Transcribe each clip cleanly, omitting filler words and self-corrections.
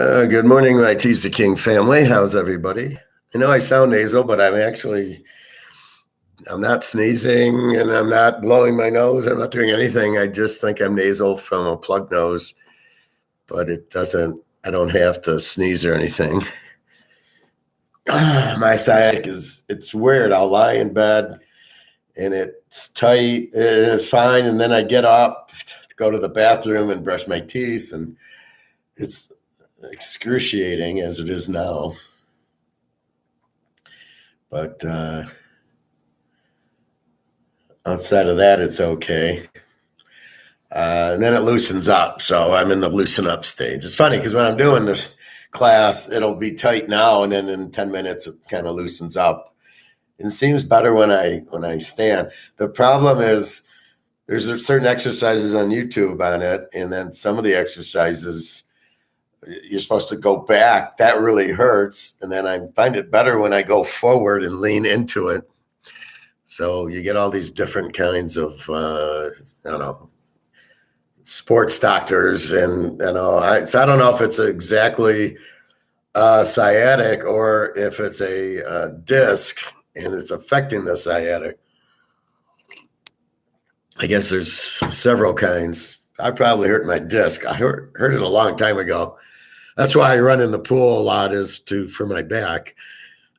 Good morning, my Teaserking family. How's everybody? I know I sound nasal, but I'm not sneezing and I'm not blowing my nose. I'm not doing anything. I just think I'm nasal from a plug nose, but I don't have to sneeze or anything. My sciatic it's weird. I'll lie in bed and it's tight and it's fine. And then I get up to go to the bathroom and brush my teeth, and it's excruciating as it is now. But outside of that, it's okay. And then it loosens up. So I'm in the loosen up stage. It's funny because when I'm doing this class, it'll be tight now, and then in 10 minutes it kind of loosens up. It seems better when I stand. The problem is there's certain exercises on YouTube on it, and then some of the exercises you're supposed to go back. That really hurts. And then I find it better when I go forward and lean into it. So you get all these different kinds of, I don't know, sports doctors. And so I don't know if it's exactly sciatic or if it's a disc and it's affecting the sciatic. I guess there's several kinds. I probably hurt my disc. I hurt it a long time ago. That's why I run in the pool a lot, for my back.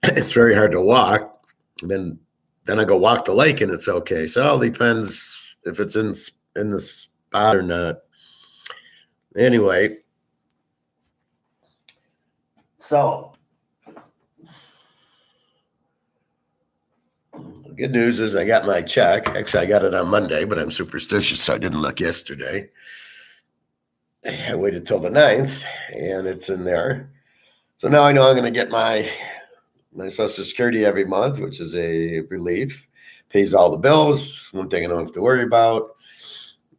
It's very hard to walk. And then I go walk the lake and it's okay. So it all depends if it's in the spot or not. Anyway, so the good news is I got my check. Actually, I got it on Monday, but I'm superstitious, so I didn't look yesterday. I waited till the 9th, and it's in there. So now I know I'm going to get my Social Security every month, which is a relief. Pays all the bills. One thing I don't have to worry about.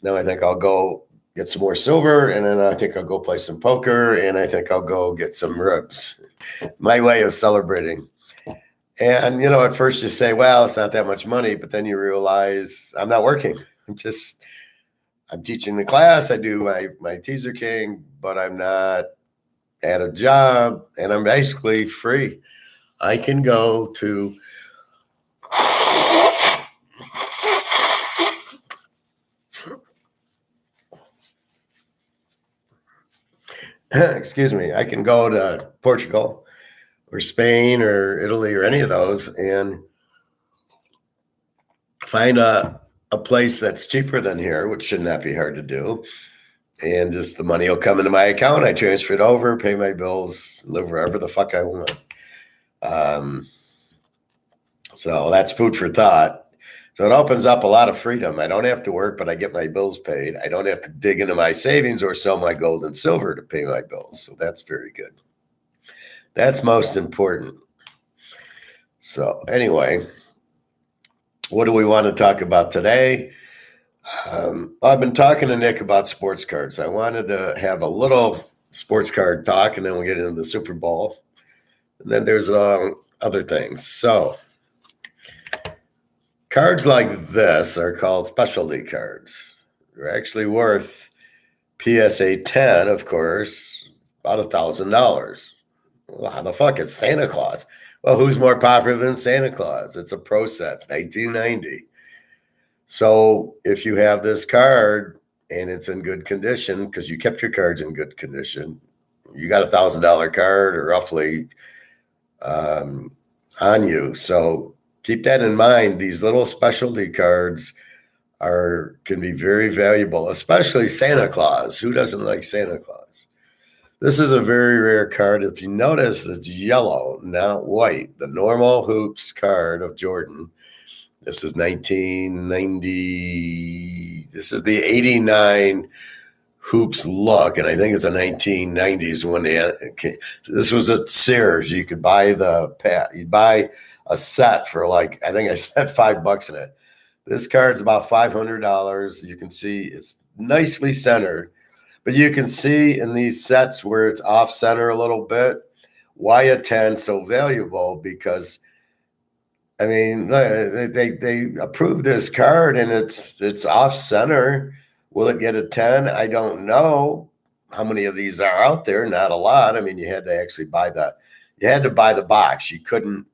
Now I think I'll go get some more silver, and then I think I'll go play some poker, and I think I'll go get some ribs. My way of celebrating. And, at first you say, well, it's not that much money, but then you realize I'm not working. I'm teaching the class. I do my Teaserking, but I'm not at a job, and I'm basically free. I can go to excuse me. I can go to Portugal or Spain or Italy or any of those and find a place that's cheaper than here, which should not be hard to do. And just the money will come into my account. I transfer it over, pay my bills, live wherever the fuck I want. So that's food for thought. So it opens up a lot of freedom. I don't have to work, but I get my bills paid. I don't have to dig into my savings or sell my gold and silver to pay my bills. So that's very good. That's most important. So anyway, what do we want to talk about today? I've been talking to Nick about sports cards. I wanted to have a little sports card talk, and then we'll get into the Super Bowl. And then there's other things. So cards like this are called specialty cards. They're actually worth PSA 10, of course, about $1,000. Well, how the fuck is Santa Claus? Well, who's more popular than Santa Claus? It's a pro set. It's 1990. So if you have this card and it's in good condition, because you kept your cards in good condition, you got $1,000 card or roughly on you. So keep that in mind. These little specialty cards can be very valuable, especially Santa Claus. Who doesn't like Santa Claus? This is a very rare card. If you notice, it's yellow, not white. The normal hoops card of Jordan. This is 1990. This is the 89 hoops look, and I think it's the 1990s when this was at Sears. You could buy you'd buy a set for I think I spent $5 in it. This card's about $500. You can see it's nicely centered. But you can see in these sets where it's off center a little bit, why a 10 so valuable? Because I mean, they approved this card and it's off center. Will it get a 10? I don't know. how many of these are out there? Not a lot. I mean, you had to actually buy the box. You couldn't.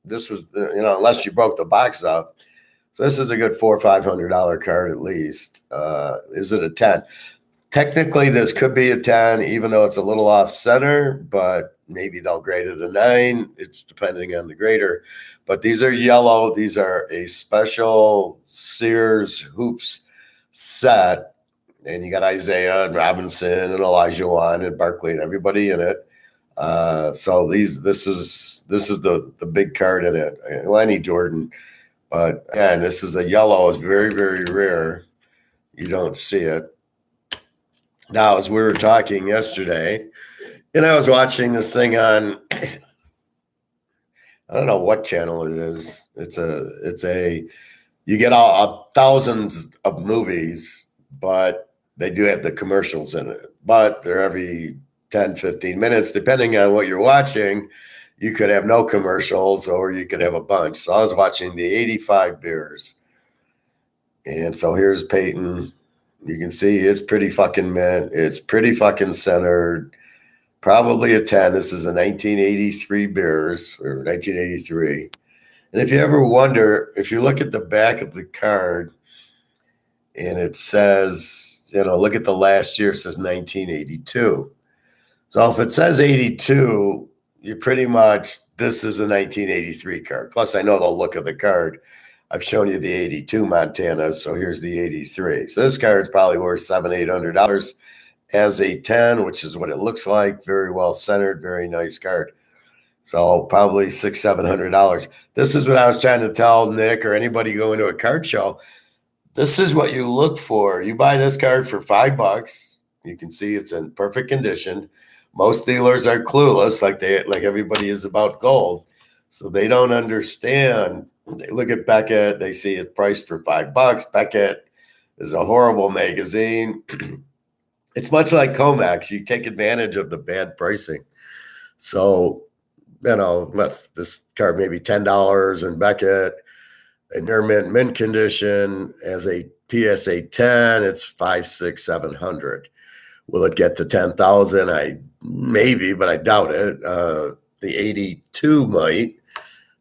This was unless you broke the box up. So this is a good $400 or $500 card at least. Is it a 10? Technically, this could be a 10, even though it's a little off center, but maybe they'll grade it a 9. It's depending on the grader. But these are yellow. These are a special Sears hoops set. And you got Isaiah and Robinson and Elijah Wan and Barkley and everybody in it. So this is the big card in it. Well, any Jordan. But again, this is a yellow. It's very, very rare. You don't see it. Now, as we were talking yesterday, and I was watching this thing on, I don't know what channel it is. You get all thousands of movies, but they do have the commercials in it. But they're every 10, 15 minutes, depending on what you're watching. You could have no commercials or you could have a bunch. So I was watching the 85 beers. And so here's Peyton. You can see it's pretty fucking mint. It's pretty fucking centered. Probably a 10. This is a 1983 beers or 1983. And if you ever wonder, if you look at the back of the card and it says, look at the last year, it says 1982. So if it says 82, you pretty much, this is a 1983 card. Plus, I know the look of the card. I've shown you the 82 Montana, so here's the 83. So this card's probably worth $700-800 as a 10, which is what it looks like. Very well centered, very nice card. So probably $600-700. This is what I was trying to tell Nick or anybody going to a card show. This is what you look for. You buy this card for $5. You can see it's in perfect condition. Most dealers are clueless, like everybody is about gold. So they don't understand. They look at Beckett, they see it's priced for $5. Beckett is a horrible magazine. It's much like Comex. You take advantage of the bad pricing. So, what's this card? Maybe $10 in Beckett. And they're mint condition. As a PSA 10, it's $500, $600, $700. Will it get to 10,000? Maybe, but I doubt it. The 82 might.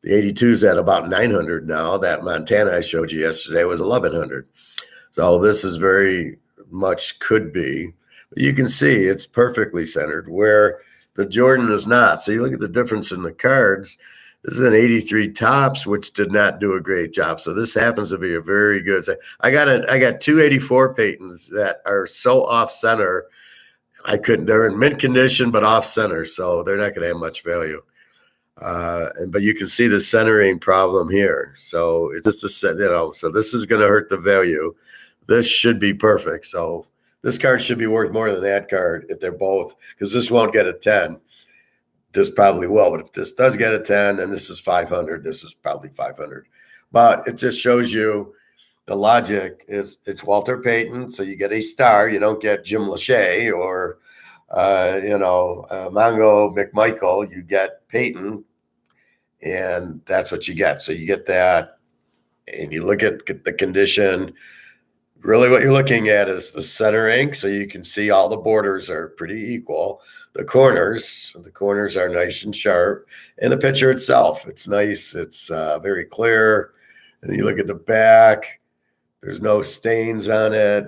The 82 is at about 900 now. That Montana I showed you yesterday was 1,100. So this is very much could be. But you can see it's perfectly centered where the Jordan is not. So you look at the difference in the cards. This is an 83 Topps, which did not do a great job. So this happens to be a very good. I got 284 Peytons that are so off center. They're in mint condition, but off center. So they're not going to have much value. But you can see the centering problem here. So it's just so this is going to hurt the value. This should be perfect. So this card should be worth more than that card if they're both, because this won't get a 10. This probably will, but if this does get a 10, then this is 500. This is probably 500. But it just shows you the logic is it's Walter Payton, so you get a star. You don't get Jim Lachey or Mongo McMichael. You get Payton, and that's what you get. So you get that, and you look at the condition. Really what you're looking at is the center ink, so you can see all the borders are pretty equal. The corners are nice and sharp, and the picture itself, it's nice. It's very clear. And you look at the back, there's no stains on it.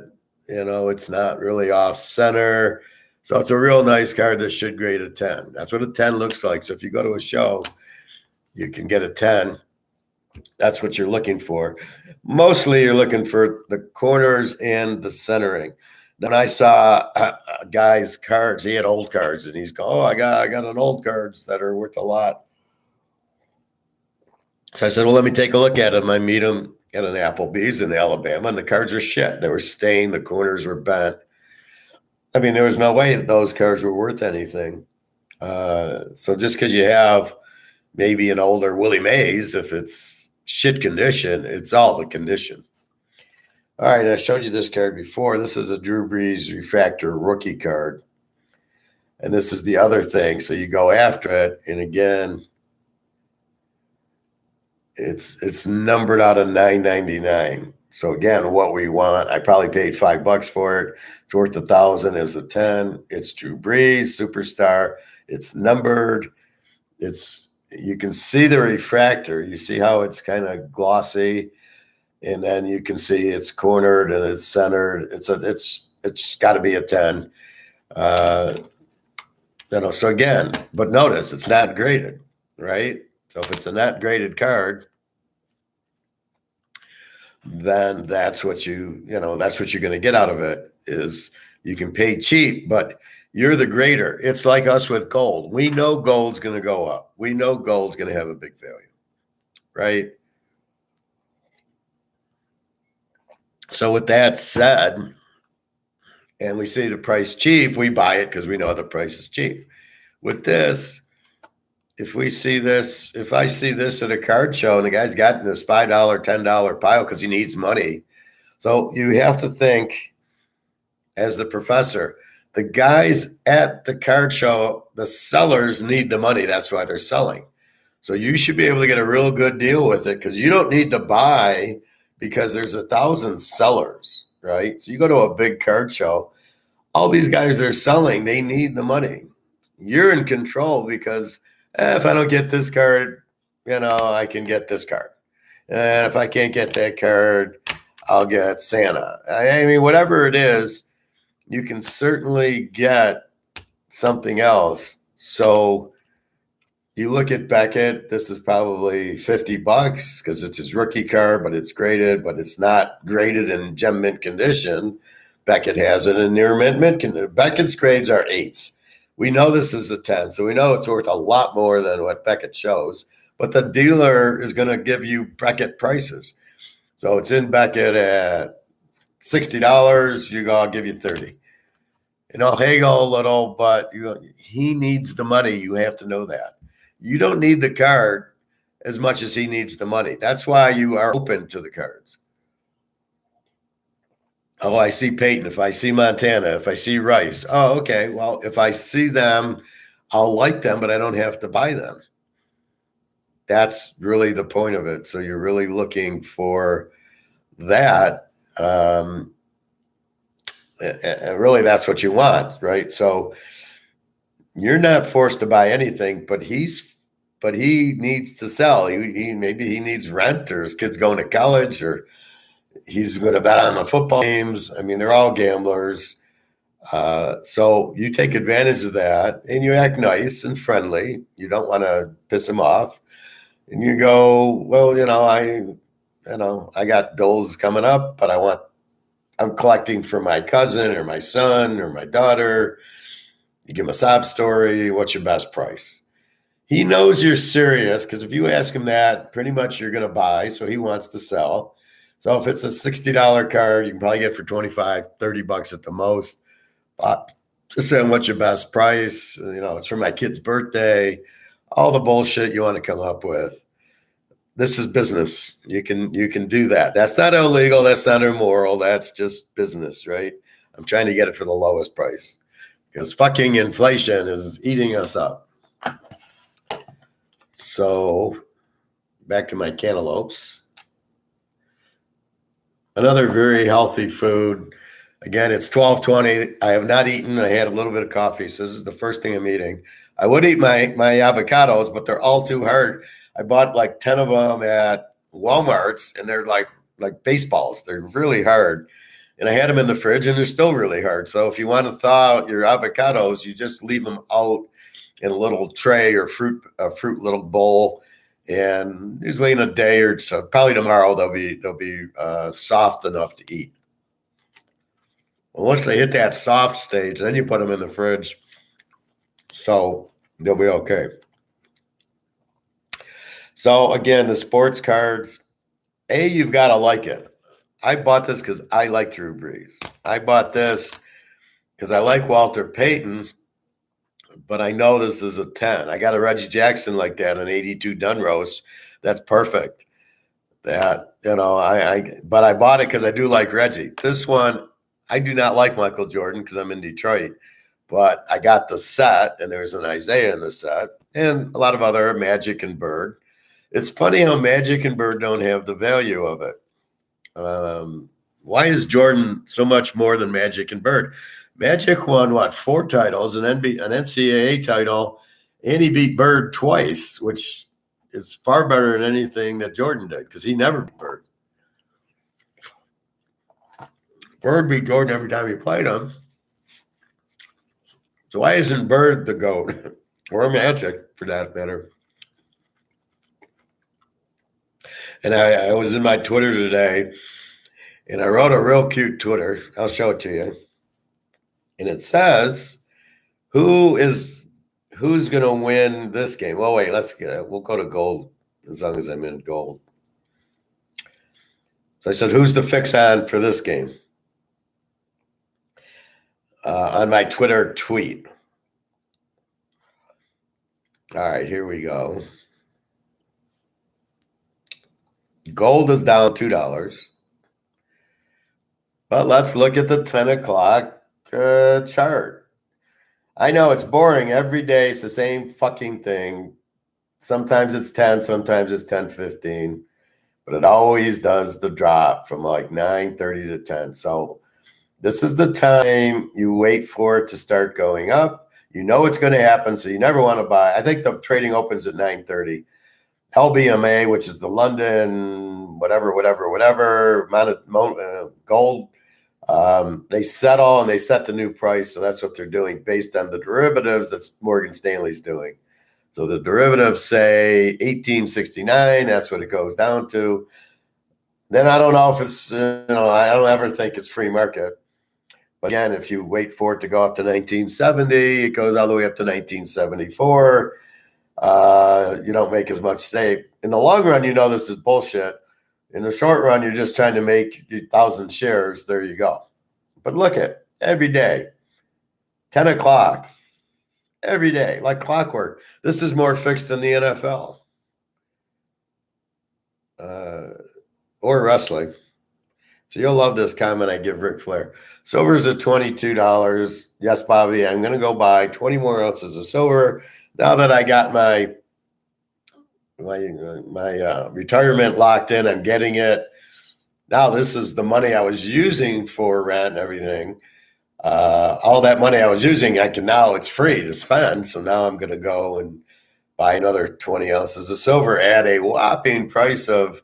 It's not really off center. So it's a real nice card that should grade a 10. That's what a 10 looks like. So if you go to a show, you can get a 10. That's what you're looking for. Mostly you're looking for the corners and the centering. Then I saw a guy's cards. He had old cards, and he's going, I got an old cards that are worth a lot. So I said, well, let me take a look at them. I meet him at an Applebee's in Alabama, and the cards are shit. They were stained. The corners were bent. I mean, there was no way that those cards were worth anything. So just because you have maybe an older Willie Mays, if it's shit condition, it's all the condition. All right, I showed you this card before. This is a Drew Brees refractor rookie card. And this is the other thing. So you go after it, and again, it's numbered out of 999. So again, what we want, I probably paid $5 for it. It's worth 1,000 as a 10. It's Drew Brees, superstar. It's numbered. You can see the refractor. You see how it's kind of glossy, and then you can see it's cornered and it's centered. It's got to be a 10. So again, but notice it's not graded, right? So if it's a not graded card, then that's what you're going to get out of it. Is you can pay cheap, but you're the grader. It's like us with gold. We know gold's going to go up. We know gold's going to have a big value, right? So with that said, and we see the price cheap, we buy it because we know the price is cheap. With this, if I see this at a card show and the guy's got this $5, $10 pile because he needs money. So you have to think as the professor, the guys at the card show, the sellers need the money. That's why they're selling. So you should be able to get a real good deal with it because you don't need to buy because there's 1,000 sellers, right? So you go to a big card show, all these guys are selling, they need the money. You're in control because if I don't get this card, I can get this card. And if I can't get that card, I'll get Santa. I mean, whatever it is, you can certainly get something else. So you look at Beckett, this is probably $50 because it's his rookie card, but it's graded, but it's not graded in gem mint condition. Beckett has it in near mint condition. Beckett's grades are 8s. We know this is a 10, so we know it's worth a lot more than what Beckett shows. But the dealer is going to give you Beckett prices. So it's in Beckett at $60. You go, I'll give you 30. Hagel a little, but he needs the money. You have to know that. You don't need the card as much as he needs the money. That's why you are open to the cards. Oh, I see Peyton. If I see Montana, if I see Rice. Oh, okay. Well, if I see them, I'll like them, but I don't have to buy them. That's really the point of it. So you're really looking for that. And really, that's what you want, right? So you're not forced to buy anything, but he needs to sell. Maybe he needs rent, or his kid's going to college, or he's going to bet on the football games. I mean, they're all gamblers. So you take advantage of that, and you act nice and friendly. You don't want to piss him off, and you go, well, I got bills coming up, but I'm collecting for my cousin or my son or my daughter. You give him a sob story. What's your best price? He knows you're serious because if you ask him that, pretty much you're going to buy. So he wants to sell. So if it's a $60 card, you can probably get for $25, $30 at the most. But just saying, what's your best price? It's for my kid's birthday. All the bullshit you want to come up with. This is business. You can do that. That's not illegal. That's not immoral. That's just business, right? I'm trying to get it for the lowest price because fucking inflation is eating us up. So back to my cantaloupes. Another very healthy food. Again, it's 12:20. I have not eaten. I had a little bit of coffee, so this is the first thing I'm eating. I would eat my avocados, but they're all too hard. I bought like 10 of them at Walmart's, and they're like baseballs. They're really hard. And I had them in the fridge, and they're still really hard. So if you want to thaw out your avocados, you just leave them out in a little tray or fruit little bowl. And usually in a day or so, probably tomorrow, they'll be soft enough to eat. Well, once they hit that soft stage, then you put them in the fridge, so they'll be okay. So again, the sports cards, you've got to like it. I bought this because I like Drew Brees. I bought this because I like Walter Payton, but I know this is a 10. I got a Reggie Jackson like that, an 82 Dunrose. That's perfect. But I bought it because I do like Reggie. This one, I do not like Michael Jordan because I'm in Detroit, but I got the set, and there's an Isaiah in the set, and a lot of other Magic and Bird. It's funny how Magic and Bird don't have the value of it. Why is Jordan so much more than Magic and Bird? Magic won what, 4 titles, an NCAA title, and he beat Bird twice, which is far better than anything that Jordan did because he never beat Bird. Bird beat Jordan every time he played him. So why isn't Bird the GOAT? Or Magic, for that matter? And I was in my Twitter today, and I wrote a real cute Twitter. I'll show it to you. And it says, who's going to win this game? Well, wait, we'll go to gold as long as I'm in gold. So I said, who's the fix on for this game? On my Twitter tweet. All right, here we go. Gold is down $2. But let's look at the 10 o'clock chart. I know it's boring. Every day it's the same fucking thing. Sometimes it's 10, sometimes it's 10:15. But it always does the drop from like 9:30 to 10. So this is the time you wait for it to start going up. You know it's going to happen, so you never want to buy. I think the trading opens at 9:30. LBMA, which is the London whatever gold, they settle and they set the new price. So that's what they're doing based on the derivatives that's Morgan Stanley's doing. So the derivatives say 1869. That's what it goes down to. Then I don't know if it's, I don't ever think it's free market. But again, if you wait for it to go up to 1970, it goes all the way up to 1974. You don't make as much stake. In the long run, this is bullshit. In the short run, you're just trying to make 1,000 shares. There you go. But look at every day, 10 o'clock, every day, like clockwork. This is more fixed than the NFL or wrestling. So you'll love this comment I give Ric Flair. Silver's at $22. Yes, Bobby, I'm going to go buy 20 more ounces of silver. Now that I got my retirement locked in, I'm getting it. Now this is the money I was using for rent and everything. All that money I was using, it's free to spend. So now I'm going to go and buy another 20 ounces of silver at a whopping price of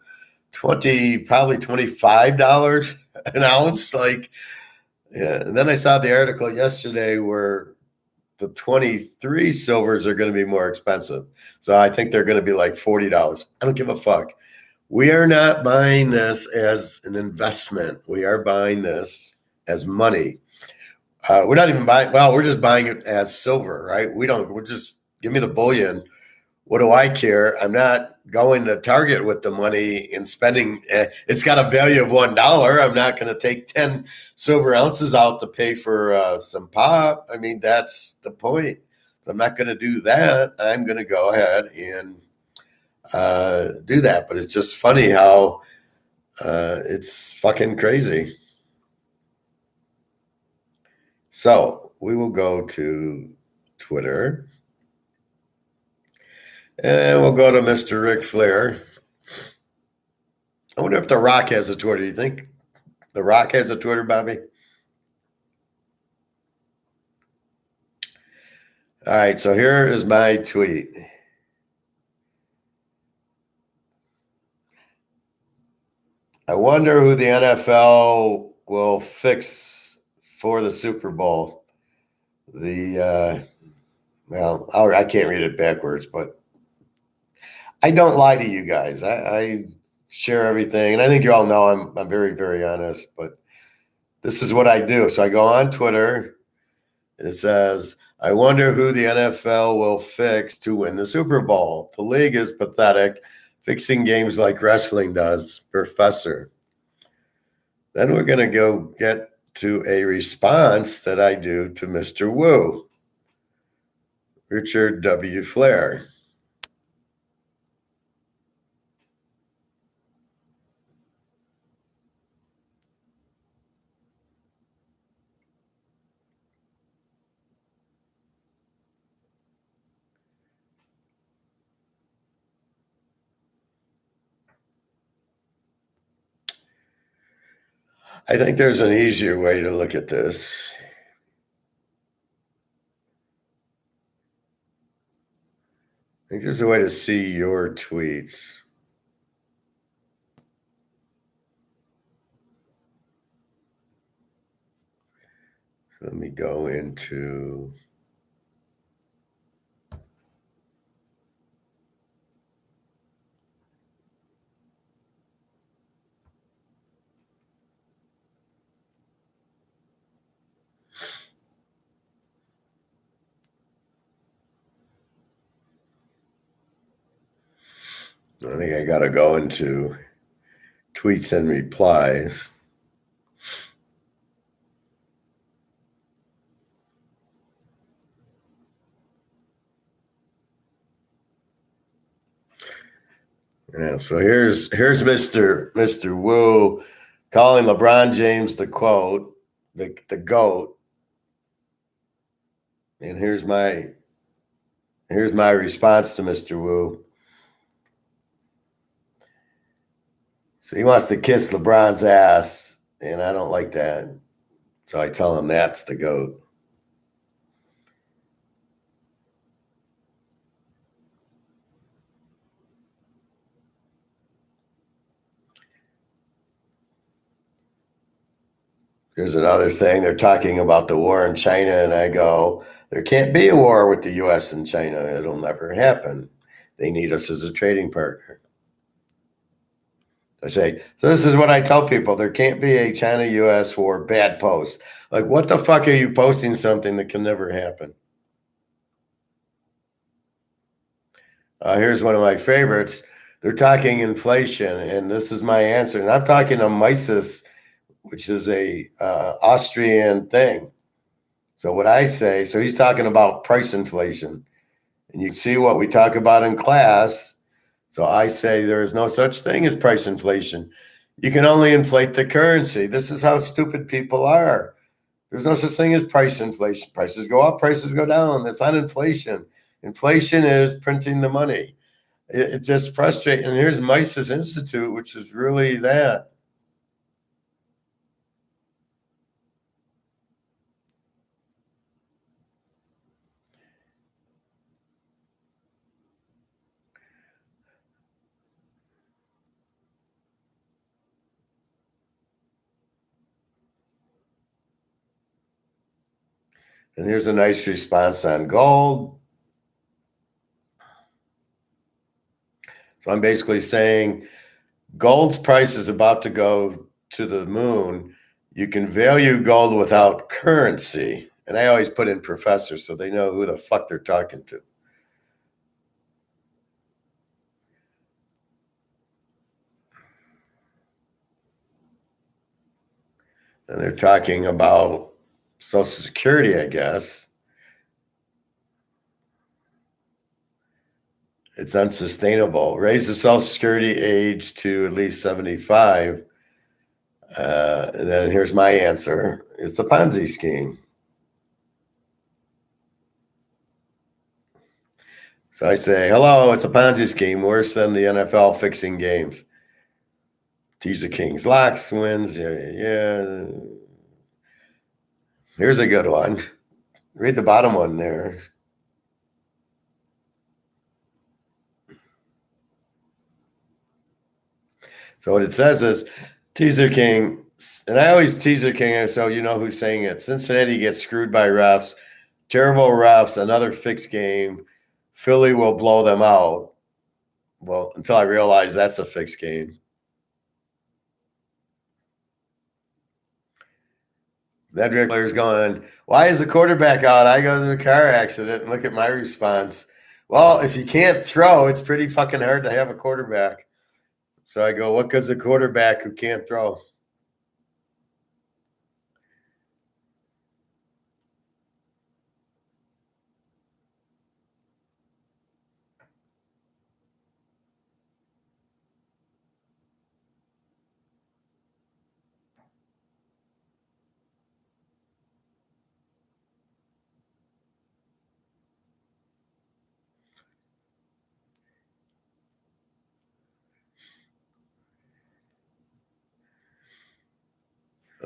probably $25 an ounce. And then I saw the article yesterday where the 23 silvers are going to be more expensive. So I think they're going to be like $40. I don't give a fuck. We are not buying this as an investment. We are buying this as money. We're not even buying. Well, we're just buying it as silver, right? We're just give me the bullion. What do I care? I'm not going to Target with the money and spending. It's got a value of $1. I'm not going to take 10 silver ounces out to pay for some pop. I mean, that's the point. So I'm not going to do that. I'm going to go ahead and do that. But it's just funny how it's fucking crazy. So we will go to Twitter. And we'll go to Mr. Ric Flair. I wonder if The Rock has a Twitter. Do you think The Rock has a Twitter, Bobby? All right, so here is my tweet. I wonder who the NFL will fix for the Super Bowl. I can't read it backwards, but I don't lie to you guys. I share everything, and I think you all know I'm very, very honest, but this is what I do. So I go on Twitter. It says, I wonder who the NFL will fix to win the Super Bowl. The league is pathetic, fixing games like wrestling does, Professor. Then we're going to go get to a response that I do to Mr. Wu, Richard W. Flair. I think there's an easier way to look at this. I think there's a way to see your tweets. Let me go into. I think I got to go into tweets and replies. Yeah, so here's Mr. Wu calling LeBron James the quote, the GOAT. And here's my response to Mr. Wu. So he wants to kiss LeBron's ass, and I don't like that. So I tell him that's the GOAT. Here's another thing. They're talking about the war in China, and I go, there can't be a war with the U.S. and China. It'll never happen. They need us as a trading partner. I say, so this is what I tell people. There can't be a China-U.S. war bad post. Like, what the fuck are you posting something that can never happen? Here's one of my favorites. They're talking inflation, and this is my answer. And I'm talking to Mises, which is a Austrian thing. So what I say, so he's talking about price inflation. And you see what we talk about in class. So I say there is no such thing as price inflation. You can only inflate the currency. This is how stupid people are. There's no such thing as price inflation. Prices go up, prices go down. That's not inflation. Inflation is printing the money. It's just frustrating. And here's Mises Institute, which is really that. And here's a nice response on gold. So I'm basically saying gold's price is about to go to the moon. You can value gold without currency. And I always put in professor so they know who the fuck they're talking to. And they're talking about Social Security, I guess. It's unsustainable. Raise the Social Security age to at least 75. And then here's my answer. It's a Ponzi scheme. So I say, hello, it's a Ponzi scheme, worse than the NFL fixing games. Teaser Kings locks wins. Yeah. Here's a good one. Read the bottom one there. So what it says is Teaser King, and I always Teaser King, so you know who's saying it. Cincinnati gets screwed by refs, terrible refs, another fixed game. Philly will blow them out. Well, until I realize that's a fixed game. That player's going, why is the quarterback out? I go to a car accident and look at my response. Well, if you can't throw, it's pretty fucking hard to have a quarterback. So I go, what goes a quarterback who can't throw?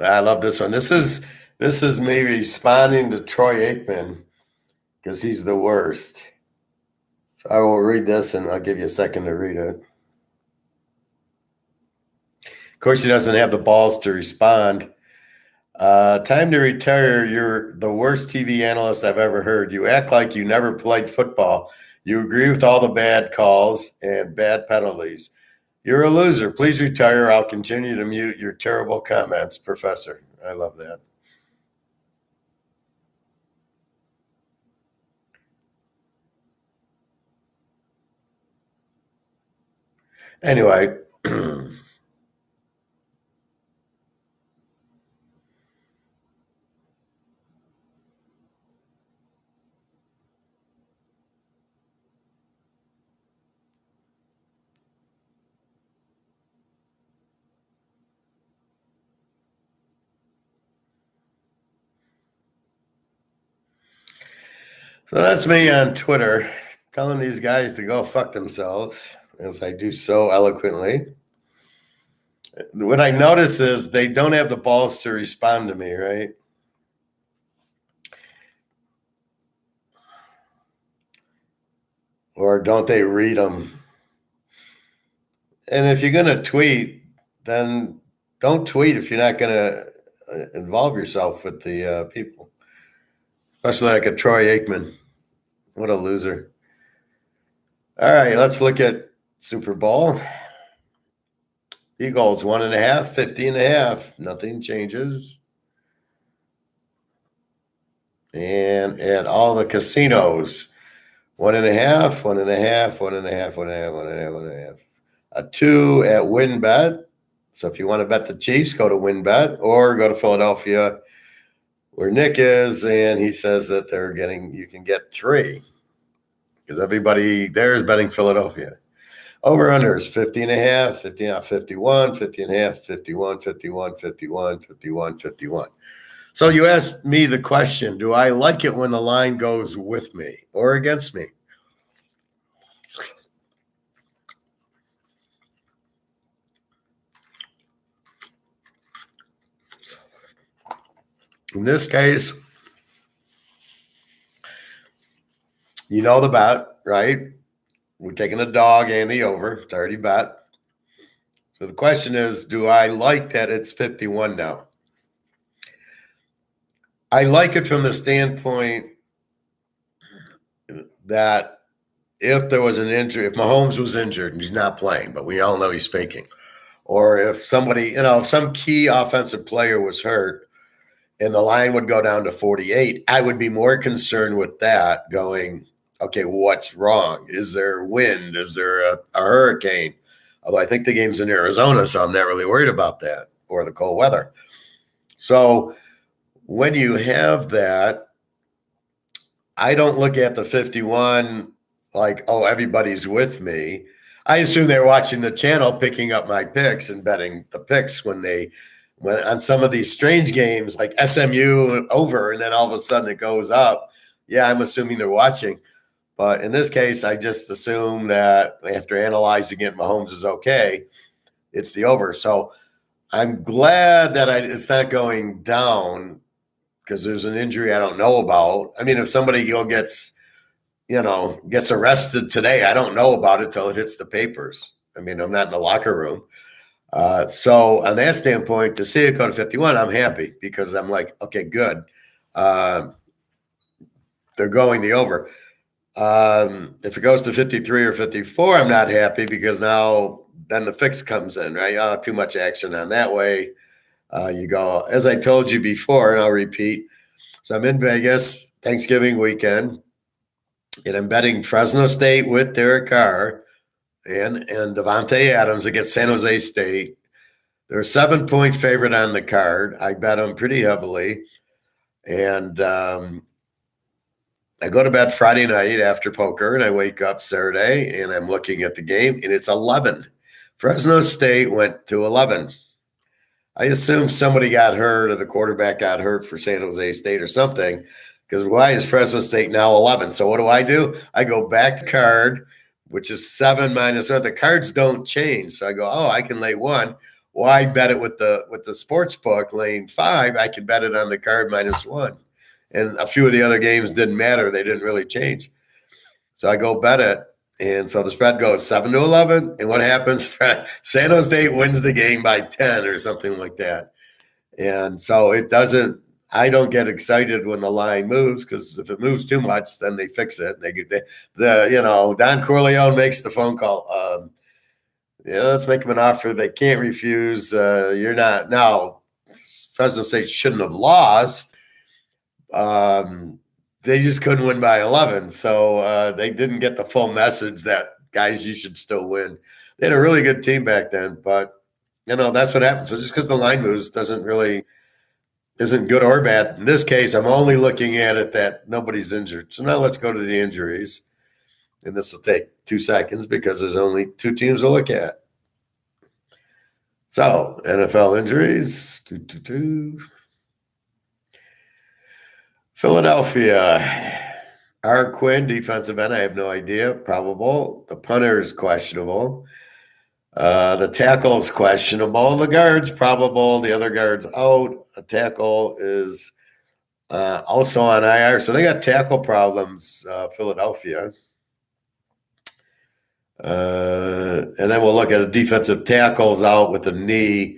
I love this one. This is me responding to Troy Aikman because he's the worst. I will read this and I'll give you a second to read it. Of course, he doesn't have the balls to respond. Time to retire. You're the worst TV analyst I've ever heard. You act like you never played football. You agree with all the bad calls and bad penalties. You're a loser. Please retire. I'll continue to mute your terrible comments, Professor. I love that. Anyway, so that's me on Twitter telling these guys to go fuck themselves, as I do so eloquently. What I notice is they don't have the balls to respond to me, right? Or don't they read them? And if you're going to tweet, then don't tweet if you're not going to involve yourself with the people, especially like a Troy Aikman. What a loser. All right, let's look at Super Bowl. Eagles 1.5, 50.5. Nothing changes. And at all the casinos, 1.5, 1.5, 1.5, 1.5, 1.5, 1.5. A 2 at WinBet. So if you want to bet the Chiefs, go to WinBet or go to Philadelphia where Nick is, and he says that you can get 3 because everybody there is betting Philadelphia. Over under is 50.5, 50.5, 51, 50.5, 51, 51, 51, 51, 51. So you asked me the question, do I like it when the line goes with me or against me? In this case, you know the bet, right? We're taking the dog and the over. It's already bet. So the question is, do I like that it's 51 now? I like it from the standpoint that if there was an injury, if Mahomes was injured and he's not playing, but we all know he's faking, or if somebody, if some key offensive player was hurt and the line would go down to 48, I would be more concerned with that going, okay, what's wrong? Is there wind? Is there a hurricane? Although I think the game's in Arizona, so I'm not really worried about that or the cold weather. So when you have that, I don't look at the 51 like, oh, everybody's with me. I assume they're watching the channel, picking up my picks and betting the picks when on some of these strange games like SMU over, and then all of a sudden it goes up. Yeah, I'm assuming they're watching. But in this case, I just assume that after analyzing it, Mahomes is okay. It's the over. So I'm glad that it's not going down because there's an injury I don't know about. I mean, if somebody gets arrested today, I don't know about it till it hits the papers. I mean, I'm not in the locker room. So on that standpoint, to see it go to 51, I'm happy because I'm like, okay, good. They're going the over. If it goes to 53 or 54, I'm not happy because then the fix comes in, right? Oh, too much action on that way. You go, as I told you before, and I'll repeat. So I'm in Vegas, Thanksgiving weekend, and I'm betting Fresno State with Derek Carr and Devontae Adams against San Jose State. They're a 7-point favorite on the card. I bet them pretty heavily. And I go to bed Friday night after poker, and I wake up Saturday, and I'm looking at the game, and it's 11. Fresno State went to 11. I assume somebody got hurt or the quarterback got hurt for San Jose State or something, because why is Fresno State now 11? So what do? I go back to card, which is 7 minus 1. The cards don't change. So I go, I can lay 1. Well, I bet it with the sports book lane 5. I could bet it on the card -1, and a few of the other games didn't matter; they didn't really change. So I go bet it, and so the spread goes 7-11. And what happens? San Jose State wins the game by 10 or something like that. And so it doesn't. I don't get excited when the line moves, because if it moves too much, then they fix it. Don Corleone makes the phone call. Let's make them an offer they can't refuse. You're not now. Fresno State shouldn't have lost. They just couldn't win by 11, so they didn't get the full message that, guys, you should still win. They had a really good team back then, but that's what happens. So just because the line moves isn't good or bad. In this case, I'm only looking at it that nobody's injured. So now let's go to the injuries. And this will take 2 seconds because there's only 2 teams to look at. So, NFL injuries. Philadelphia. R. Quinn, defensive end, I have no idea. Probable. The punter is questionable. The tackle's questionable. The guard's probable. The other guard's out. The tackle is also on IR. So they got tackle problems, Philadelphia. And then we'll look at the defensive tackles out with the knee,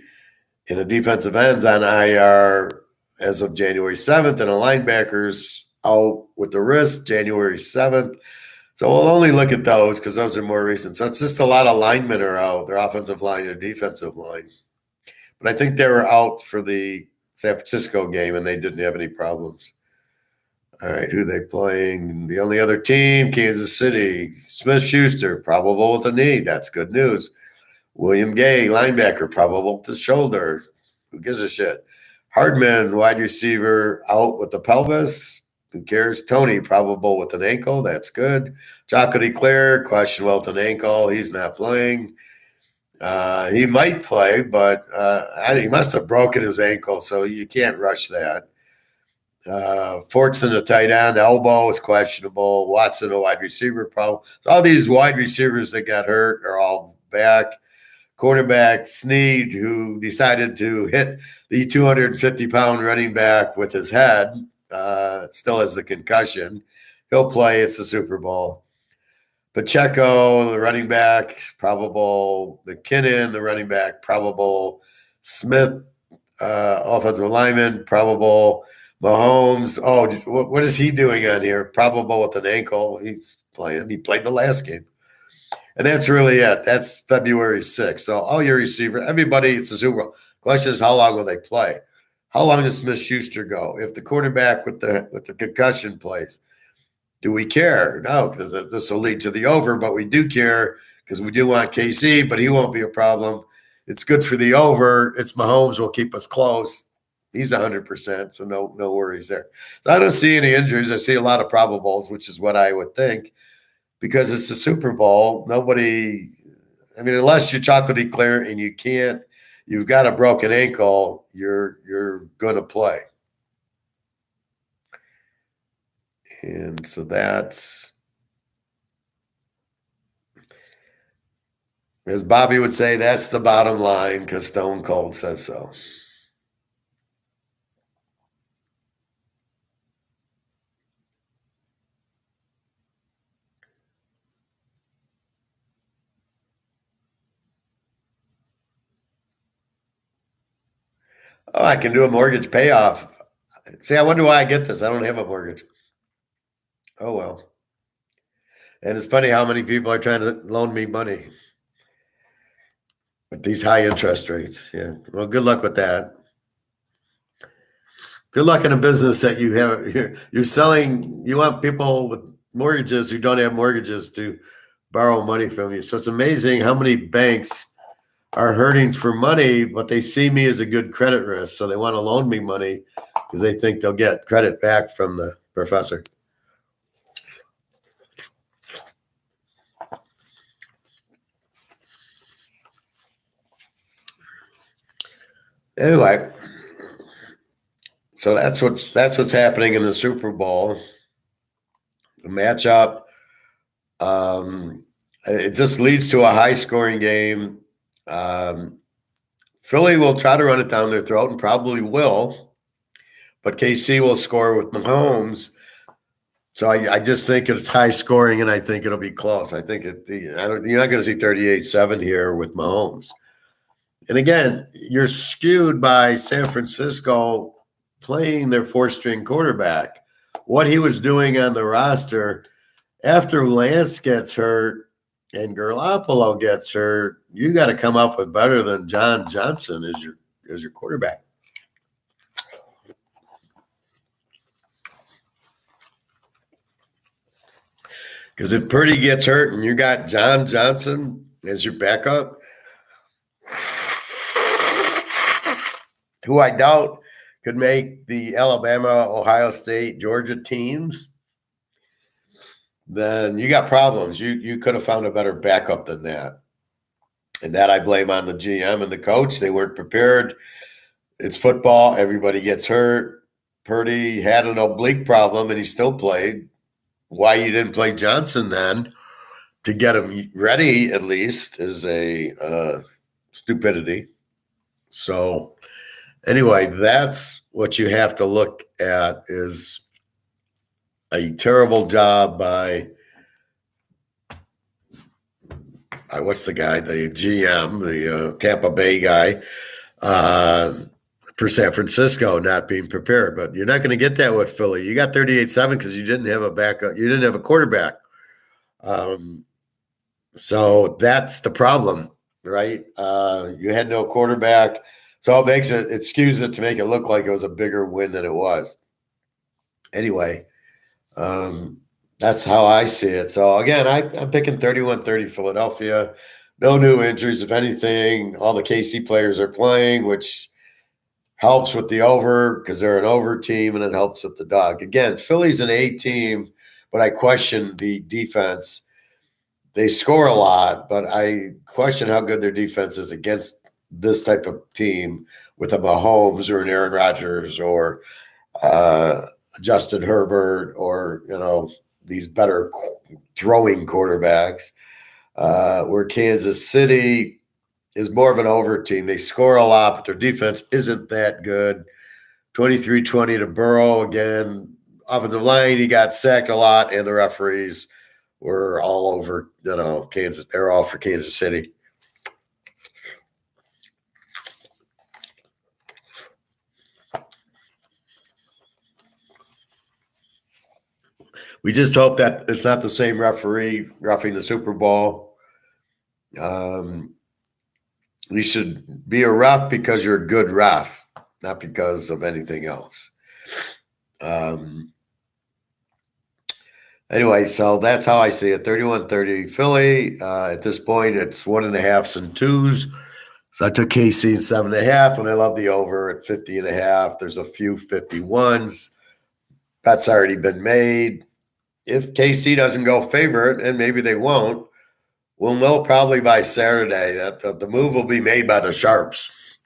and the defensive ends on IR as of January 7th, and the linebackers out with the wrist January 7th. So we'll only look at those because those are more recent. So it's just a lot of linemen are out, their offensive line, their defensive line. But I think they were out for the San Francisco game, and they didn't have any problems. All right, who are they playing? The only other team, Kansas City. Smith-Schuster, probable with the knee. That's good news. William Gay, linebacker, probable with the shoulder. Who gives a shit? Hardman, wide receiver, out with the pelvis. Who cares? Tony, probable with an ankle. That's good. Chocolate Eclair, questionable with an ankle. He's not playing. He might play, but he must have broken his ankle, so you can't rush that. Fortson, a tight end, elbow is questionable. Watson, a wide receiver, problem. So all these wide receivers that got hurt are all back. Quarterback Snead, who decided to hit the 250-pound running back with his head, still has the concussion. He'll play. It's the Super Bowl. Pacheco, the running back, probable. McKinnon, the running back, probable. Smith, offensive lineman, probable. Mahomes, what is he doing on here? Probable with an ankle. He's playing. He played the last game. And that's really it. That's February 6th. So all your receiver, everybody, it's the Super Bowl. Question is, how long will they play? How long does Smith-Schuster go? If the quarterback with the concussion plays, do we care? No, because this will lead to the over, but we do care because we do want KC, but he won't be a problem. It's good for the over. It's Mahomes will keep us close. He's 100%, so no worries there. So I don't see any injuries. I see a lot of probables, which is what I would think, because it's the Super Bowl. Unless you're Chocolate Eclair and you've got a broken ankle, you're going to play. And so that's, as Bobby would say, that's the bottom line because Stone Cold says so. Oh, I can do a mortgage payoff. See, I wonder why I get this. I don't have a mortgage. Oh, well. And it's funny how many people are trying to loan me money at these high interest rates. Yeah. Well, good luck with that. Good luck in a business that you're selling. You want people with mortgages who don't have mortgages to borrow money from you. So it's amazing how many banks are hurting for money, but they see me as a good credit risk. So they want to loan me money because they think they'll get credit back from the professor. Anyway, so that's what's happening in the Super Bowl. The matchup, it just leads to a high-scoring game. Philly will try to run it down their throat and probably will, but KC will score with Mahomes. So I just think it's high scoring, and I think it'll be close. I think you're not going to see 38-7 here with Mahomes. And again, you're skewed by San Francisco playing their four-string quarterback. What he was doing on the roster after Lance gets hurt and Garoppolo gets hurt, you got to come up with better than John Johnson as your quarterback. Because if Purdy gets hurt and you got John Johnson as your backup, who I doubt could make the Alabama, Ohio State, Georgia teams, then you got problems. You could have found a better backup than that. And that I blame on the GM and the coach. They weren't prepared. It's football. Everybody gets hurt. Purdy had an oblique problem, and he still played. Why you didn't play Johnson then to get him ready at least is a stupidity. So anyway, that's what you have to look at is a terrible job by what's the guy, the GM, the Tampa Bay guy, for San Francisco not being prepared. But you're not going to get that with Philly. You got 38-7 because you didn't have a backup. You didn't have a quarterback. So that's the problem, right? You had no quarterback. So it skews it to make it look like it was a bigger win than it was. Anyway, that's how I see it. So, again, I'm picking 31-30 Philadelphia. No new injuries. If anything, all the KC players are playing, which helps with the over because they're an over team, and it helps with the dog. Again, Philly's an A team, but I question the defense. They score a lot, but I question how good their defense is against this type of team with a Mahomes or an Aaron Rodgers or Justin Herbert or, these better throwing quarterbacks, where Kansas City is more of an over team. They score a lot, but their defense isn't that good. 23-20 to Burrow. Again, offensive line, he got sacked a lot, and the referees were all over, Kansas. They're all for Kansas City. We just hope that it's not the same referee roughing the Super Bowl. You should be a ref because you're a good ref, not because of anything else. Anyway, so that's how I see it. 31-30 Philly. At this point, it's 1.5s and 2s. So I took KC and 7.5, and I love the over at 50.5. There's a few 51s. That's already been made. If KC doesn't go favorite, and maybe they won't, we'll know probably by Saturday that the move will be made by the sharps.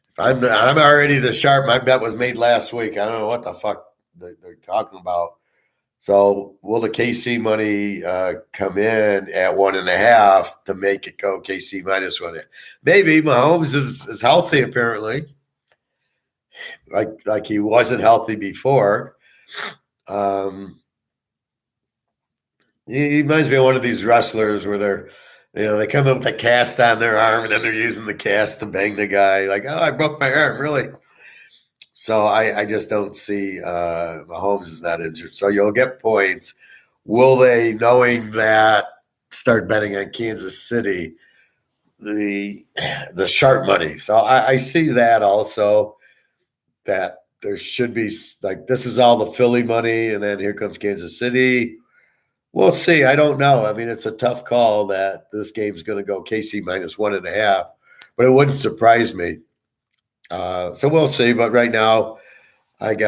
If I'm already the sharp. My bet was made last week. I don't know what the fuck they're talking about. So will the KC money come in at 1.5 to make it go KC -1? Maybe Mahomes is healthy apparently, like he wasn't healthy before. He reminds me of one of these wrestlers where they come up with a cast on their arm and then they're using the cast to bang the guy. Like, oh, I broke my arm, really? So I just don't see Mahomes is not injured. So you'll get points. Will they, knowing that, start betting on Kansas City, the sharp money? So I see that also, that there should be, like, this is all the Philly money, and then here comes Kansas City. We'll see. I don't know. I mean, it's a tough call that this game's going to go KC -1.5, but it wouldn't surprise me. So we'll see. But right now, I'm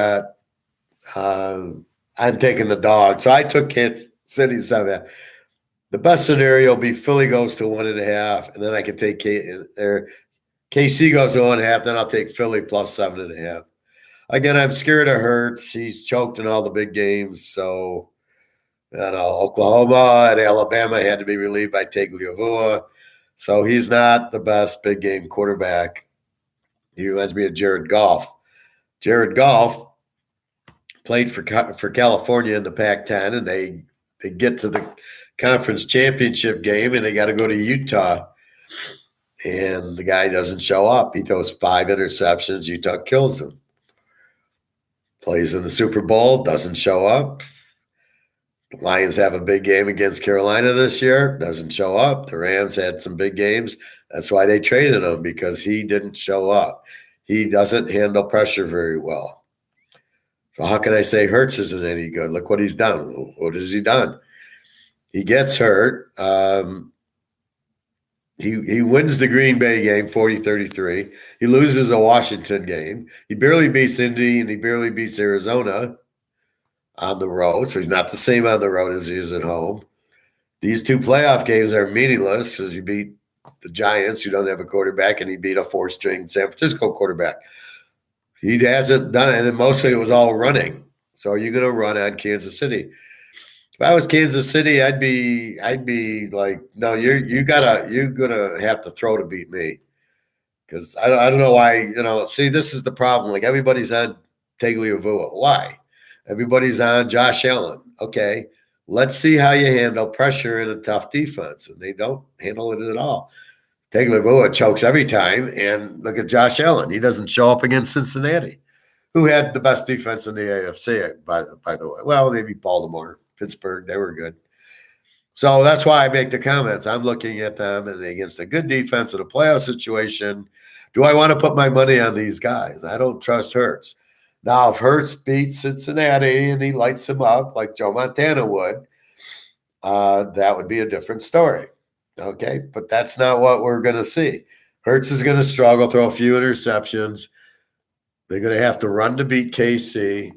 taking the dog. So I took Kansas City 7. The best scenario will be Philly goes to 1.5, and then I can take KC goes to 1.5. Then I'll take Philly plus 7.5. Again, I'm scared of Hurts. He's choked in all the big games. So, Oklahoma and Alabama had to be relieved by Tagovailoa. So he's not the best big game quarterback. He reminds me of Jared Goff. Jared Goff played for California in the Pac-10, and they get to the conference championship game, and they got to go to Utah. And the guy doesn't show up. He throws 5 interceptions. Utah kills him. Plays in the Super Bowl, doesn't show up. The Lions have a big game against Carolina this year, doesn't show up. The Rams had some big games. That's why they traded him, because he didn't show up. He doesn't handle pressure very well. So how can I say Hurts isn't any good? Look what he's done. What has he done? He gets hurt. He wins the Green Bay game 40-33. He loses a Washington game. He barely beats Indy, and he barely beats Arizona on the road. So he's not the same on the road as he is at home. These 2 playoff games are meaningless because he beat the Giants, who don't have a quarterback, and he beat a 4-string San Francisco quarterback. He hasn't done it, and then mostly it was all running. So are you going to run on Kansas City? If I was Kansas City, I'd be like, no, you're gonna have to throw to beat me, because I don't know why. See, this is the problem. Like, everybody's on Tagliabue. Why? Everybody's on Josh Allen. Okay, let's see how you handle pressure in a tough defense, and they don't handle it at all. Tagliabue chokes every time, and look at Josh Allen. He doesn't show up against Cincinnati, who had the best defense in the AFC, by the way. Well, maybe Baltimore. Pittsburgh, they were good. So that's why I make the comments. I'm looking at them, and against a good defense in a playoff situation, do I want to put my money on these guys? I don't trust Hurts. Now, if Hurts beats Cincinnati and he lights them up like Joe Montana would, that would be a different story. Okay, but that's not what we're going to see. Hurts is going to struggle, throw a few interceptions. They're going to have to run to beat KC.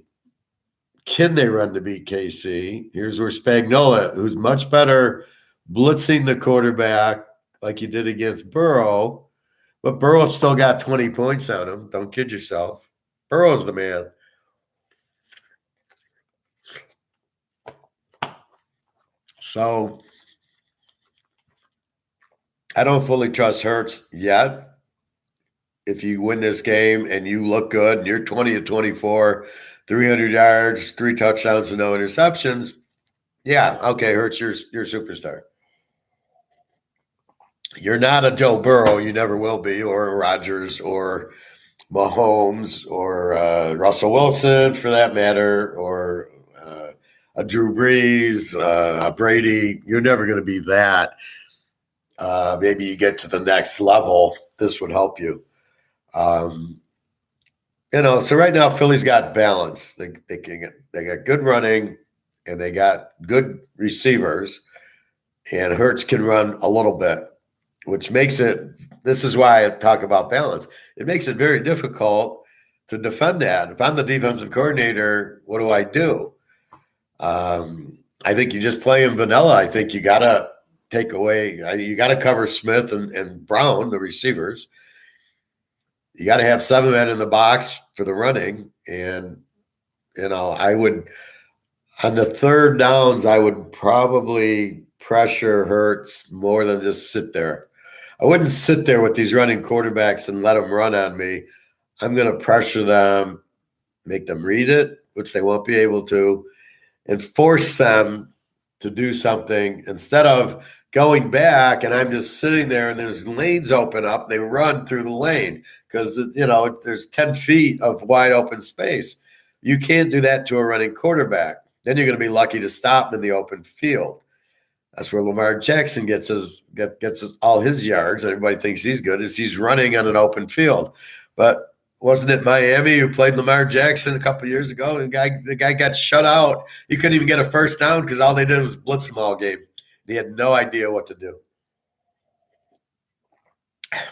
Can they run to beat KC? Here's where Spagnuolo, who's much better blitzing the quarterback like he did against Burrow, but Burrow still got 20 points on him. Don't kid yourself. Burrow's the man. So I don't fully trust Hurts yet. If you win this game and you look good and you're 20-24, 300 yards, 3 touchdowns, and no interceptions, yeah, okay, Hurts, you're superstar. You're not a Joe Burrow, you never will be, or a Rodgers, or Mahomes, or Russell Wilson, for that matter, or a Drew Brees, a Brady. You're never going to be that. Maybe you get to the next level. This would help you. So right now Philly's got balance. They got good running, and they got good receivers, and Hurts can run a little bit, which makes it, this is why I talk about balance. It makes it very difficult to defend that. If I'm the defensive coordinator, what do I do? I think you just play in vanilla. I think you got to take away, you got to cover Smith and Brown, the receivers. You got to have 7 men in the box for the running. And, I would, on the third downs, I would probably pressure Hurts more than just sit there. I wouldn't sit there with these running quarterbacks and let them run on me. I'm going to pressure them, make them read it, which they won't be able to, and force them to do something instead of going back and I'm just sitting there and there's lanes open up. They run through the lane because, there's 10 feet of wide open space. You can't do that to a running quarterback. Then you're going to be lucky to stop him in the open field. That's where Lamar Jackson gets all his yards. Everybody thinks he's good as he's running on an open field. But wasn't it Miami who played Lamar Jackson a couple of years ago? And the guy got shut out. He couldn't even get a first down because all they did was blitz him all game. He had no idea what to do.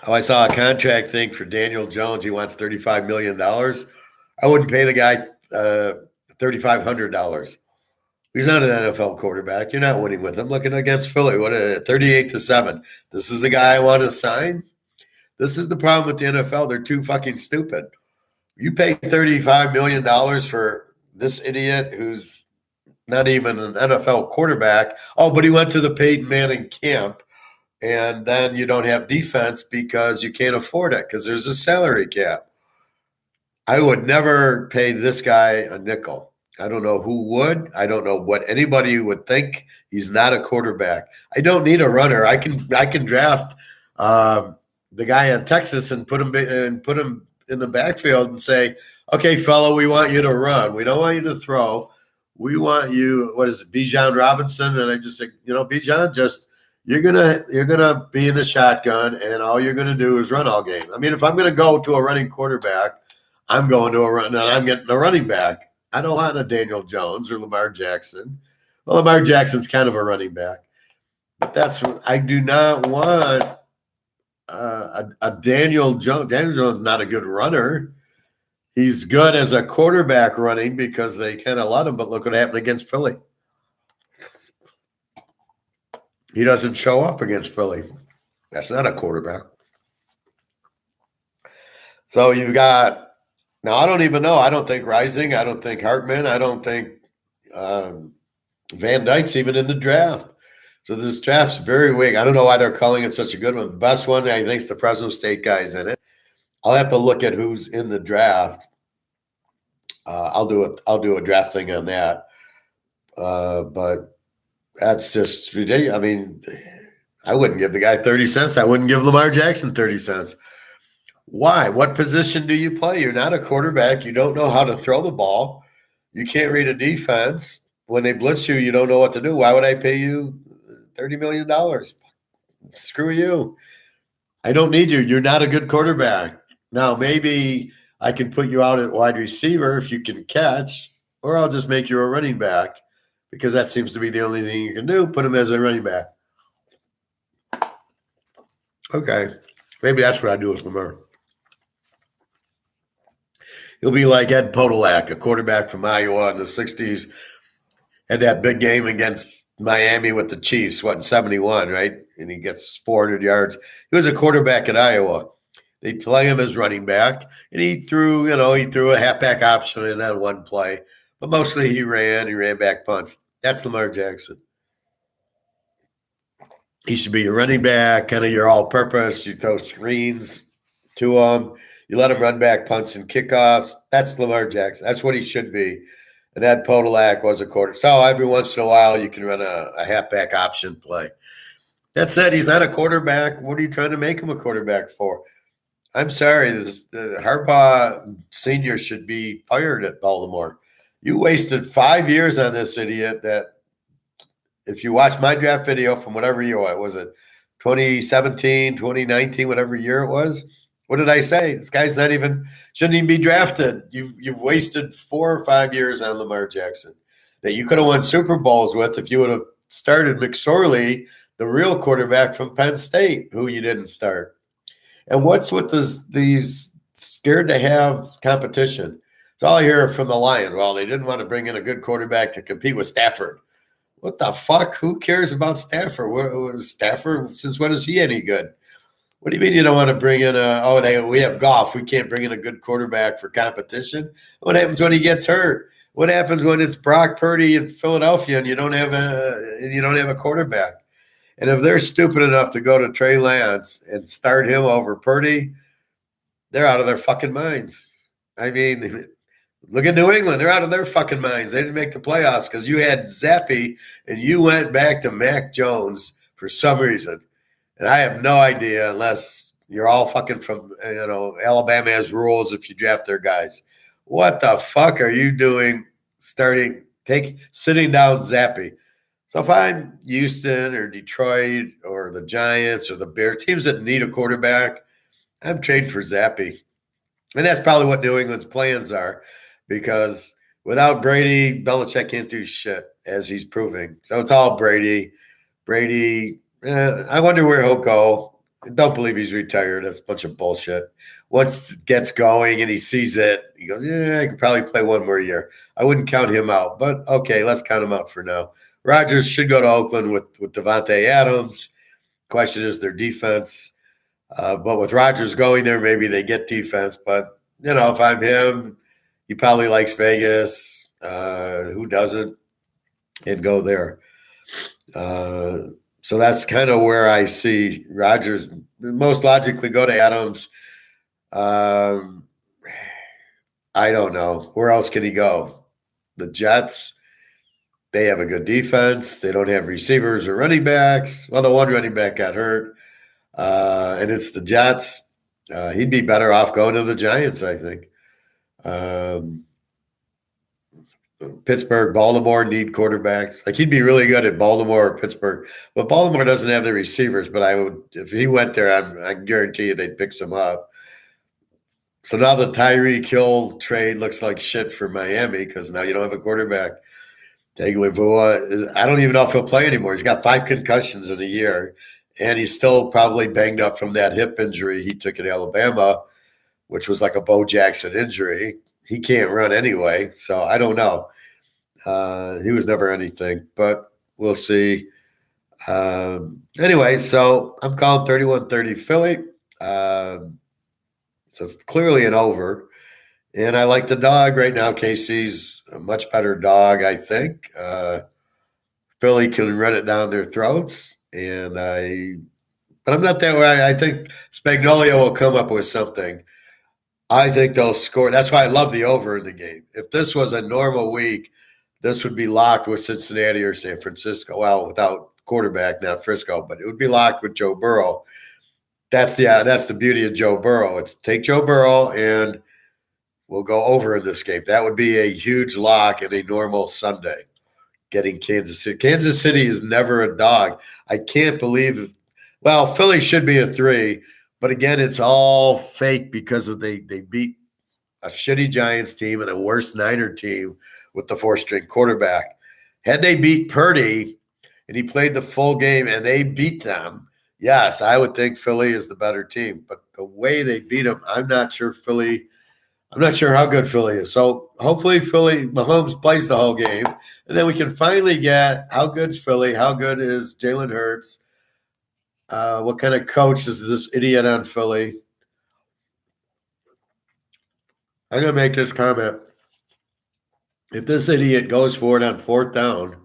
Oh, I saw a contract thing for Daniel Jones. He wants $35 million. I wouldn't pay the guy $3,500. He's not an NFL quarterback. You're not winning with him. Looking against Philly, 38-7. This is the guy I want to sign. This is the problem with the NFL. They're too fucking stupid. You pay $35 million for this idiot who's not even an NFL quarterback. Oh, but he went to the Peyton Manning camp and then you don't have defense because you can't afford it because there's a salary cap. I would never pay this guy a nickel. I don't know who would. I don't know what anybody would think. He's not a quarterback. I don't need a runner. I can draft the guy in Texas and put him in the backfield and say, okay, fellow, we want you to run. We don't want you to throw. We want you. What is it, Bijan Robinson? And I just say, Bijan, just you're gonna be in the shotgun, and all you're gonna do is run all game. I mean, if I'm gonna go to a running quarterback, I'm going to a run, and I'm getting a running back. I don't want a Daniel Jones or Lamar Jackson. Well, Lamar Jackson's kind of a running back, but I do not want a Daniel Jones. Daniel Jones is not a good runner. He's good as a quarterback running because they kind of let him, but look what happened against Philly. He doesn't show up against Philly. That's not a quarterback. So you've got, now I don't even know. I don't think Rising. I don't think Hartman. I don't think Van Dyke's even in the draft. So this draft's very weak. I don't know why they're calling it such a good one. The best one, I think, is the Fresno State guys in it. I'll have to look at who's in the draft. I'll do a draft thing on that. But that's just ridiculous. I mean, I wouldn't give the guy 30 cents. I wouldn't give Lamar Jackson 30 cents. Why? What position do you play? You're not a quarterback. You don't know how to throw the ball. You can't read a defense. When they blitz you, you don't know what to do. Why would I pay you $30 million? Screw you. I don't need you. You're not a good quarterback. Now, maybe I can put you out at wide receiver if you can catch, or I'll just make you a running back because that seems to be the only thing you can do. Put him as a running back. Okay. Maybe that's what I do with Lamar. He'll be like Ed Podolak, a quarterback from Iowa in the 60s, had that big game against Miami with the Chiefs, in 71, right? And he gets 400 yards. He was a quarterback at Iowa. They play him as running back, and he threw a halfback option in that one play. But mostly he ran back punts. That's Lamar Jackson. He should be your running back, kind of your all-purpose. You throw screens to him. You let him run back punts and kickoffs. That's Lamar Jackson. That's what he should be. And Ed Podolak was a quarter. So every once in a while, you can run a halfback option play. That said, he's not a quarterback. What are you trying to make him a quarterback for? I'm sorry. Harbaugh Sr. should be fired at Baltimore. You wasted 5 years on this idiot that, if you watch my draft video from whatever year it was, 2017, 2019, whatever year it was, what did I say? This guy's shouldn't even be drafted. You've wasted 4 or 5 years on Lamar Jackson that you could have won Super Bowls with if you would have started McSorley, the real quarterback from Penn State, who you didn't start. And what's with these scared to have competition? It's all I hear from the Lions. Well, they didn't want to bring in a good quarterback to compete with Stafford. What the fuck? Who cares about Stafford? Stafford, since when is he any good? What do you mean you don't want to bring in we have Goff. We can't bring in a good quarterback for competition. What happens when he gets hurt? What happens when it's Brock Purdy in Philadelphia and you don't have a quarterback? And if they're stupid enough to go to Trey Lance and start him over Purdy, they're out of their fucking minds. I mean, look at New England. They're out of their fucking minds. They didn't make the playoffs because you had Zappy and you went back to Mac Jones for some reason. And I have no idea unless you're all fucking from, Alabama has rules if you draft their guys. What the fuck are you doing sitting down Zappy? So if I'm Houston or Detroit or the Giants or the Bears, teams that need a quarterback, I'm trading for Zappy. And that's probably what New England's plans are, because without Brady, Belichick can't do shit, as he's proving. So it's all Brady. I wonder where he'll go. I don't believe he's retired. That's a bunch of bullshit. Once it gets going and he sees it, he goes, I could probably play one more year. I wouldn't count him out, but okay, let's count him out for now. Rodgers should go to Oakland with Devontae Adams. Question is their defense. But with Rodgers going there, maybe they get defense. But, if I'm him, he probably likes Vegas. Who doesn't? And go there. So that's kind of where I see Rodgers most logically go to Adams. Um, I don't know. Where else can he go? The Jets, they have a good defense. They don't have receivers or running backs. Well, the one running back got hurt, and it's the Jets. He'd be better off going to the Giants, I think. Um, Pittsburgh, Baltimore need quarterbacks. Like he'd be really good at Baltimore or Pittsburgh, but Baltimore doesn't have the receivers. But I would, if he went there, I guarantee you they'd pick some up. So now the Tyreek Hill trade looks like shit for Miami because now you don't have a quarterback. Tagovailoa, I don't even know if he'll play anymore. He's got 5 concussions in a year, and he's still probably banged up from that hip injury he took in Alabama, which was like a Bo Jackson injury. He can't run anyway, so I don't know. He was never anything, but we'll see. Anyway, so I'm calling 31-30 Philly. So it's clearly an over. And I like the dog right now. KC's a much better dog, I think. Philly can run it down their throats. But I'm not that way. I think Spagnuolo will come up with something. I think they'll score. That's why I love the over in the game. If this was a normal week, this would be locked with Cincinnati or San Francisco. Well, without quarterback, not Frisco, but it would be locked with Joe Burrow. That's the beauty of Joe Burrow. It's take Joe Burrow and we'll go over in this game. That would be a huge lock in a normal Sunday. Getting Kansas City. Kansas City is never a dog. I can't believe. Well, Philly should be a 3, but again, it's all fake because they beat a shitty Giants team and a worse Niner team with the 4-string quarterback. Had they beat Purdy and he played the full game and they beat them, yes, I would think Philly is the better team. But the way they beat them, I'm not sure how good Philly is. So hopefully Mahomes plays the whole game. And then we can finally get how good's Philly, how good is Jalen Hurts, what kind of coach is this idiot on Philly. I'm going to make this comment. If this idiot goes for it on 4th down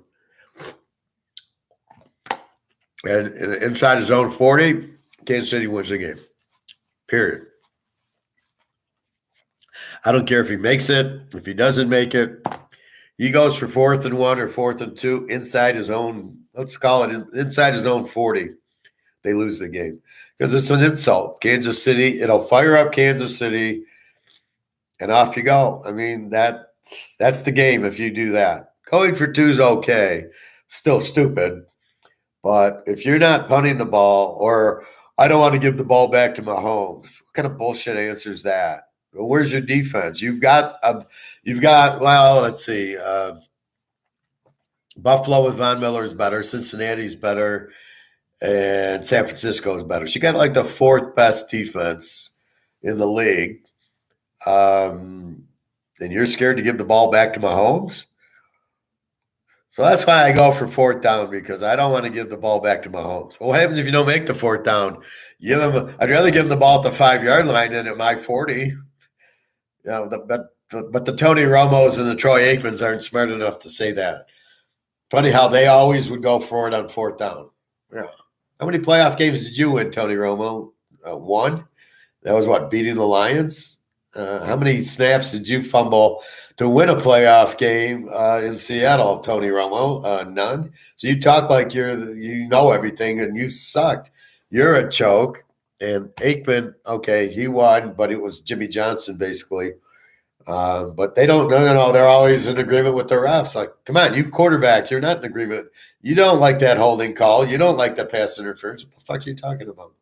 and inside his own 40, Kansas City wins the game. Period. I don't care if he makes it. If he doesn't make it, he goes for 4th and 1 or 4th and 2 inside his own, let's call it inside his own 40. They lose the game because it's an insult. Kansas City, it'll fire up Kansas City and off you go. I mean, that's the game if you do that. Going for 2 is okay. Still stupid. But if you're not punting the ball or I don't want to give the ball back to Mahomes, what kind of bullshit answer is that? Well, where's your defense? You've got well, let's see. Buffalo with Von Miller is better. Cincinnati's better. And San Francisco is better. So you got like the 4th best defense in the league. And you're scared to give the ball back to Mahomes? So that's why I go for 4th down because I don't want to give the ball back to Mahomes. Well, what happens if you don't make the 4th down? I'd rather give him the ball at the 5-yard line than at my 40. But the Tony Romos and the Troy Aikmans aren't smart enough to say that. Funny how they always would go for it on 4th down. Yeah. How many playoff games did you win, Tony Romo? 1. That was what, beating the Lions? How many snaps did you fumble to win a playoff game in Seattle, Tony Romo? None. So you talk like you know everything and you sucked. You're a choke. And Aikman, okay, he won, but it was Jimmy Johnson basically. But they don't no, they're always in agreement with the refs. Like, come on, you quarterback, you're not in agreement. You don't like that holding call. You don't like that pass interference. What the fuck are you talking about?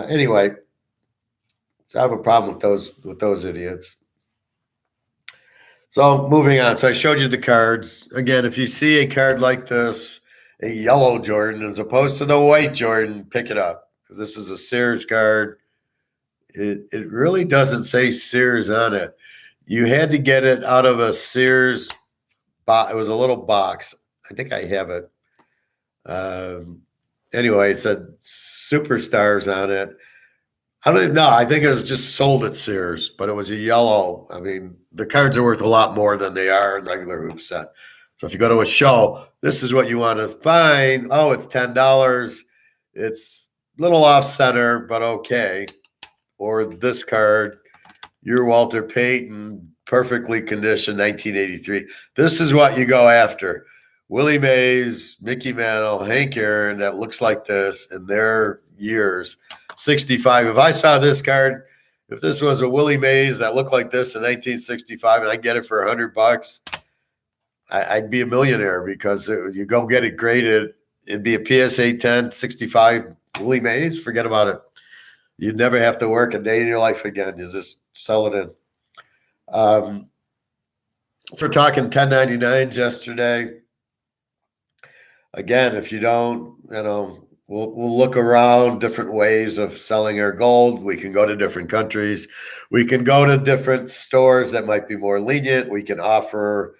Anyway, so I have a problem with those idiots. So moving on. So I showed you the cards. Again, if you see a card like this, a yellow Jordan as opposed to the white Jordan, pick it up because this is a Sears card. It really doesn't say Sears on it. You had to get it out of a Sears box. It was a little box. I think I have it. Anyway, it said Superstars on it. I don't even know. I think it was just sold at Sears, but it was a yellow. I mean, the cards are worth a lot more than they are in regular hoop set. So if you go to a show, this is what you want to find. Oh, it's $10. It's a little off center, but okay. Or this card, you're Walter Payton, perfectly conditioned 1983. This is what you go after. Willie Mays, Mickey Mantle, Hank Aaron, that looks like this in their years. 65. If I saw this card, if this was a Willie Mays that looked like this in 1965 and I get it for $100, I'd be a millionaire because you go get it graded. It'd be a PSA 10, 65 Willie Mays. Forget about it. You'd never have to work a day in your life again. You just sell it in. So we're talking 1099s yesterday. Again, if you don't, we'll look around different ways of selling our gold. We can go to different countries. We can go to different stores that might be more lenient. We can offer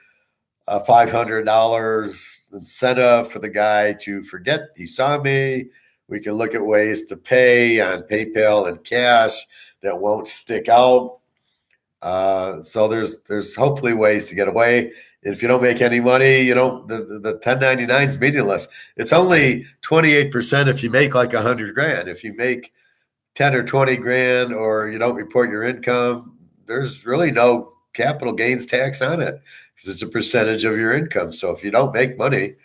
a $500 incentive for the guy to forget he saw me. We can look at ways to pay on PayPal and cash that won't stick out. So there's hopefully ways to get away. If you don't make any money, the 1099 is meaningless. It's only 28% if you make like $100,000. If you make 10 or 20 grand, or you don't report your income, there's really no capital gains tax on it because it's a percentage of your income. So if you don't make money,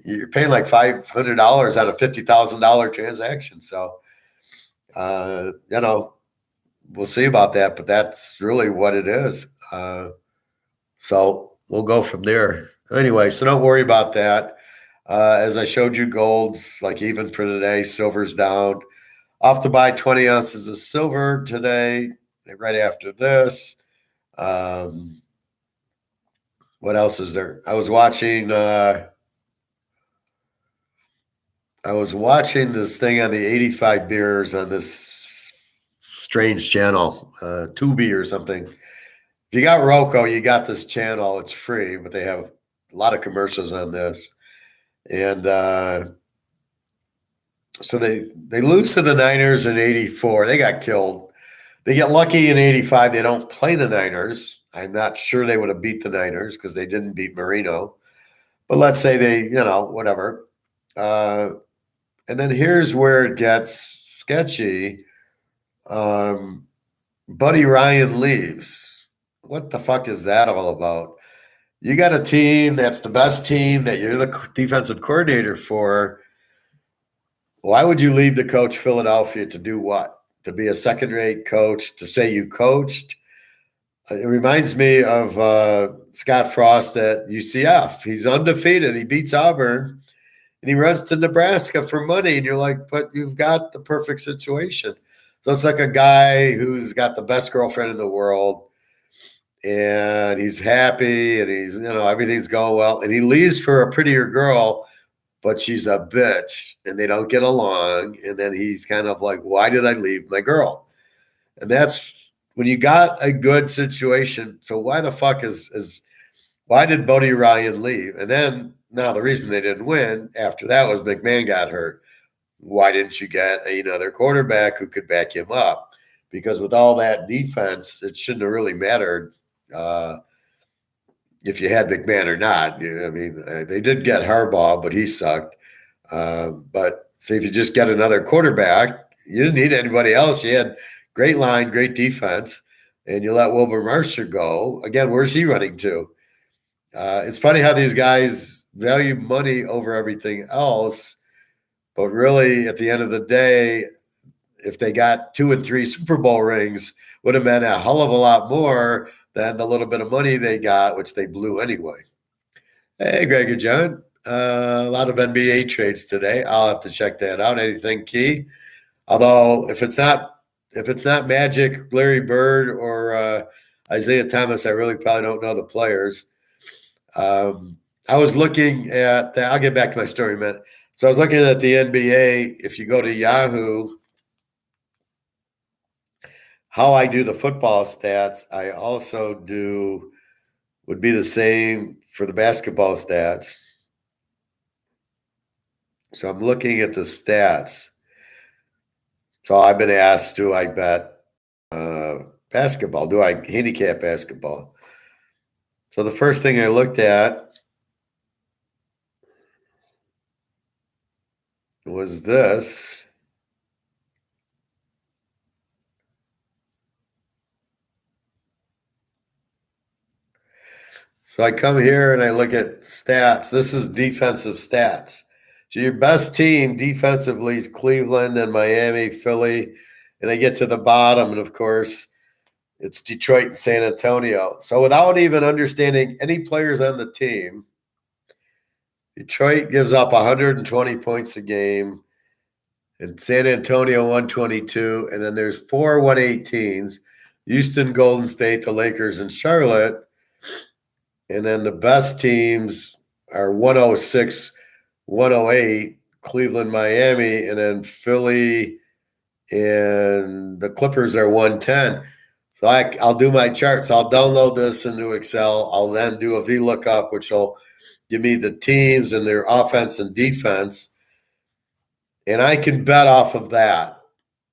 you're paying like $500 on a $50,000 transaction. So, we'll see about that, but that's really what it is. So we'll go from there. Anyway, so don't worry about that. As I showed you, gold's like even for today, silver's down. Off to buy 20 ounces of silver today, right after this. What else is there? I was watching this thing on the 85 beers on this strange channel, Tubi or something. If you got Roku, you got this channel. It's free, but they have a lot of commercials on this. And so they lose to the Niners in 84. They got killed. They get lucky in 85. They don't play the Niners. I'm not sure they would have beat the Niners because they didn't beat Marino. But let's say they, whatever. And then here's where it gets sketchy. Buddy Ryan leaves. What the fuck is that all about? You got a team that's the best team that you're the defensive coordinator for. Why would you leave to coach Philadelphia to do what? To be a second-rate coach, to say you coached? It reminds me of Scott Frost at UCF. He's undefeated. He beats Auburn, and he runs to Nebraska for money. And you're like, but you've got the perfect situation. So it's like a guy who's got the best girlfriend in the world, and he's happy, and he's, everything's going well. And he leaves for a prettier girl, but she's a bitch, and they don't get along. And then he's kind of like, why did I leave my girl? And that's when you got a good situation. So why the fuck why did Buddy Ryan leave? And then now the reason they didn't win after that was McMahon got hurt. Why didn't you get another quarterback who could back him up? Because with all that defense, it shouldn't have really mattered if you had McMahon or not. They did get Harbaugh, but he sucked. But see, if you just get another quarterback, you didn't need anybody else. You had great line, great defense, and you let Wilbur Mercer go. Again, where's he running to? It's funny how these guys value money over everything else. But really, at the end of the day, if they got 2 and 3 Super Bowl rings, would have meant a hell of a lot more than the little bit of money they got, which they blew anyway. Hey, Greg and John. A lot of NBA trades today. I'll have to check that out. Anything key? Although if it's not Magic, Larry Bird, or Isaiah Thomas, I really probably don't know the players. I was looking at that. I'll get back to my story in a minute. So I was looking at the NBA. If you go to Yahoo, how I do the football stats, I also would be the same for the basketball stats. So I'm looking at the stats. So I've been asked, do I bet basketball? Do I handicap basketball? So the first thing I looked at was this. So I come here and I look at stats. This is defensive stats. So your best team defensively is Cleveland and Miami, Philly, and I get to the bottom, and of course, it's Detroit and San Antonio. So without even understanding any players on the team, Detroit gives up 120 points a game, and San Antonio 122, and then there's 4 118s, Houston, Golden State, the Lakers, and Charlotte. And then the best teams are 106, 108, Cleveland, Miami, and then Philly and the Clippers are 110. So I'll do my charts. I'll download this into Excel. I'll then do a VLOOKUP, which will give me the teams and their offense and defense. And I can bet off of that,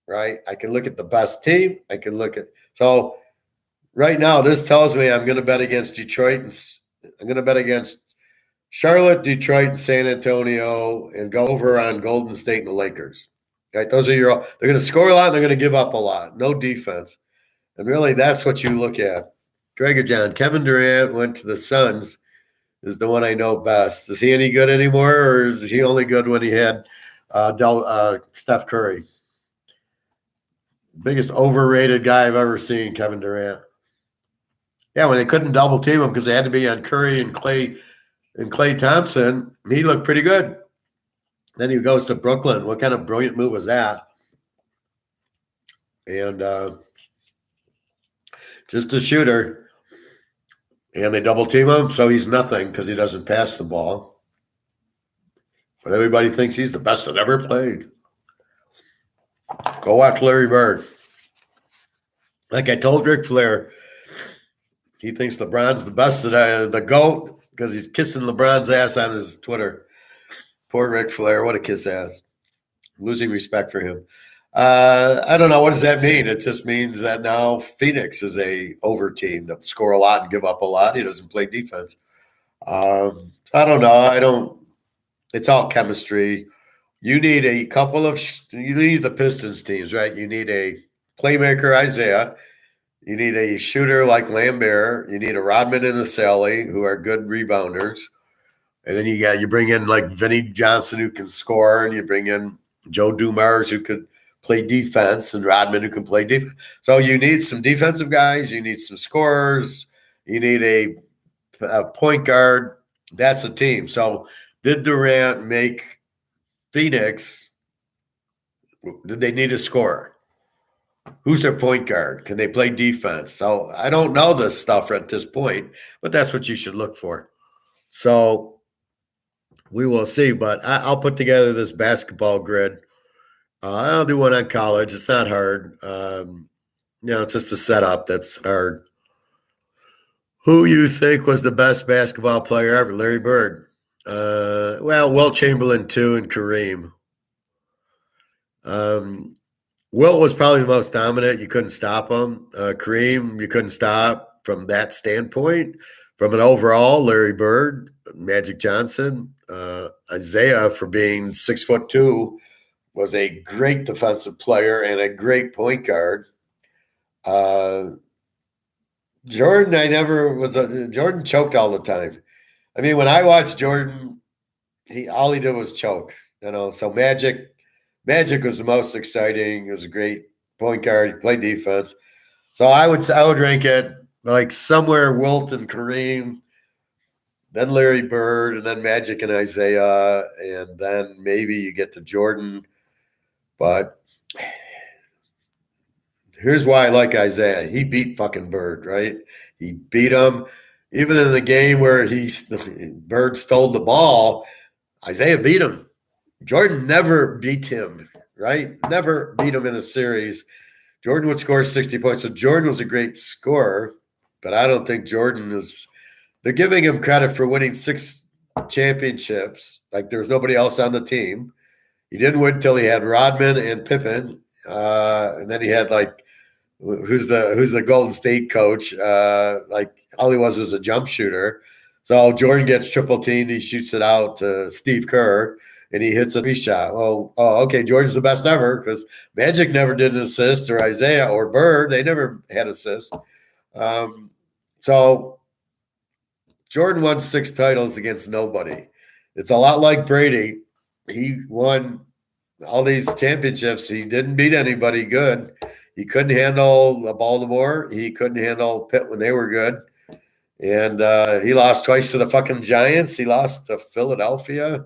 right? I can look at the best team. I can look at – so right now this tells me I'm going to bet against Detroit. And I'm going to bet against Charlotte, Detroit, and San Antonio and go over on Golden State and the Lakers. Right? Those are your – they're going to score a lot and they're going to give up a lot. No defense. And really that's what you look at. Gregor John, Kevin Durant went to the Suns is the one I know best. Is he any good anymore, or is he only good when he had Steph Curry? Biggest overrated guy I've ever seen, Kevin Durant. Yeah, when they couldn't double team him because they had to be on Curry and Klay Thompson, he looked pretty good. Then he goes to Brooklyn. What kind of brilliant move was that? And just a shooter. And they double team him, so he's nothing because he doesn't pass the ball. But everybody thinks he's the best that ever played. Go watch Larry Bird. Like I told Ric Flair, he thinks LeBron's the best that the GOAT because he's kissing LeBron's ass on his Twitter. Poor Ric Flair, what a kiss ass. Losing respect for him. I don't know. What does that mean? It just means that now Phoenix is a over team that score a lot and give up a lot. He doesn't play defense. I don't know. It's all chemistry. You need a couple of you need the Pistons teams, right? You need a playmaker, Isaiah. You need a shooter like Lambert. You need a Rodman and a Sally who are good rebounders. And then you bring in like Vinnie Johnson who can score, and you bring in Joe Dumars who could play defense, and Rodman who can play defense. So you need some defensive guys. You need some scorers. You need a point guard. That's a team. So did Durant make Phoenix? Did they need a scorer? Who's their point guard? Can they play defense? So I don't know this stuff at this point, but that's what you should look for. So we will see. But I'll put together this basketball grid. I'll do one on college. It's not hard. It's just a setup that's hard. Who you think was the best basketball player ever? Larry Bird. Wilt Chamberlain too, and Kareem. Wilt was probably the most dominant. You couldn't stop him. Kareem, you couldn't stop from that standpoint. From an overall, Larry Bird, Magic Johnson, Isaiah for being 6'2", was a great defensive player and a great point guard. Jordan, Jordan choked all the time. I mean, when I watched Jordan, all he did was choke. So Magic was the most exciting. He was a great point guard. He played defense. So I would rank it like somewhere Wilt and Kareem, then Larry Bird, and then Magic and Isaiah, and then maybe you get to Jordan. But here's why I like Isaiah. He beat fucking Bird, right? He beat him. Even in the game where Bird stole the ball, Isaiah beat him. Jordan never beat him, right? Never beat him in a series. Jordan would score 60 points. So Jordan was a great scorer, but I don't think Jordan is – they're giving him credit for winning 6 championships. Like there was nobody else on the team. He didn't win until he had Rodman and Pippen, and then he had like who's the Golden State coach? Like all he was a jump shooter. So Jordan gets triple teamed. He shoots it out to Steve Kerr, and he hits a 3-shot. Okay, Jordan's the best ever because Magic never did an assist, or Isaiah or Bird. They never had assists. So Jordan won 6 titles against nobody. It's a lot like Brady. He won all these championships. He didn't beat anybody good. He couldn't handle Baltimore. He couldn't handle Pitt when they were good. And he lost twice to the fucking Giants. He lost to Philadelphia.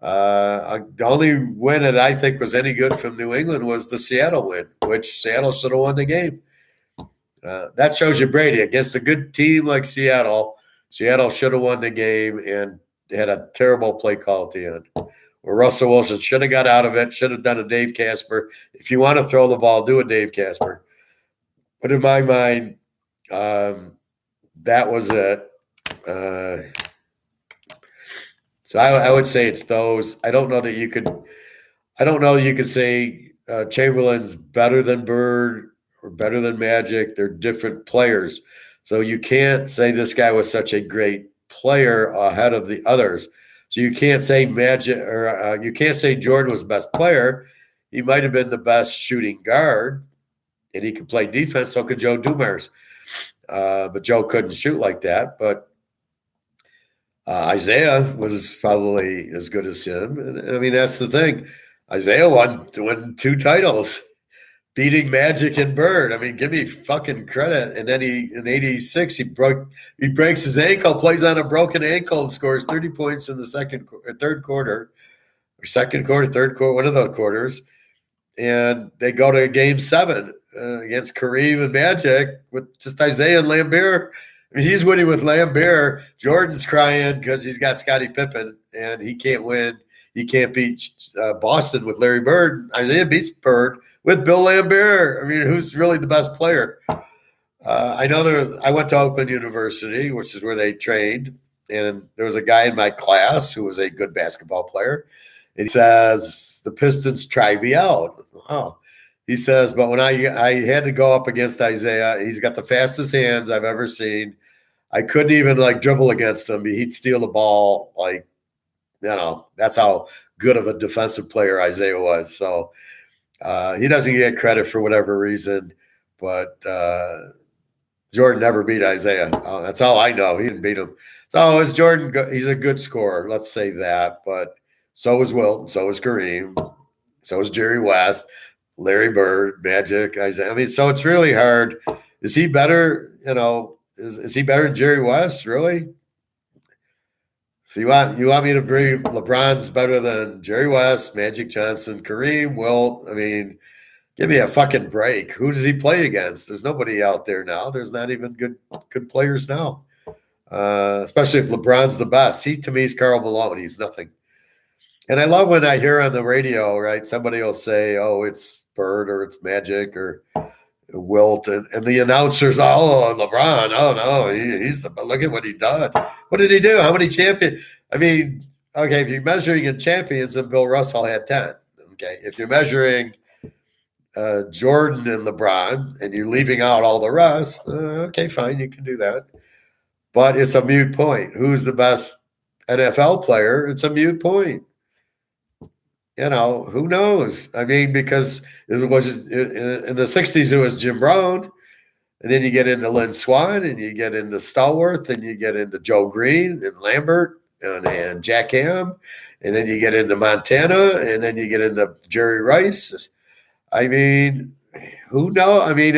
The only win that I think was any good from New England was the Seattle win, which Seattle should have won the game. That shows you Brady against a good team like Seattle. Seattle should have won the game and had a terrible play call at the end. Where Russell Wilson should have got out of it, should have done a Dave Casper. If you want to throw the ball, do a Dave Casper. But in my mind, that was it. So I would say it's those. I don't know that you could say Chamberlain's better than Bird or better than Magic. They're different players. So you can't say this guy was such a great player ahead of the others. So you can't say Magic or you can't say Jordan was the best player. He might have been the best shooting guard, and he could play defense. So could Joe Dumars. But Joe couldn't shoot like that. But Isaiah was probably as good as him. And, I mean, that's the thing. Isaiah won 2 titles, beating Magic and Bird. I mean, give me fucking credit. And then in '86, he breaks his ankle, plays on a broken ankle, and scores 30 points in the third quarter, one of the quarters. And they go to Game 7 against Kareem and Magic with just Isaiah and Lambert. I mean, he's winning with Lambert. Jordan's crying because he's got Scottie Pippen, and he can't win. He can't beat Boston with Larry Bird. Isaiah beats Bird with Bill Lambert. I mean, who's really the best player? I went to Oakland University, which is where they trained, and there was a guy in my class who was a good basketball player. And he says, the Pistons tried me out. Oh, he says, but when I had to go up against Isaiah, he's got the fastest hands I've ever seen. I couldn't even dribble against him. He'd steal the ball. That's how good of a defensive player Isaiah was. So he doesn't get credit for whatever reason, but Jordan never beat Isaiah. That's all I know. He didn't beat him. So is Jordan. He's a good scorer. Let's say that, but so is Wilt, so is Kareem, so is Jerry West, Larry Bird, Magic, Isaiah. I mean, so it's really hard. Is he better? Is he better than Jerry West? Really? So you want me to bring LeBron's better than Jerry West, Magic Johnson, Kareem, Wilt? I mean, give me a fucking break. Who does he play against? There's nobody out there now. There's not even good players now, especially if LeBron's the best. He, to me, is Karl Malone. He's nothing. And I love when I hear on the radio, right, somebody will say, oh, it's Bird or it's Magic or Wilt. And the announcers, oh, LeBron. Oh, no, look at what he done. What did he do? How many champions? I mean, okay, if you're measuring in champions, then Bill Russell had 10. Okay, if you're measuring Jordan and LeBron and you're leaving out all the rest, okay, fine, you can do that. But it's a moot point. Who's the best NFL player? It's a moot point. Who knows? I mean, because it was in the 60s, it was Jim Brown. And then you get into Lynn Swann, and you get into Stallworth, and you get into Joe Green and Lambert and Jack Ham. And then you get into Montana, and then you get into Jerry Rice. I mean, who knows? I mean,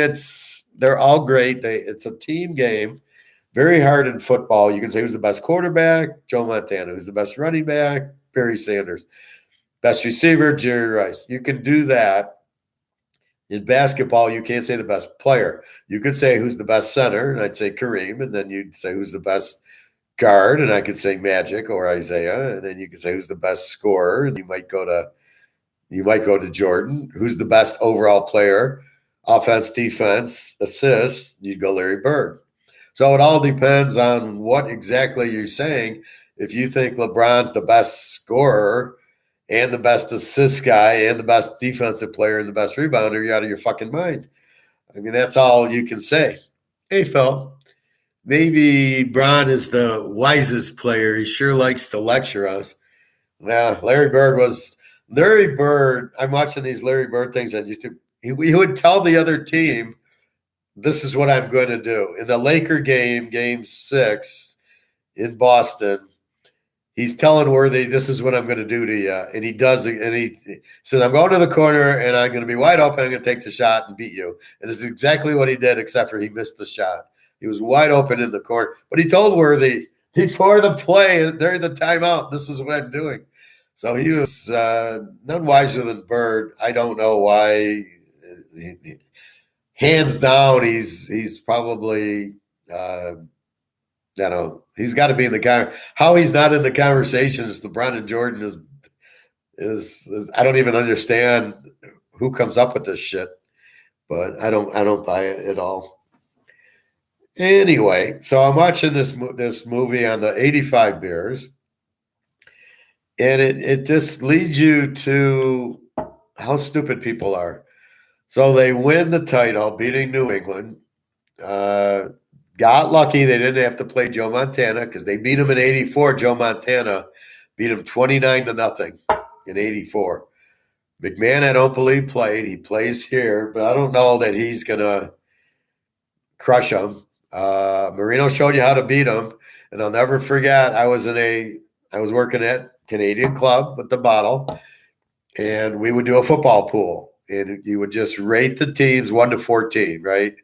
they're all great. It's a team game. Very hard in football. You can say who's the best quarterback? Joe Montana. Who's the best running back? Barry Sanders. Best receiver, Jerry Rice. You can do that. In basketball, you can't say the best player. You could say who's the best center, and I'd say Kareem, and then you'd say who's the best guard, and I could say Magic or Isaiah, and then you could say who's the best scorer, and you might go to Jordan. Who's the best overall player? Offense, defense, assists, you'd go Larry Bird. So it all depends on what exactly you're saying. If you think LeBron's the best scorer and the best assist guy and the best defensive player and the best rebounder, you're out of your fucking mind. I mean, that's all you can say. Hey, Phil, maybe Bron is the wisest player. He sure likes to lecture us. Yeah, Larry Bird. I'm watching these Larry Bird things on YouTube. He would tell the other team, "This is what I'm going to do." In the Laker game, Game 6 in Boston, he's telling Worthy, "This is what I'm going to do to you," and he does it. And he says, "I'm going to the corner, and I'm going to be wide open. I'm going to take the shot and beat you." And this is exactly what he did, except for he missed the shot. He was wide open in the corner, but he told Worthy before the play during the timeout, "This is what I'm doing." So he was none wiser than Bird. I don't know why. Hands down, he's probably. He's got to be in the how he's not in the conversation as LeBron and Jordan is I don't even understand who comes up with this shit, but I don't buy it at all. Anyway, so I'm watching this movie on the 85 Bears, and it just leads you to how stupid people are. So they win the title, beating New England. Got lucky they didn't have to play Joe Montana because they beat him in 84. Joe Montana beat him 29-0 in 84. McMahon, I don't believe, played. He plays here, but I don't know that he's going to crush him. Marino showed you how to beat him, and I'll never forget, I was working at Canadian Club with the bottle, and we would do a football pool, and you would just rate the teams 1 to 14, right?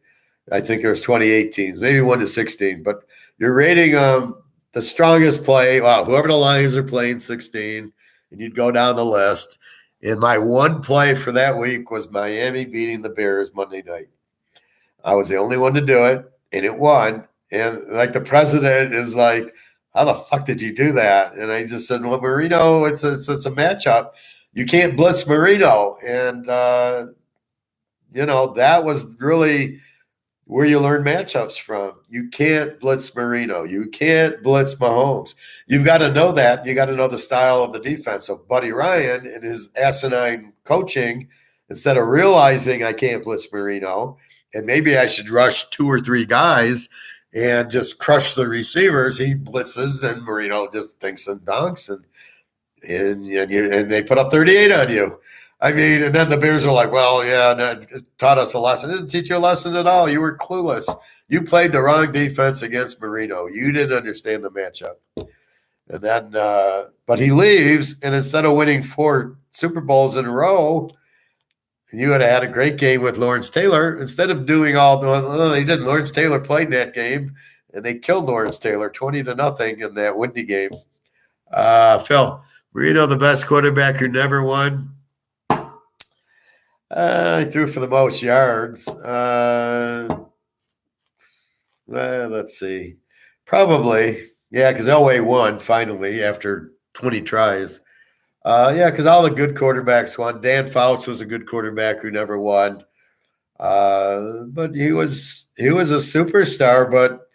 I think there was 28 teams, maybe 1 to 16, but you're rating the strongest play. Wow, whoever the Lions are playing 16, and you'd go down the list. And my one play for that week was Miami beating the Bears Monday night. I was the only one to do it, and it won. And like the president is like, "How the fuck did you do that?" And I just said, "Well, Marino, it's a matchup. You can't blitz Marino." And that was really where you learn matchups from. You can't blitz Marino. You can't blitz Mahomes. You've got to know that. You got to know the style of the defense. So Buddy Ryan and his asinine coaching, instead of realizing I can't blitz Marino and maybe I should rush 2 or 3 guys and just crush the receivers, he blitzes, and Marino just thinks and donks, and they put up 38 on you. I mean, and then the Bears are like, "Well, yeah, that taught us a lesson." It didn't teach you a lesson at all. You were clueless. You played the wrong defense against Marino. You didn't understand the matchup. And then, but he leaves, and instead of winning 4 Super Bowls in a row, you would have had a great game with Lawrence Taylor. Instead of doing he didn't. Lawrence Taylor played that game, and they killed Lawrence Taylor 20-0 in that windy game. Phil, Marino, the best quarterback who never won. He threw for the most yards. Let's see. Probably, yeah, because Elway won finally after 20 tries. Yeah, because all the good quarterbacks won. Dan Fouts was a good quarterback who never won. But he was a superstar. But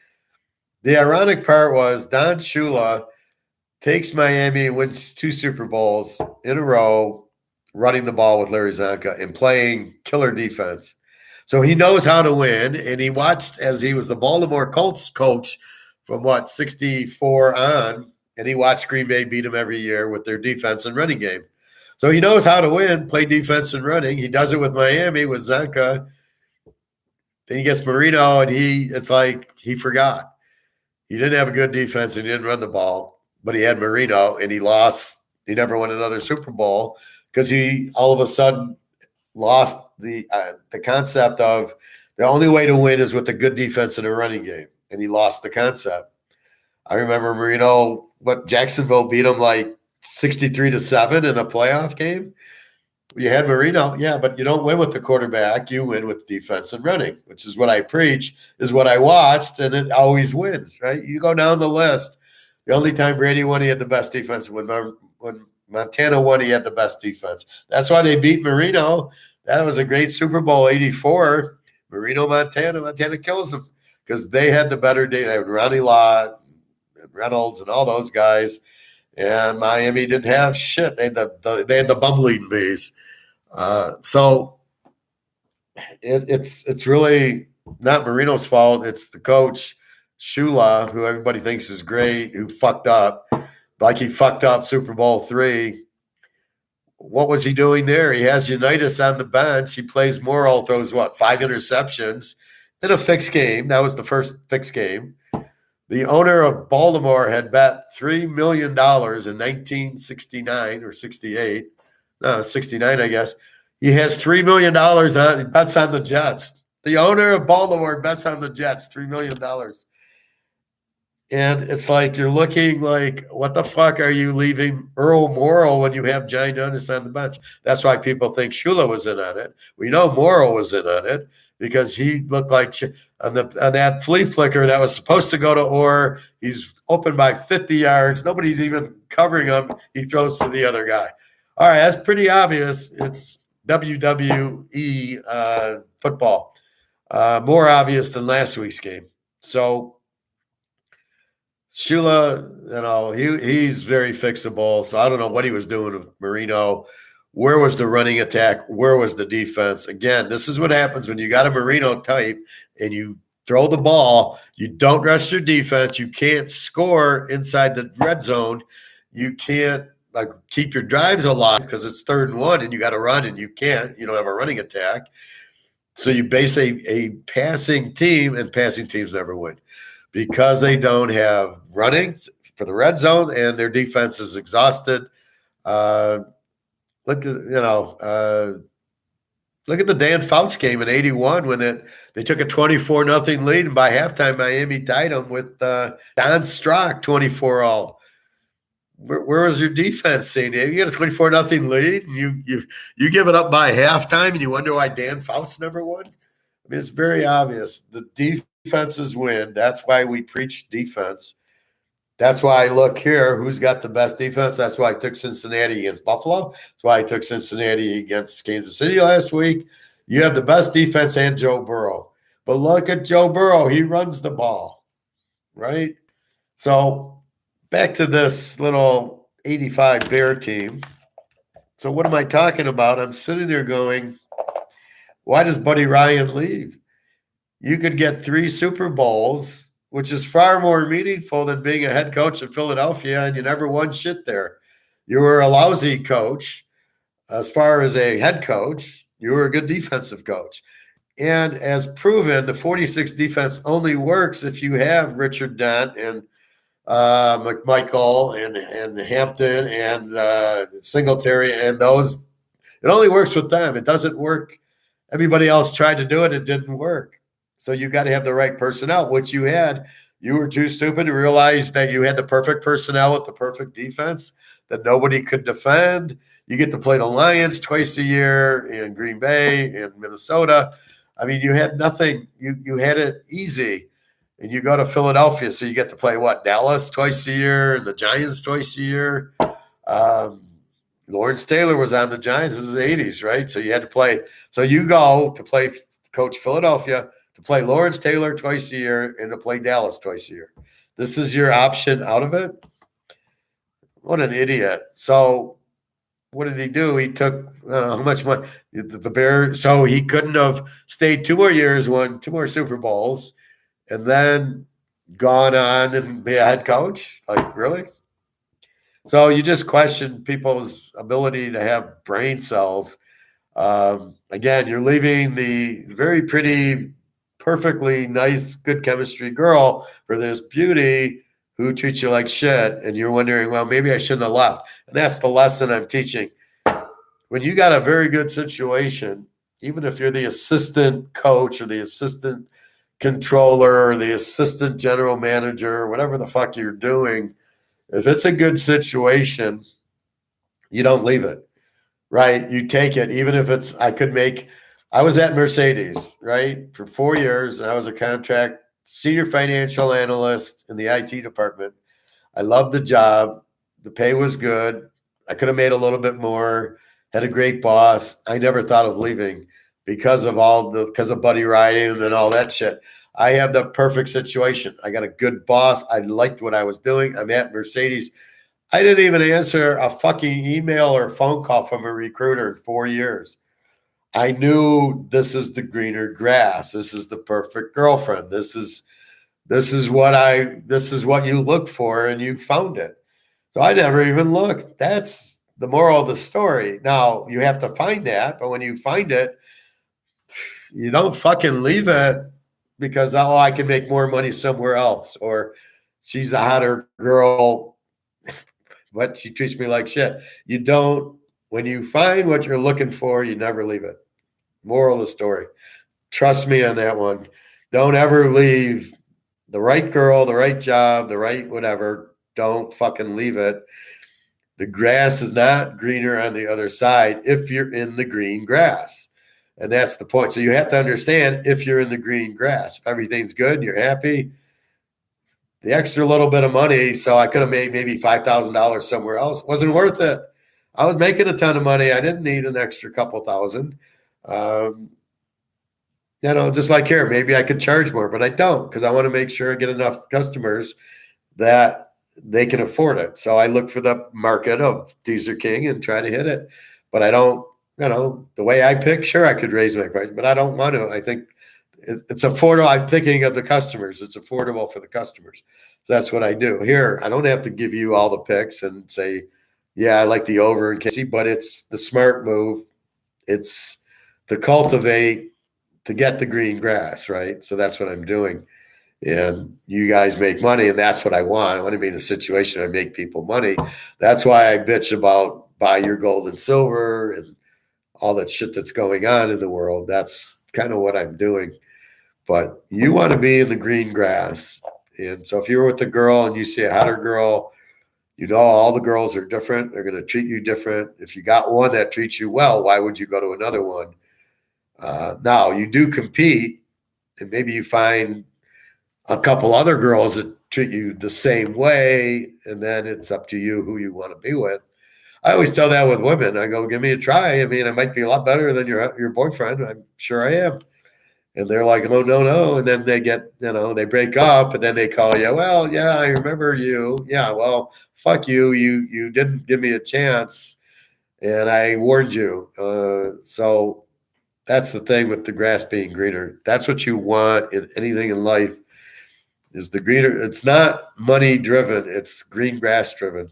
the ironic part was Don Shula takes Miami and wins 2 Super Bowls in a row, running the ball with Larry Zonka and playing killer defense. So he knows how to win, and he watched as he was the Baltimore Colts coach from 64 on, and he watched Green Bay beat him every year with their defense and running game. So he knows how to win, play defense and running. He does it with Miami with Zonka. Then he gets Marino, and it's like he forgot. He didn't have a good defense, and he didn't run the ball, but he had Marino, and he lost. He never won another Super Bowl because he all of a sudden lost the concept of the only way to win is with a good defense and a running game, and he lost the concept. I remember Marino, Jacksonville beat him like 63-7 in a playoff game. You had Marino, yeah, but you don't win with the quarterback. You win with defense and running, which is what I preach, is what I watched, and it always wins, right? You go down the list. The only time Brady won, he had the best defense. When Montana won, he had the best defense. That's why they beat Marino. That was a great Super Bowl, 84. Marino, Montana kills them because they had the better day. They had Ronnie Lott, and Reynolds, and all those guys. And Miami didn't have shit. They had the bumbling bees. So it's really not Marino's fault. It's the coach, Shula, who everybody thinks is great, who fucked up. like he fucked up Super Bowl III. What was he doing there? He has Unitas on the bench. He plays Morrill, throws 5 interceptions in a fixed game. That was the first fixed game. The owner of Baltimore had bet $3 million in 1969 or 68. No, 69, I guess. He has $3 million on, he bets on the Jets. The owner of Baltimore bets on the Jets, $3 million. And it's like you're looking like, what the fuck are you leaving Earl Morrill when you have John Jonas on the bench? That's why people think Shula was in on it. We know Morrill was in on it because he looked like on that flea flicker that was supposed to go to Orr. He's open by 50 yards. Nobody's even covering him. He throws to the other guy. All right, that's pretty obvious. It's WWE football. More obvious than last week's game. So Shula, he's very fixable. So I don't know what he was doing with Marino. Where was the running attack? Where was the defense? Again, this is what happens when you got a Marino type and you throw the ball. You don't rest your defense. You can't score inside the red zone. You can't keep your drives alive because it's 3rd and 1 and you got to run and you can't. You don't have a running attack. So you base a passing team, and passing teams never win because they don't have running for the red zone and their defense is exhausted. Look at the Dan Fouts game in '81 when they took a 24-0 lead, and by halftime Miami tied them with Don Strock 24-all. Where was your defense saying? You get a 24-0 lead, and you give it up by halftime, and you wonder why Dan Fouts never won. I mean, it's very obvious. The defenses win. That's why we preach defense. That's why I look here. Who's got the best defense? That's why I took Cincinnati against Buffalo. That's why I took Cincinnati against Kansas City last week. You have the best defense and Joe Burrow. But look at Joe Burrow. He runs the ball, right? So back to this little 85 Bear team. So what am I talking about? I'm sitting there going, why does Buddy Ryan leave? You could get 3 Super Bowls, which is far more meaningful than being a head coach in Philadelphia, and you never won shit there. You were a lousy coach. As far as a head coach, you were a good defensive coach. And as proven, the 46 defense only works if you have Richard Dent and McMichael and Hampton and Singletary and those. It only works with them. It doesn't work. Everybody else tried to do it. It didn't work. So you got to have the right personnel, which you had. You were too stupid to realize that you had the perfect personnel with the perfect defense that nobody could defend. You get to play the Lions twice a year in Green Bay and Minnesota. I mean, you had nothing. You had it easy. And you go to Philadelphia, so you get to play Dallas twice a year and the Giants twice a year. Lawrence Taylor was on the Giants in the 80s, right? So you had to play. So you go to play coach Philadelphia, to play Lawrence Taylor twice a year, and to play Dallas twice a year. This is your option out of it? What an idiot. So what did he do? He took, I don't know how much money, the Bears. So he couldn't have stayed 2 more years, won 2 more Super Bowls, and then gone on and be a head coach? Like, really? So you just question people's ability to have brain cells. Again, you're leaving the very pretty, perfectly nice, good chemistry girl for this beauty who treats you like shit. And you're wondering, well, maybe I shouldn't have left. And that's the lesson I'm teaching. When you got a very good situation, even if you're the assistant coach or the assistant controller or the assistant general manager, or whatever the fuck you're doing, if it's a good situation, you don't leave it, right? You take it, even if it's, I was at Mercedes, right, for 4 years. I was a contract senior financial analyst in the IT department. I loved the job. The pay was good. I could have made a little bit more, had a great boss. I never thought of leaving because of Buddy Ryan and all that shit. I have the perfect situation. I got a good boss. I liked what I was doing. I'm at Mercedes. I didn't even answer a fucking email or phone call from a recruiter in 4 years. I knew this is the greener grass. This is the perfect girlfriend. This is what you look for, and you found it. So I never even looked. That's the moral of the story. Now you have to find that, but when you find it, you don't fucking leave it because, oh, I can make more money somewhere else, or she's a hotter girl, but she treats me like shit. You don't, when you find what you're looking for, you never leave it. Moral of the story. Trust me on that one. Don't ever leave the right girl, the right job, the right whatever. Don't fucking leave it. The grass is not greener on the other side if you're in the green grass. And that's the point. So you have to understand if you're in the green grass, if everything's good, you're happy, the extra little bit of money, so I could have made maybe $5,000 somewhere else, wasn't worth it. I was making a ton of money. I didn't need an extra couple thousand. Um, just like here, maybe I could charge more, but I don't because I want to make sure I get enough customers that they can afford it. So I look for the market of Teaserking and try to hit it. But I don't, the way I pick, sure, I could raise my price, but I don't want to. I think it's affordable. I'm thinking of the customers. It's affordable for the customers. So that's what I do. Here, I don't have to give you all the picks and say, yeah, I like the over and Casey, but it's the smart move. It's to cultivate, to get the green grass, right? So that's what I'm doing. And you guys make money, and that's what I want. I want to be in a situation I make people money. That's why I bitch about buy your gold and silver and all that shit that's going on in the world. That's kind of what I'm doing. But you want to be in the green grass. And so if you're with a girl and you see a hotter girl, all the girls are different. They're going to treat you different. If you got one that treats you well, why would you go to another one? Now, you do compete, and maybe you find a couple other girls that treat you the same way, and then it's up to you who you want to be with. I always tell that with women. I go, give me a try. I mean, I might be a lot better than your boyfriend. I'm sure I am. And they're like, oh, no. And then they get, they break up, and then they call you. Well, yeah, I remember you. Yeah, well, fuck you. You didn't give me a chance, and I warned you. So that's the thing with the grass being greener. That's what you want in anything in life is the greener. It's not money driven. It's green grass driven.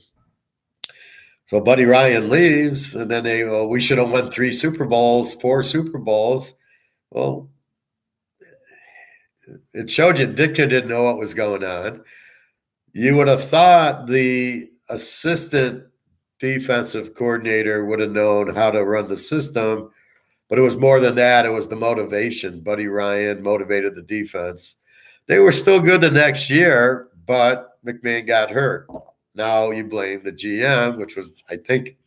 So Buddy Ryan leaves, and then we should have won 4 Super Bowls. Well, it showed you Ditka didn't know what was going on. You would have thought the assistant defensive coordinator would have known how to run the system, but it was more than that. It was the motivation. Buddy Ryan motivated the defense. They were still good the next year, but McMahon got hurt. Now you blame the GM, which was, I think,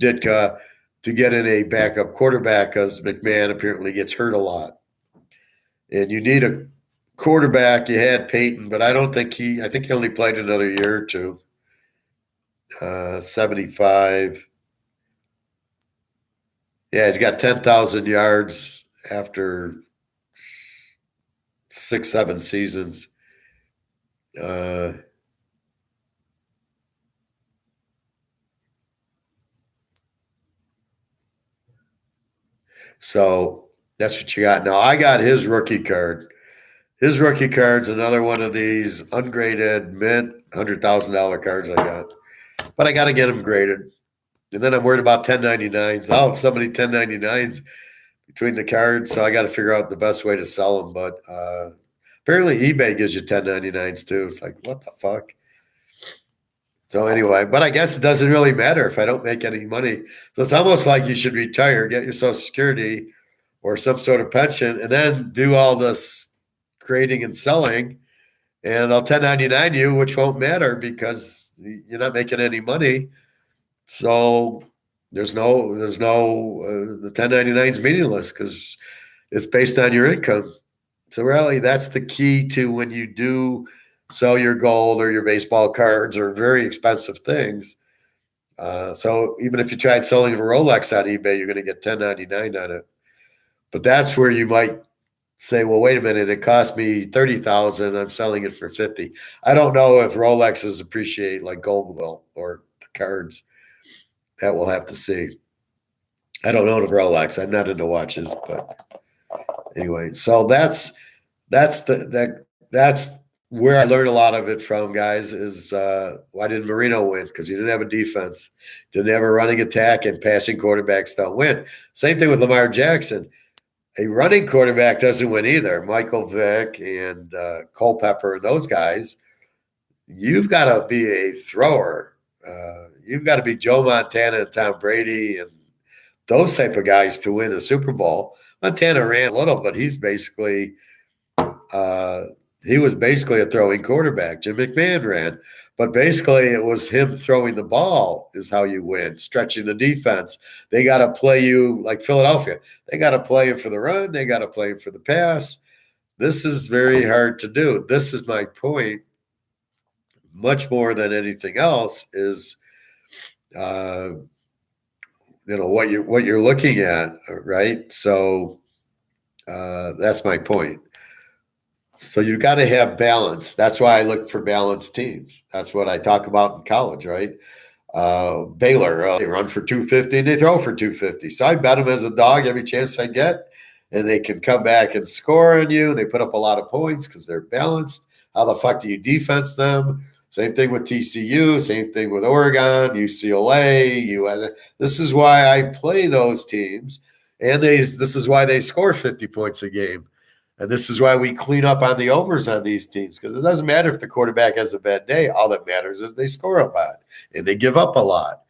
Ditka, to get in a backup quarterback because McMahon apparently gets hurt a lot. And you need a quarterback. You had Peyton, but I think he only played another year or two. 75. Yeah, he's got 10,000 yards after 6-7 seasons. So that's what you got. Now I got his rookie card. His rookie card's another one of these ungraded mint $100,000 cards I got. But I got to get them graded. And then I'm worried about 1099s. I'll have so many 1099s between the cards, so I got to figure out the best way to sell them. But apparently eBay gives you 1099s too. It's like, what the fuck? So anyway, but I guess it doesn't really matter if I don't make any money. So it's almost like you should retire, get your Social Security or some sort of pension, and then do all this creating and selling, and they'll 1099 you, which won't matter because you're not making any money. So there's no the 1099 is meaningless because it's based on your income. So really, that's the key to when you do sell your gold or your baseball cards or very expensive things. So even if you tried selling a Rolex on eBay, you're going to get 1099 on it. But that's where you might say, well, wait a minute, it cost me 30,000. I'm selling it for 50. I don't know if Rolexes appreciate like gold will or the cards. That we'll have to see. I don't own a Rolex. I'm not into watches, but anyway. So that's where I learned a lot of it from, guys, is why did Marino win? Because he didn't have a defense, didn't have a running attack, and passing quarterbacks don't win. Same thing with Lamar Jackson. A running quarterback doesn't win either. Michael Vick and Culpepper, those guys, you've got to be a thrower. You've got to be Joe Montana and Tom Brady and those type of guys to win the Super Bowl. Montana ran a little, but he's basically he was basically a throwing quarterback. Jim McMahon ran, but basically it was him throwing the ball is how you win, stretching the defense. They got to play you like Philadelphia. They got to play him for the run. They got to play him for the pass. This is very hard to do. This is my point. Much more than anything else is, what you're looking at, right? So that's my point. So you've got to have balance. That's why I look for balanced teams. That's what I talk about in college, right? Baylor, they run for 250 and they throw for 250. So I bet them as a dog every chance I get, and they can come back and score on you. They put up a lot of points because they're balanced. How the fuck do you defense them? Same thing with TCU, same thing with Oregon, UCLA, This is why I play those teams, and this is why they score 50 points a game. And this is why we clean up on the overs on these teams, because it doesn't matter if the quarterback has a bad day. All that matters is they score a lot and they give up a lot.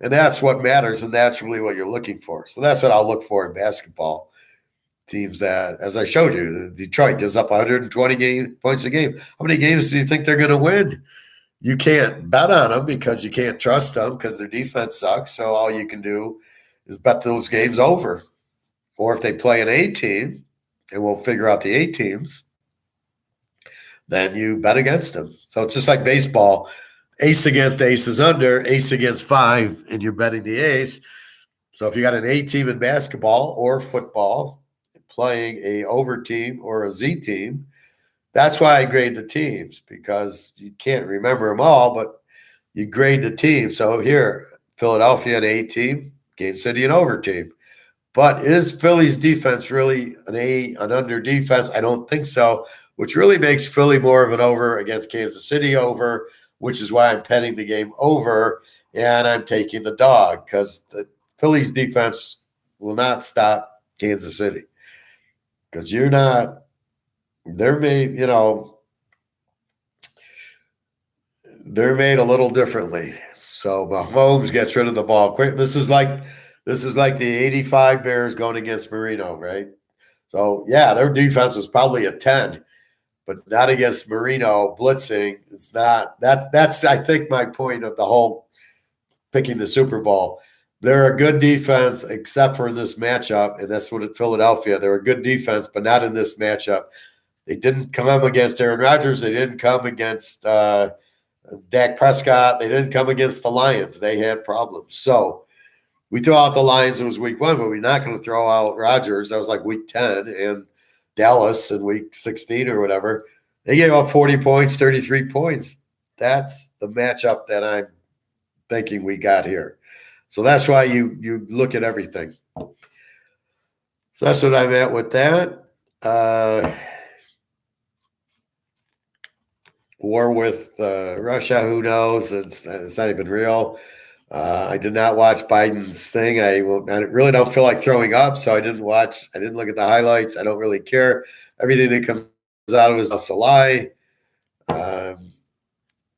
And that's what matters, and that's really what you're looking for. So that's what I'll look for in basketball. Teams that, as I showed you, Detroit gives up 120 points a game. How many games do you think they're going to win? You can't bet on them because you can't trust them because their defense sucks. So all you can do is bet those games over. Or if they play an A team, and we'll figure out the A teams, then you bet against them. So it's just like baseball. Ace against ace is under, ace against 5, and you're betting the ace. So if you got an A team in basketball or football playing a over team or a Z team, that's why I grade the teams, because you can't remember them all, but you grade the team. So here, Philadelphia an A team, Kansas City an over team. But is Philly's defense really an under defense? I don't think so, which really makes Philly more of an over against Kansas City over, which is why I'm petting the game over, and I'm taking the dog because the Philly's defense will not stop Kansas City, because they're made a little differently. So Mahomes gets rid of the ball quick. This is like the 85 Bears going against Marino, right? So, yeah, their defense is probably a 10, but not against Marino blitzing. It's not. That's I think, my point of the whole picking the Super Bowl. They're a good defense, except for in this matchup, and that's what at Philadelphia. They're a good defense, but not in this matchup. They didn't come up against Aaron Rodgers. They didn't come against Dak Prescott. They didn't come against the Lions. They had problems. So we threw out the Lions. It was week 1, but we're not going to throw out Rodgers. That was like week 10, and Dallas in week 16 or whatever. They gave up 40 points, 33 points. That's the matchup that I'm thinking we got here. So that's why you look at everything. So that's what I'm at with that. War with Russia, who knows? It's not even real. I did not watch Biden's thing. I really don't feel like throwing up, so I didn't watch. I didn't look at the highlights. I don't really care. Everything that comes out of his mouth is a lie.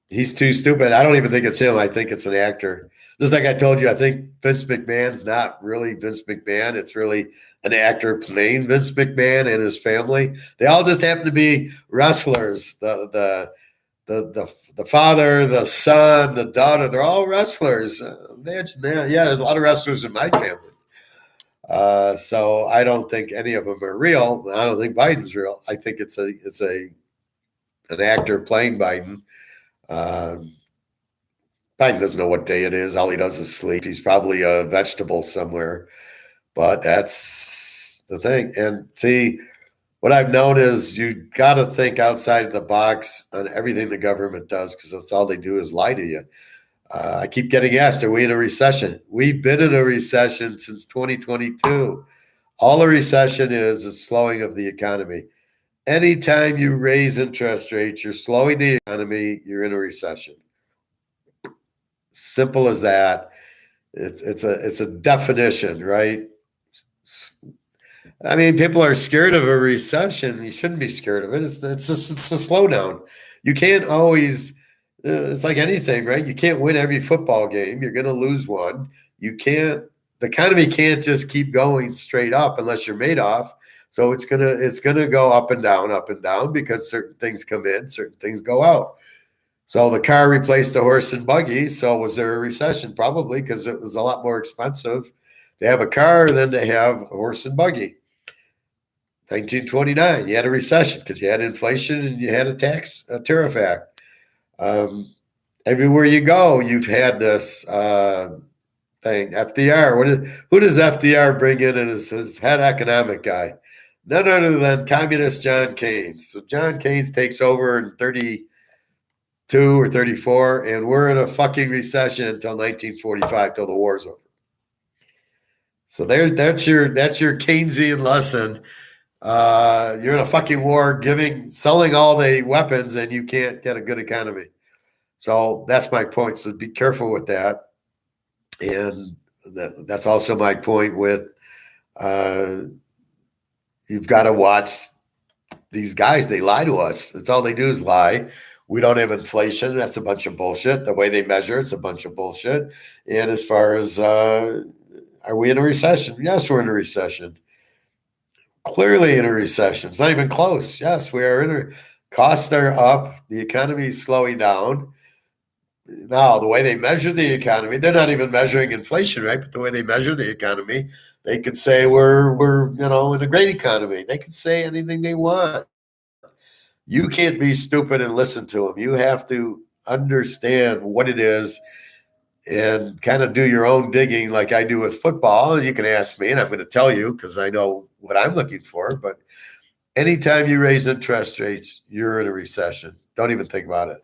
He's too stupid. I don't even think it's him. I think it's an actor. Just like I told you, I think Vince McMahon's not really Vince McMahon. It's really an actor playing Vince McMahon and his family. They all just happen to be wrestlers. The father, the son, the daughter, they're all wrestlers. Imagine that. Yeah, there's a lot of wrestlers in my family. So I don't think any of them are real. I don't think Biden's real. I think it's an actor playing Biden. Biden doesn't know what day it is. All he does is sleep. He's probably a vegetable somewhere. But that's the thing. And see, what I've known is you got to think outside the box on everything the government does, because that's all they do is lie to you. I keep getting asked, are we in a recession? We've been in a recession since 2022. All a recession is a slowing of the economy. Anytime you raise interest rates, you're slowing the economy, you're in a recession. Simple as that. It's a definition, right? I mean, people are scared of a recession. You shouldn't be scared of it. It's a slowdown. You can't always. It's like anything, right? You can't win every football game. You're going to lose one. You can't. The economy can't just keep going straight up unless you're Madoff. So it's gonna go up and down because certain things come in, certain things go out. So the car replaced the horse and buggy. So was there a recession? Probably, because it was a lot more expensive to have a car than to have a horse and buggy. 1929, you had a recession because you had inflation and you had a tariff act. Everywhere you go, you've had this thing. FDR. Who does FDR bring in as his head economic guy? None other than communist John Keynes. So John Keynes takes over in 32 or 34, and we're in a fucking recession until 1945, till the war's over. So that's your Keynesian lesson. You're in a fucking war, selling all the weapons, and you can't get a good economy. So that's my point. So be careful with that. And that's also my point with you've got to watch these guys. They lie to us. That's all they do is lie. We don't have inflation. That's a bunch of bullshit. The way they measure it's a bunch of bullshit. And as far as are we in a recession? Yes, we're in a recession. Clearly in a recession. It's not even close. Yes, we are costs are up. The economy is slowing down. Now, the way they measure the economy, they're not even measuring inflation, right? But the way they measure the economy, they could say we're in a great economy. They could say anything they want. You can't be stupid and listen to them. You have to understand what it is and kind of do your own digging like I do with football. You can ask me, and I'm going to tell you because I know what I'm looking for. But anytime you raise interest rates, you're in a recession. Don't even think about it.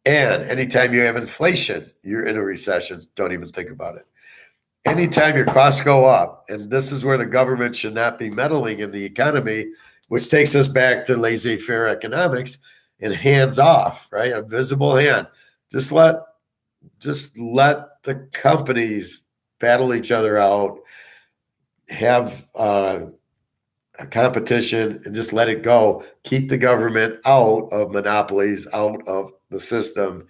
And anytime you have inflation, you're in a recession. Don't even think about it. Anytime your costs go up, and this is where the government should not be meddling in the economy, which takes us back to laissez-faire economics and hands off, right? A visible hand. Just let the companies battle each other out, have a competition, and just let it go. Keep the government out of monopolies, out of the system,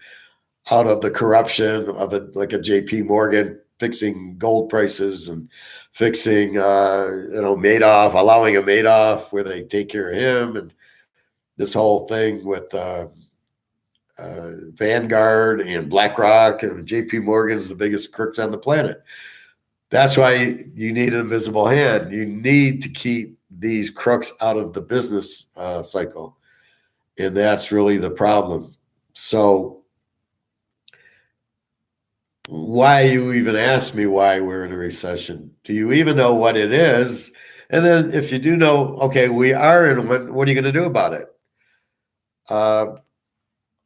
out of the corruption of it, like a JP Morgan fixing gold prices and fixing, Madoff, allowing a Madoff where they take care of him, and this whole thing with Vanguard and BlackRock, and JP Morgan's the biggest crooks on the planet. That's why you need an invisible hand. You need to keep these crooks out of the business cycle. And that's really the problem. So why you even ask me why we're in a recession? Do you even know what it is? And then if you do know, okay, we are in one, what are you going to do about it?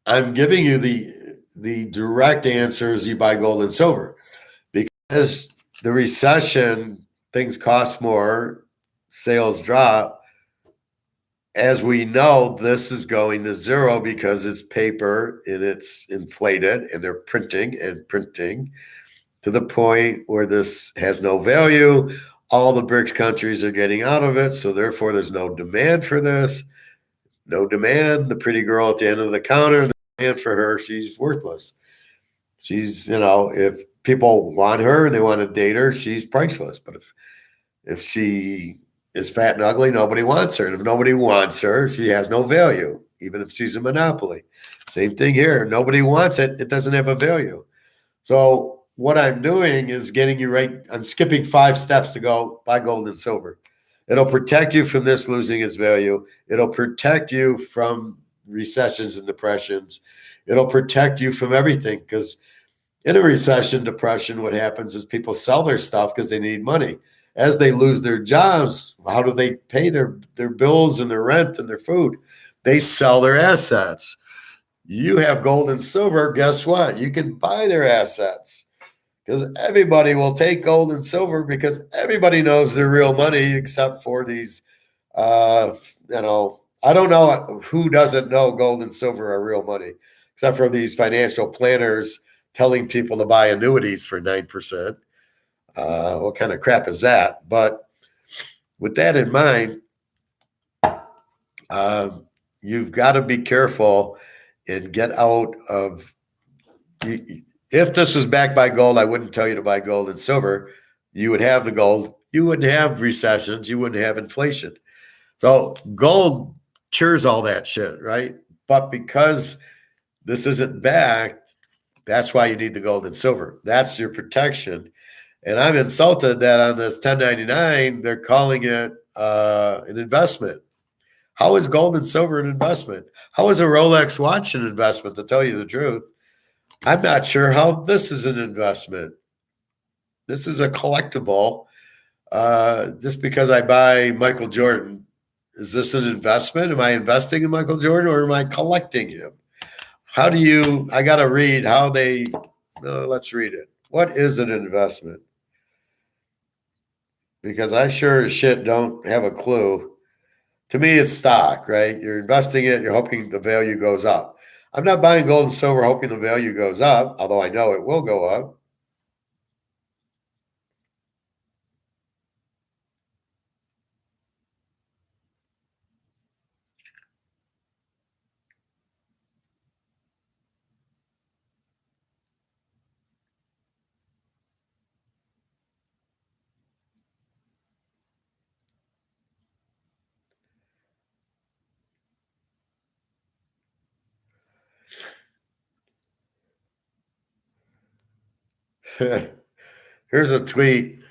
I'm giving you the direct answer is you buy gold and silver, because the recession, things cost more, sales drop. As we know, this is going to zero because it's paper and it's inflated, and they're printing to the point where this has no value. All the BRICS countries are getting out of it, so therefore there's no demand for this. No demand. The pretty girl at the end of the counter, the demand for her, she's worthless. She's, if people want her and they want to date her, she's priceless. But if she is fat and ugly, nobody wants her. And if nobody wants her, she has no value, even if she's a monopoly. Same thing here. Nobody wants it. It doesn't have a value. So what I'm doing is getting you right. I'm skipping 5 steps to go buy gold and silver. It'll protect you from this losing its value. It'll protect you from recessions and depressions. It'll protect you from everything, because in a recession, depression, what happens is people sell their stuff because they need money. As they lose their jobs, how do they pay their bills and their rent and their food? They sell their assets. You have gold and silver, guess what? You can buy their assets, because everybody will take gold and silver because everybody knows they're real money except for these, I don't know who doesn't know gold and silver are real money, except for these financial planners telling people to buy annuities for 9%. What kind of crap is that? But with that in mind, you've got to be careful and get out of. If this was backed by gold, I wouldn't tell you to buy gold and silver. You would have the gold. You wouldn't have recessions. You wouldn't have inflation. So gold cures all that shit, right? But because this isn't backed, that's why you need the gold and silver. That's your protection. And I'm insulted that on this 1099, they're calling it an investment. How is gold and silver an investment? How is a Rolex watch an investment, to tell you the truth? I'm not sure how this is an investment. This is a collectible. Just because I buy Michael Jordan, is this an investment? Am I investing in Michael Jordan or am I collecting him? How do you, I got to read how they, let's read it. What is an investment? Because I sure as shit don't have a clue. To me, it's stock, right? You're investing it, you're hoping the value goes up. I'm not buying gold and silver hoping the value goes up, although I know it will go up. Here's a tweet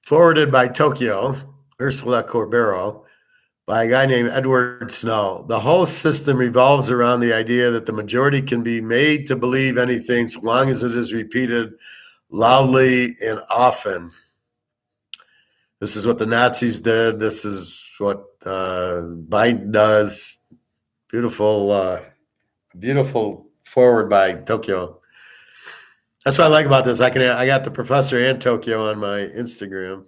forwarded by Tokyo, Ursula Corbero, by a guy named Edward Snow. The whole system revolves around the idea that the majority can be made to believe anything so long as it is repeated loudly and often. This is what the Nazis did. This is what Biden does. Beautiful, beautiful forward by Tokyo. That's what I like about this. I got the professor and Tokyo on my Instagram.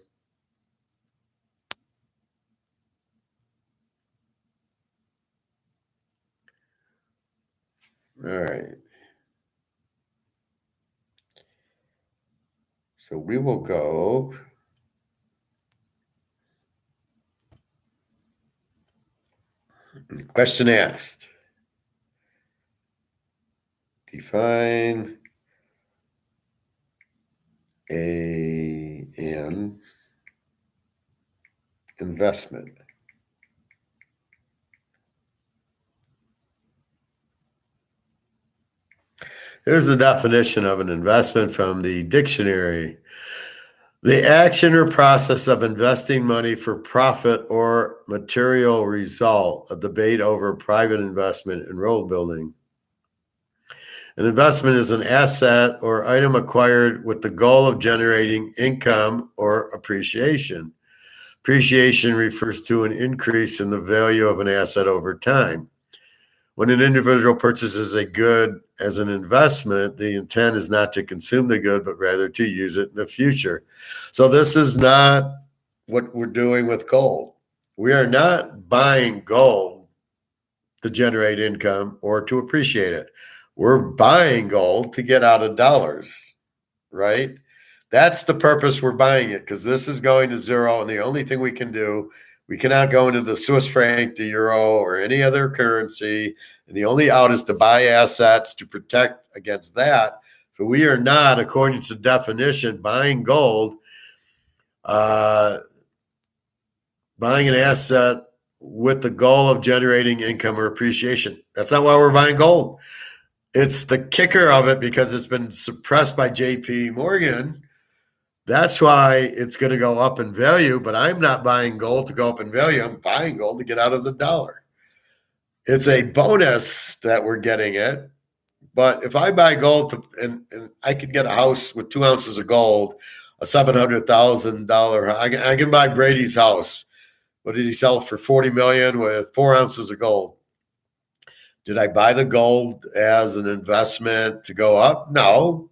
All right. So we will go. Question asked. Define an investment. Here's the definition of an investment from the dictionary. The action or process of investing money for profit or material result, a debate over private investment in road building. An investment is an asset or item acquired with the goal of generating income or appreciation. Appreciation refers to an increase in the value of an asset over time. When an individual purchases a good as an investment, the intent is not to consume the good, but rather to use it in the future. So this is not what we're doing with gold. We are not buying gold to generate income or to appreciate it. We're buying gold to get out of dollars, right? That's the purpose we're buying it, because this is going to zero, and the only thing we can do, we cannot go into the Swiss franc, the euro, or any other currency. And the only out is to buy assets to protect against that. So we are not, according to definition, buying gold, buying an asset with the goal of generating income or appreciation. That's not why we're buying gold. It's the kicker of it, because it's been suppressed by JP Morgan. That's why it's going to go up in value, but I'm not buying gold to go up in value. I'm buying gold to get out of the dollar. It's a bonus that we're getting it. But if I buy gold and I could get a house with 2 ounces of gold, a $700,000, I can buy Brady's house. What did he sell for? $40 million with 4 ounces of gold. Did I buy the gold as an investment to go up? No.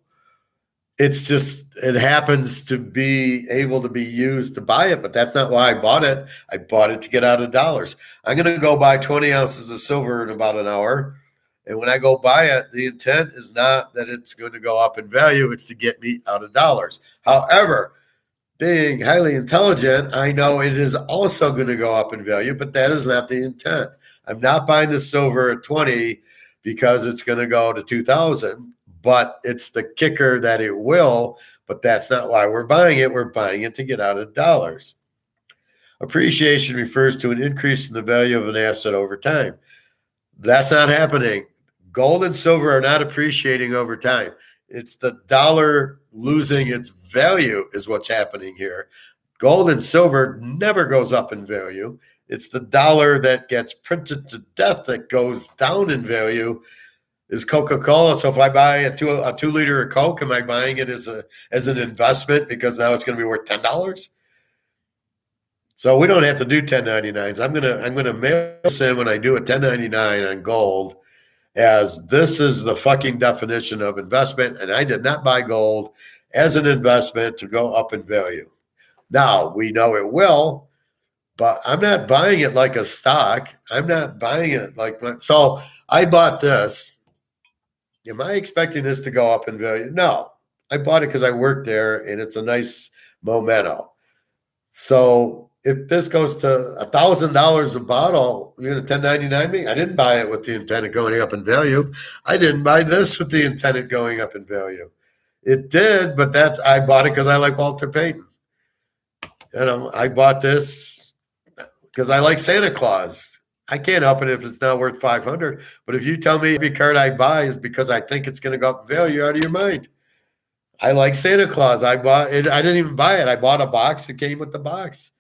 It's just, it happens to be able to be used to buy it, but that's not why I bought it. I bought it to get out of dollars. I'm going to go buy 20 ounces of silver in about an hour. And when I go buy it, the intent is not that it's going to go up in value, it's to get me out of dollars. However, being highly intelligent, I know it is also going to go up in value, but that is not the intent. I'm not buying the silver at 20 because it's going to go to 2000, but it's the kicker that it will, but that's not why we're buying it. We're buying it to get out of dollars. Appreciation refers to an increase in the value of an asset over time. That's not happening. Gold and silver are not appreciating over time. It's the dollar losing its value is what's happening here. Gold and silver never goes up in value. It's the dollar that gets printed to death that goes down in value. Is Coca-Cola. So if I buy a 2 liter of Coke, am I buying it as an investment because now it's going to be worth $10? So we don't have to do 1099s. I'm gonna mail this in when I do a 1099 on gold, as this is the fucking definition of investment, and I did not buy gold as an investment to go up in value. Now we know it will, but I'm not buying it like a stock. I'm not buying it like so I bought this. Am I expecting this to go up in value? No. I bought it because I worked there and it's a nice memento. So if this goes to $1,000 a bottle, you're going to 1099 me? I didn't buy it with the intent of going up in value. I didn't buy this with the intent of going up in value. It did, but I bought it because I like Walter Payton. I bought this because I like Santa Claus. I can't help it if it's not worth 500. But if you tell me every card I buy is because I think it's going to go up in value, you're out of your mind. I like Santa Claus. I bought it. I didn't even buy it. I bought a box. It came with the box.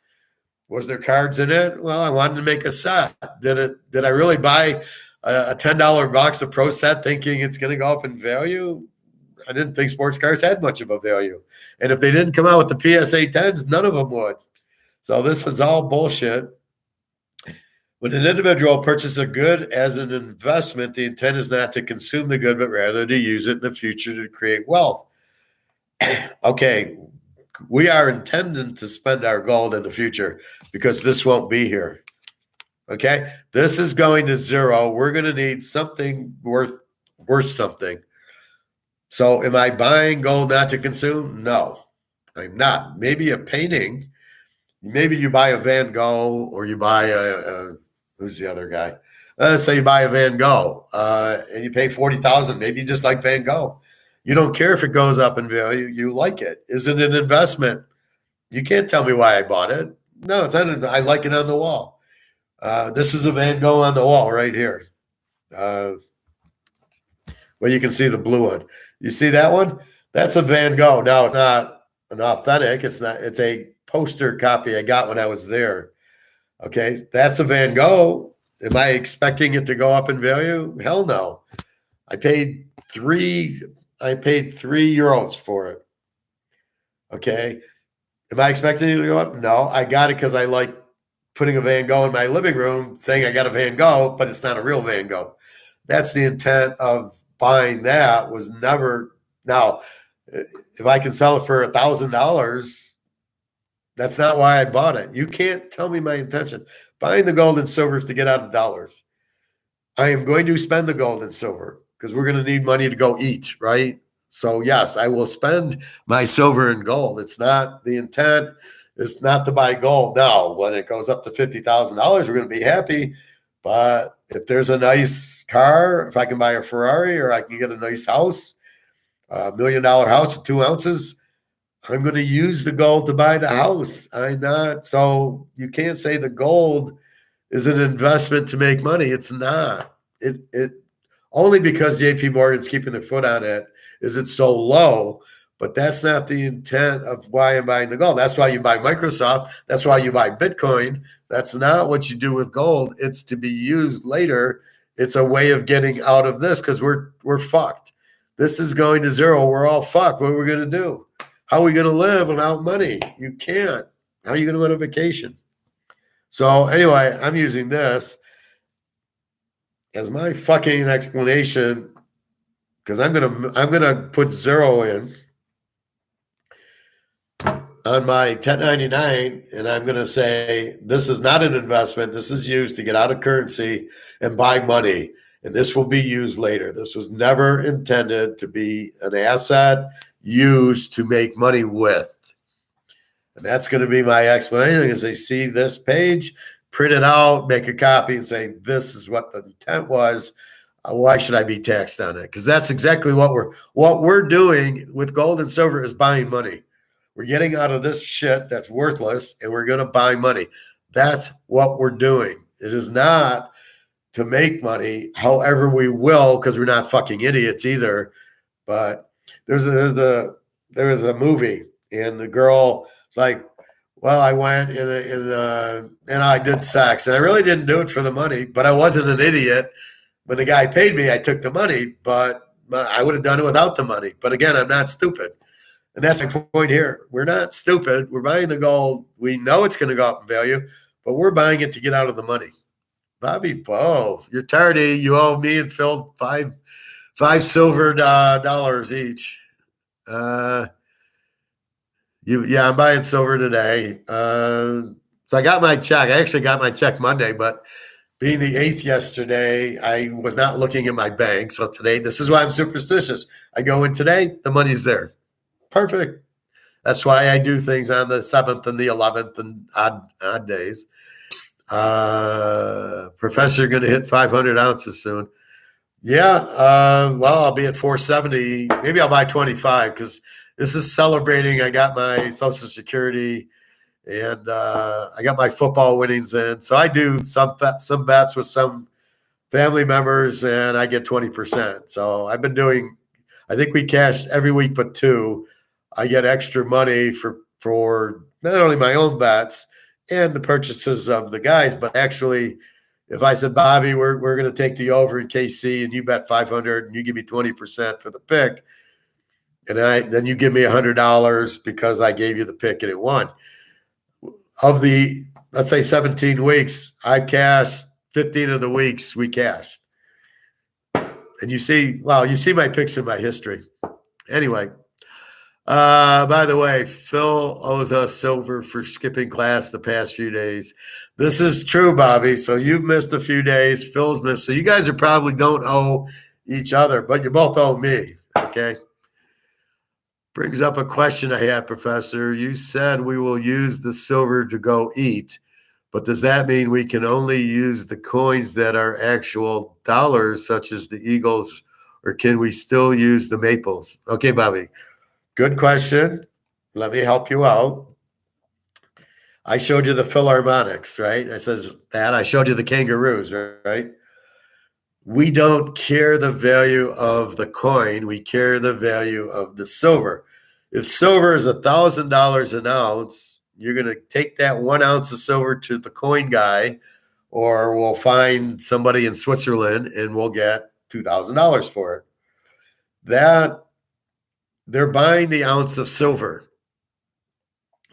Was there cards in it? Well, I wanted to make a set. Did I really buy a $10 box of Pro Set thinking it's going to go up in value? I didn't think sports cars had much of a value. And if they didn't come out with the PSA 10s, none of them would. So this is all bullshit. When an individual purchases a good as an investment, the intent is not to consume the good, but rather to use it in the future to create wealth. Okay, we are intending to spend our gold in the future because this won't be here. Okay, this is going to zero. We're going to need something worth something. So am I buying gold not to consume? No, I'm not. Maybe a painting. Maybe you buy a Van Gogh or you buy who's the other guy? Say you buy a Van Gogh and you pay $40,000. Maybe you just like Van Gogh. You don't care if it goes up in value. You like it. Is it an investment? You can't tell me why I bought it. No, it's not. I like it on the wall. This is a Van Gogh on the wall right here. Well, you can see the blue one. You see that one? That's a Van Gogh. Now, it's not an authentic. It's not. It's a poster copy I got when I was there. Okay, that's a Van Gogh. Am I expecting it to go up in value? Hell no. I paid €3 for it. Okay. Am I expecting it to go up? No. I got it because I like putting a Van Gogh in my living room, saying I got a Van Gogh, but it's not a real Van Gogh. That's the intent of buying that. Was never. Now, if I can sell it for $1,000, that's not why I bought it. You can't tell me my intention. Buying the gold and silver is to get out of dollars. I am going to spend the gold and silver because we're going to need money to go eat, right? So yes, I will spend my silver and gold. It's not the intent. It's not to buy gold. Now, when it goes up to $50,000, we're going to be happy. But if there's a nice car, if I can buy a Ferrari or I can get a nice house, $1 million house with 2 ounces, I'm going to use the gold to buy the house. I'm not. So you can't say the gold is an investment to make money. It's not. It only because JP Morgan's keeping their foot on it is it so low, but that's not the intent of why I'm buying the gold. That's why you buy Microsoft. That's why you buy Bitcoin. That's not what you do with gold. It's to be used later. It's a way of getting out of this because we're fucked. This is going to zero. We're all fucked. What are we going to do? How are we going to live without money? You can't. How are you going to go on a vacation? So anyway, I'm using this as my fucking explanation because I'm gonna put zero in. on my 1099, and I'm going to say this is not an investment. This is used to get out of currency and buy money, and this will be used later. This was never intended to be an asset used to make money with. And that's going to be my explanation. Is they see this page, print it out, make a copy, and say this is what the intent was. Why should I be taxed on it? Because that's exactly what we're doing with gold and silver is buying money. We're getting out of this shit that's worthless, and we're going to buy money. That's what we're doing. It is not to make money. However, we will, because we're not fucking idiots either. But there was a movie, and the girl. It's like, well, I went and I did sex, and I really didn't do it for the money, but I wasn't an idiot. When the guy paid me, I took the money, but I would have done it without the money. But again, I'm not stupid. And that's my point here. We're not stupid. We're buying the gold. We know it's going to go up in value, but we're buying it to get out of the money. Bobby Bo, you're tardy. You owe me and Phil five silver dollars each. Yeah, I'm buying silver today. So I got my check. I actually got my check Monday, but being the 8th yesterday, I was not looking at my bank. So today, this is why I'm superstitious. I go in today, the money's there. Perfect. That's why I do things on the 7th and the 11th and odd days. Professor going to hit 500 ounces soon. Yeah, well, I'll be at 470. Maybe I'll buy 25 because this is celebrating. I got my Social Security and I got my football winnings in. So I do some bets with some family members and I get 20%. So I've been doing, I think we cashed every week but 2. I get extra money for not only my own bets and the purchases of the guys, but actually if I said, Bobby, we're going to take the over in KC and you bet 500 and you give me 20% for the pick. And then you give me $100 because I gave you the pick and it won. Of the, let's say 17 weeks, I've cashed 15 of the weeks we cashed. And you see my picks in my history. Anyway, by the way, Phil owes us silver for skipping class the past few days. This is true, Bobby. So you've missed a few days. Phil's missed. So you guys are probably don't owe each other, but you both owe me. Okay. Brings up a question I have, Professor. You said we will use the silver to go eat, but does that mean we can only use the coins that are actual dollars, such as the eagles, or can we still use the maples? Okay, Bobby, good question. Let me help you out. I showed you the Philharmonics, right? I showed you the kangaroos, right? We don't care the value of the coin. We care the value of the silver. If silver is $1,000 an ounce, you're going to take that 1 ounce of silver to the coin guy, or we'll find somebody in Switzerland and we'll get $2,000 for it. That they're buying the ounce of silver.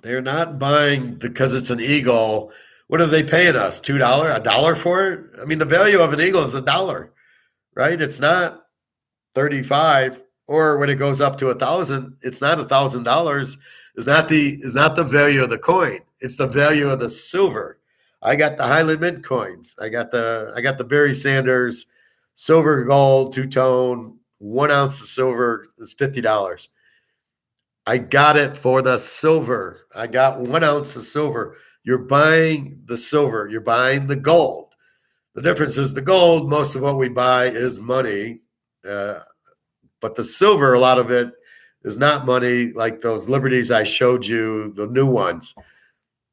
They're not buying because it's an eagle. What are they paying us? $2? $1 for it? I mean, the value of an eagle is $1, right? It's not 35, or when it goes up to 1,000, it's not $1,000. It's not the value of the coin. It's the value of the silver. I got the Highland Mint coins. I got the Barry Sanders silver gold two-tone. 1 ounce of silver is $50. I got it for the silver. I got 1 ounce of silver. You're buying the silver. You're buying the gold. The difference is the gold, most of what we buy is money. But the silver, a lot of it is not money, like those Liberties I showed you, the new ones.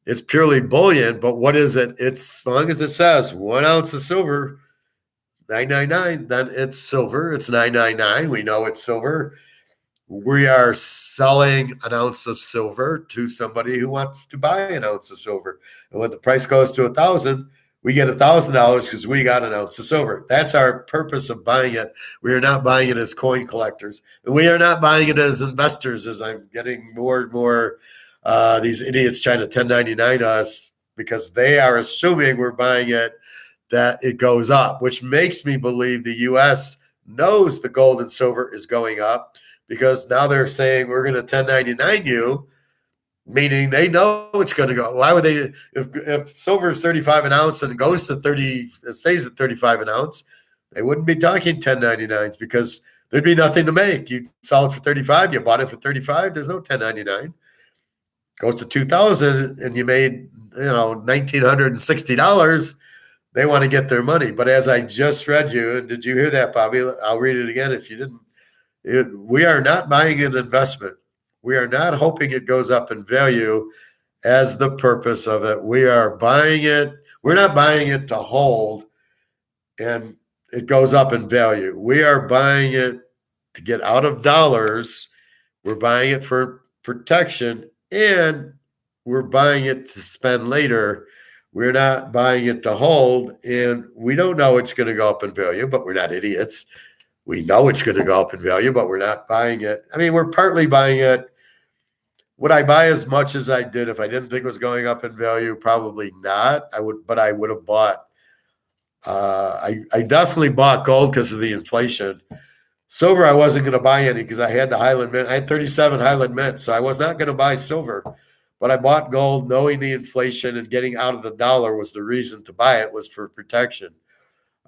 It's purely bullion, but what is it? It's as long as it says 1 ounce of silver, $9.99, then it's silver. It's $9.99. We know it's silver. We are selling an ounce of silver to somebody who wants to buy an ounce of silver. And when the price goes to 1,000, we get $1,000 because we got an ounce of silver. That's our purpose of buying it. We are not buying it as coin collectors. And we are not buying it as investors, as I'm getting more and more these idiots trying to 1099 us because they are assuming we're buying it, that it goes up, which makes me believe the U.S. knows the gold and silver is going up, because now they're saying we're going to 1099 you. meaning they know it's going to go. Why would they? If silver is 35 an ounce and it goes to 30, it stays at 35 an ounce, they wouldn't be talking 1099s because there'd be nothing to make. You sell it for 35, you bought it for 35. There's no 1099. Goes to 2000 and you made $1,960. They want to get their money. But as I just read you, and did you hear that, Bobby? I'll read it again if you didn't. We are not buying an investment. We are not hoping it goes up in value as the purpose of it. We are buying it. We're not buying it to hold and it goes up in value. We are buying it to get out of dollars. We're buying it for protection and we're buying it to spend later. We're not buying it to hold, and we don't know it's going to go up in value, but we're not idiots. We know it's going to go up in value, but we're not buying it. I mean, we're partly buying it. Would I buy as much as I did if I didn't think it was going up in value? Probably not. I would have bought. I definitely bought gold because of the inflation. Silver, I wasn't going to buy any because I had the Highland Mint. I had 37 Highland Mints, so I was not going to buy silver. But I bought gold knowing the inflation and getting out of the dollar was the reason to buy it, was for protection.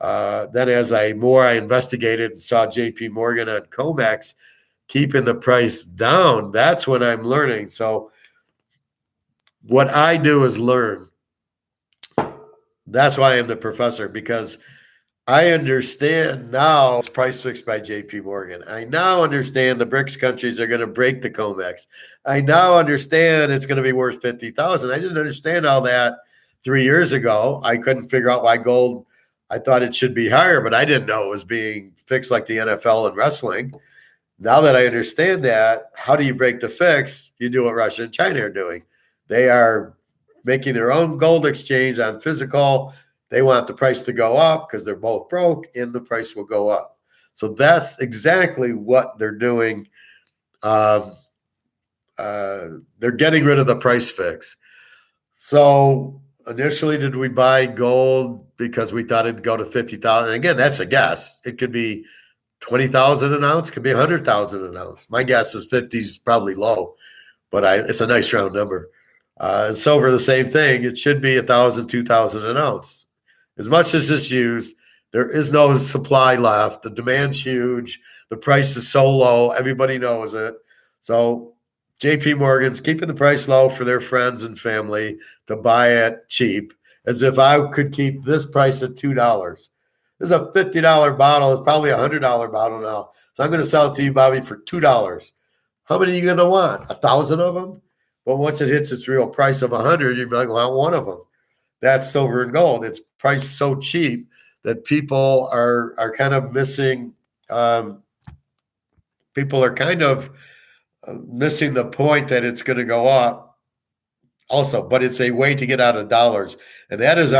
Then as I investigated and saw JP Morgan on COMEX keeping the price down, that's when I'm learning. So what I do is learn. That's why I'm the professor, because I understand now it's price fixed by JP Morgan. I now understand the BRICS countries are going to break the COMEX. I now understand it's going to be worth 50,000. I didn't understand all that 3 years ago. I couldn't figure out why gold, I thought it should be higher, but I didn't know it was being fixed like the NFL and wrestling. Now that I understand that, how do you break the fix? You do what Russia and China are doing. They are making their own gold exchange on physical. They want the price to go up because they're both broke and the price will go up. So that's exactly what they're doing. They're getting rid of the price fix. So initially, did we buy gold because we thought it'd go to 50,000? Again, that's a guess. It could be 20,000 an ounce, could be 100,000 an ounce. My guess is 50 is probably low, but it's a nice round number. And silver, the same thing. It should be 1,000, 2,000 an ounce. As much as it's used, there is no supply left. The demand's huge. The price is so low. Everybody knows it. So JP Morgan's keeping the price low for their friends and family to buy it cheap, as if I could keep this price at $2. This is a $50 bottle. It's probably a $100 bottle now. So I'm going to sell it to you, Bobby, for $2. How many are you going to want? 1,000 of them? But once it hits its real price of 100, you're like, well, I want one of them. That's silver and gold. It's priced so cheap that people are kind of missing. People are kind of missing the point that it's going to go up. Also, but it's a way to get out of dollars, and that is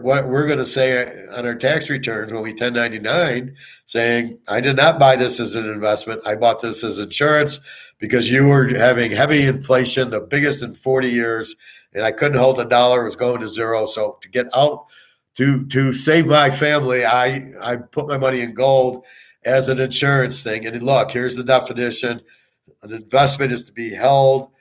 what we're going to say on our tax returns when we 1099, saying I did not buy this as an investment. I bought this as insurance because you were having heavy inflation, the biggest in 40 years. And I couldn't hold the dollar; it was going to zero. So to get out, to save my family, I put my money in gold as an insurance thing. And look, here's the definition: an investment is to be held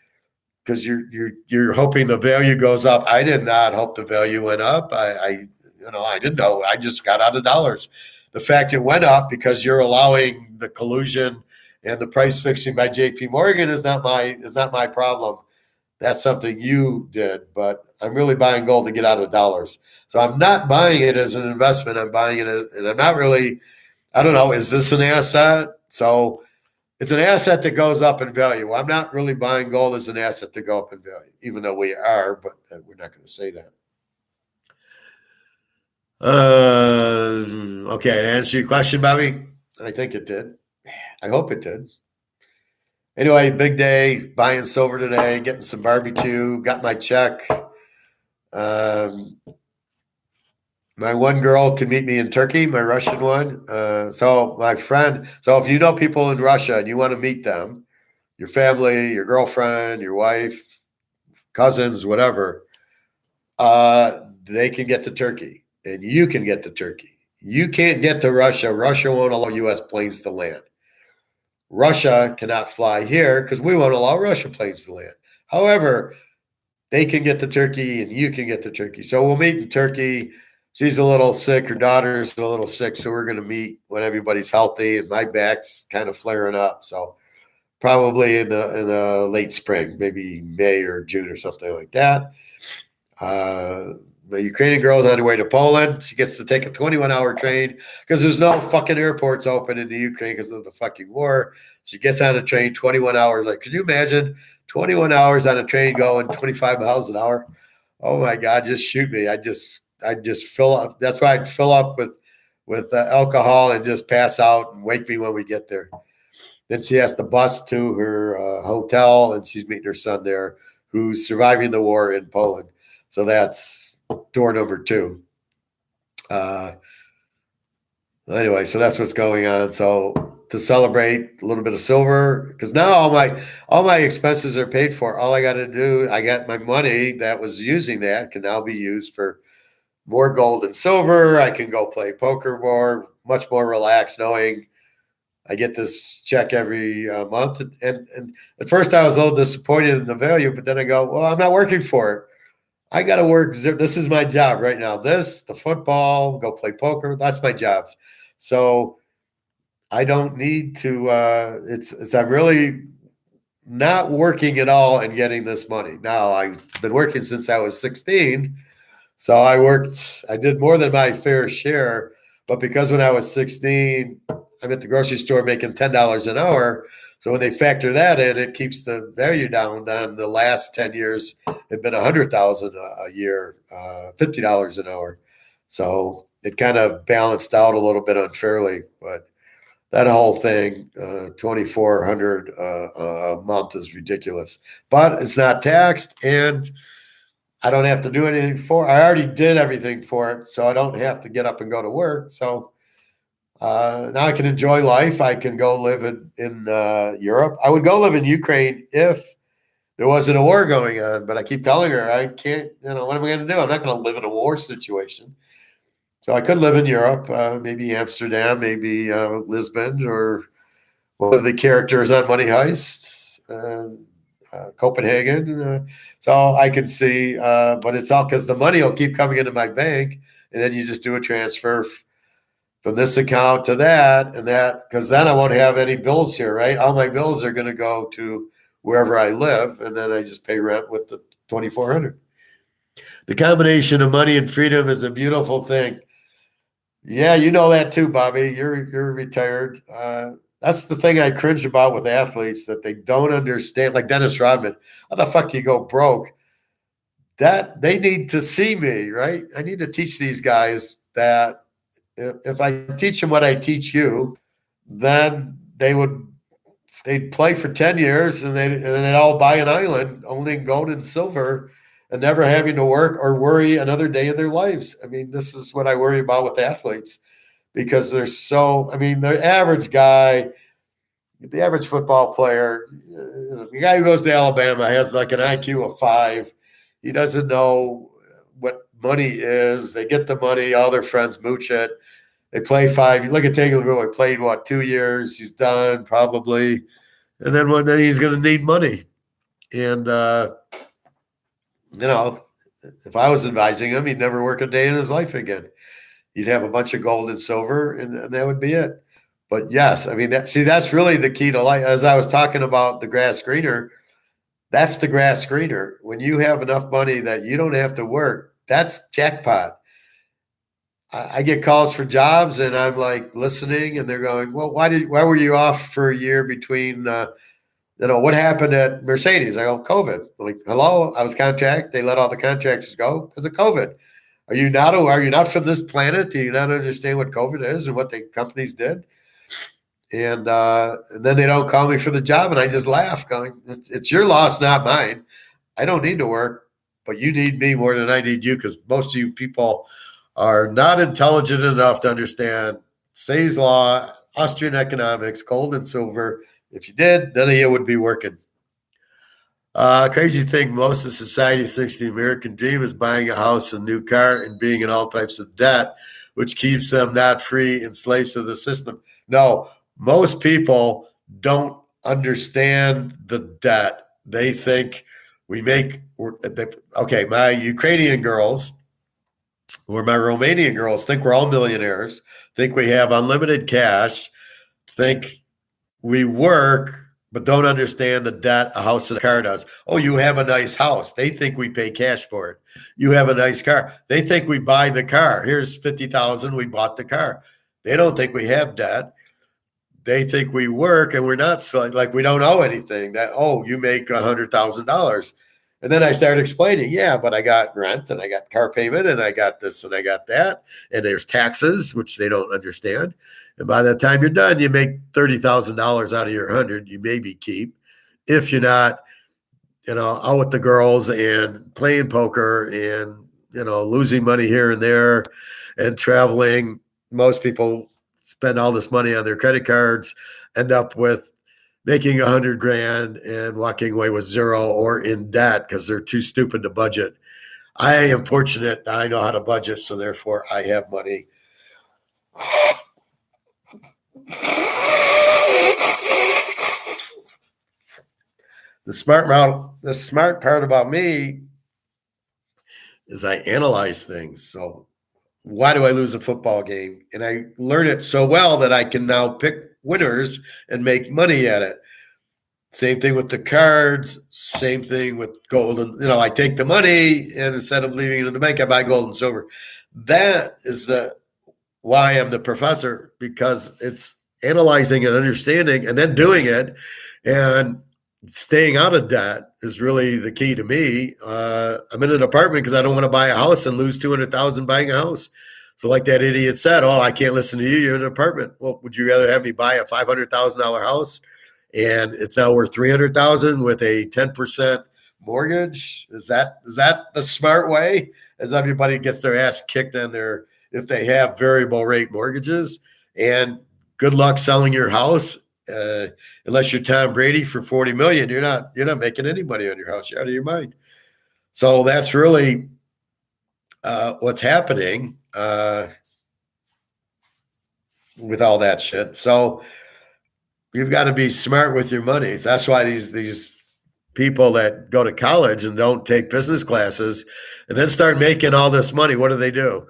because you're hoping the value goes up. I did not hope the value went up. I didn't know. I just got out of dollars. The fact it went up because you're allowing the collusion and the price fixing by JP Morgan is not my problem. That's something you did, but I'm really buying gold to get out of dollars. So I'm not buying it as an investment. I'm buying it and I'm not really, I don't know, is this an asset? So it's an asset that goes up in value. I'm not really buying gold as an asset to go up in value, even though we are, but we're not going to say that. Okay, to answer your question, Bobby, I think it did. I hope it did. Anyway, big day, buying silver today, getting some barbecue, got my check. My one girl can meet me in Turkey, my Russian one. So my friend, so if you know people in Russia and you want to meet them, your family, your girlfriend, your wife, cousins, whatever, they can get to Turkey and you can get to Turkey. You can't get to Russia. Russia won't allow U.S. planes to land. Russia cannot fly here because we won't allow Russian planes to land. However, they can get the turkey and you can get the turkey. So we'll meet in Turkey. She's a little sick. Her daughter's a little sick. So we're going to meet when everybody's healthy and my back's kind of flaring up. So probably in the late spring, maybe May or June or something like that. The Ukrainian girl is on her way to Poland. She gets to take a 21-hour train because there's no fucking airports open in the Ukraine because of the fucking war. She gets on a train 21 hours. Like, could you imagine 21 hours on a train going 25 miles an hour? Oh my God, just shoot me. I'd just fill up. That's why I'd fill up with alcohol and just pass out and wake me when we get there. Then she has to bus to her hotel, and she's meeting her son there, who's surviving the war in Poland. So that's door number 2. Anyway, so that's what's going on. So to celebrate a little bit of silver, because now all my expenses are paid for. All I got to do, I got my money that was using that can now be used for more gold and silver. I can go play poker more, much more relaxed, knowing I get this check every month. And at first I was a little disappointed in the value, but then I go, well, I'm not working for it. I got to work. This is my job right now. The football, go play poker. That's my jobs. So I don't need to, I'm really not working at all and getting this money. Now I've been working since I was 16. So I did more than my fair share, but because when I was 16, I'm at the grocery store making $10 an hour. So when they factor that in, it keeps the value down. Then the last 10 years have been $100,000 a year, $50 an hour. So it kind of balanced out a little bit unfairly, but that whole thing, $2,400 a month is ridiculous. But it's not taxed, and I don't have to do anything for it. I already did everything for it, so I don't have to get up and go to work. So now I can enjoy life. I can go live in Europe. I would go live in Ukraine if there wasn't a war going on, but I keep telling her I can't, what am I going to do? I'm not going to live in a war situation. So I could live in Europe, maybe Amsterdam, maybe Lisbon, or one of the characters on Money Heist, Copenhagen. So I can see, but it's all because the money will keep coming into my bank, and then you just do a transfer from this account to that, and that, because then I won't have any bills here, right? All my bills are going to go to wherever I live, and then I just pay rent with the $2,400. The combination of money and freedom is a beautiful thing. Yeah, you know that too, Bobby. You're retired. That's the thing I cringe about with athletes, that they don't understand. Like Dennis Rodman, how the fuck do you go broke? That they need to see me, right? I need to teach these guys that if I teach them what I teach you, then they'd play for 10 years and they'd all buy an island owning gold and silver and never having to work or worry another day in their lives. I mean, this is what I worry about with athletes, because the average guy, the average football player, the guy who goes to Alabama has like an IQ of 5. He doesn't know what money is. They get the money, all their friends mooch it. They play 5. Look at Taylor, he played 2 years. He's done probably, and then he's going to need money. And if I was advising him, he'd never work a day in his life again. He'd have a bunch of gold and silver, and that would be it. But yes, I mean, that's really the key to life. As I was talking about the grass greener, that's the grass greener. When you have enough money that you don't have to work, that's jackpot. I get calls for jobs, and I'm like listening, and they're going, "Well, why were you off for a year between?" What happened at Mercedes? I go, COVID. I'm like, hello, I was contract. They let all the contractors go because of COVID. Are you not from this planet? Do you not understand what COVID is and what the companies did? And then they don't call me for the job, and I just laugh, going, it's your loss, not mine. I don't need to work, but you need me more than I need you, because most of you people are not intelligent enough to understand Say's law, Austrian economics, gold and silver. If you did, none of you would be working. Crazy thing, most of society thinks the American dream is buying a house, a new car, and being in all types of debt, which keeps them not free and slaves to the system. No, most people don't understand the debt. They think Okay, my Ukrainian girls or my Romanian girls think we're all millionaires, think we have unlimited cash, think we work, but don't understand the debt a house and a car does. Oh, you have a nice house. They think we pay cash for it. You have a nice car. They think we buy the car. Here's 50,000. We bought the car. They don't think we have debt. They think we work and we're not, like we don't owe anything. That, oh, you make $100,000. And then I started explaining, yeah, but I got rent and I got car payment and I got this and I got that. And there's taxes, which they don't understand. And by the time you're done, you make $30,000 out of your 100. You maybe keep, if you're not, out with the girls and playing poker and losing money here and there and traveling. Most people spend all this money on their credit cards, end up with making 100 grand and walking away with zero or in debt because they're too stupid to budget. I am fortunate. I know how to budget, so therefore I have money. The smart part about me is I analyze things. So why do I lose a football game? And I learn it so well that I can now pick winners and make money at it. Same thing with the cards, same thing with gold. And, I take the money and instead of leaving it in the bank, I buy gold and silver. That is why I'm the professor, because it's analyzing and understanding and then doing it. And staying out of debt is really the key to me. I'm in an apartment because I don't want to buy a house and lose $200,000 buying a house. So like that idiot said, oh, I can't listen to you. You're in an apartment. Well, would you rather have me buy a $500,000 house and it's now worth $300,000 with a 10% mortgage? Is that the smart way? As everybody gets their ass kicked on if they have variable rate mortgages, and good luck selling your house. Unless you're Tom Brady for $40 million, you're not making any money on your house. You're out of your mind. So that's really what's happening with all that shit. So you've got to be smart with your money. That's why these people that go to college and don't take business classes and then start making all this money, what do?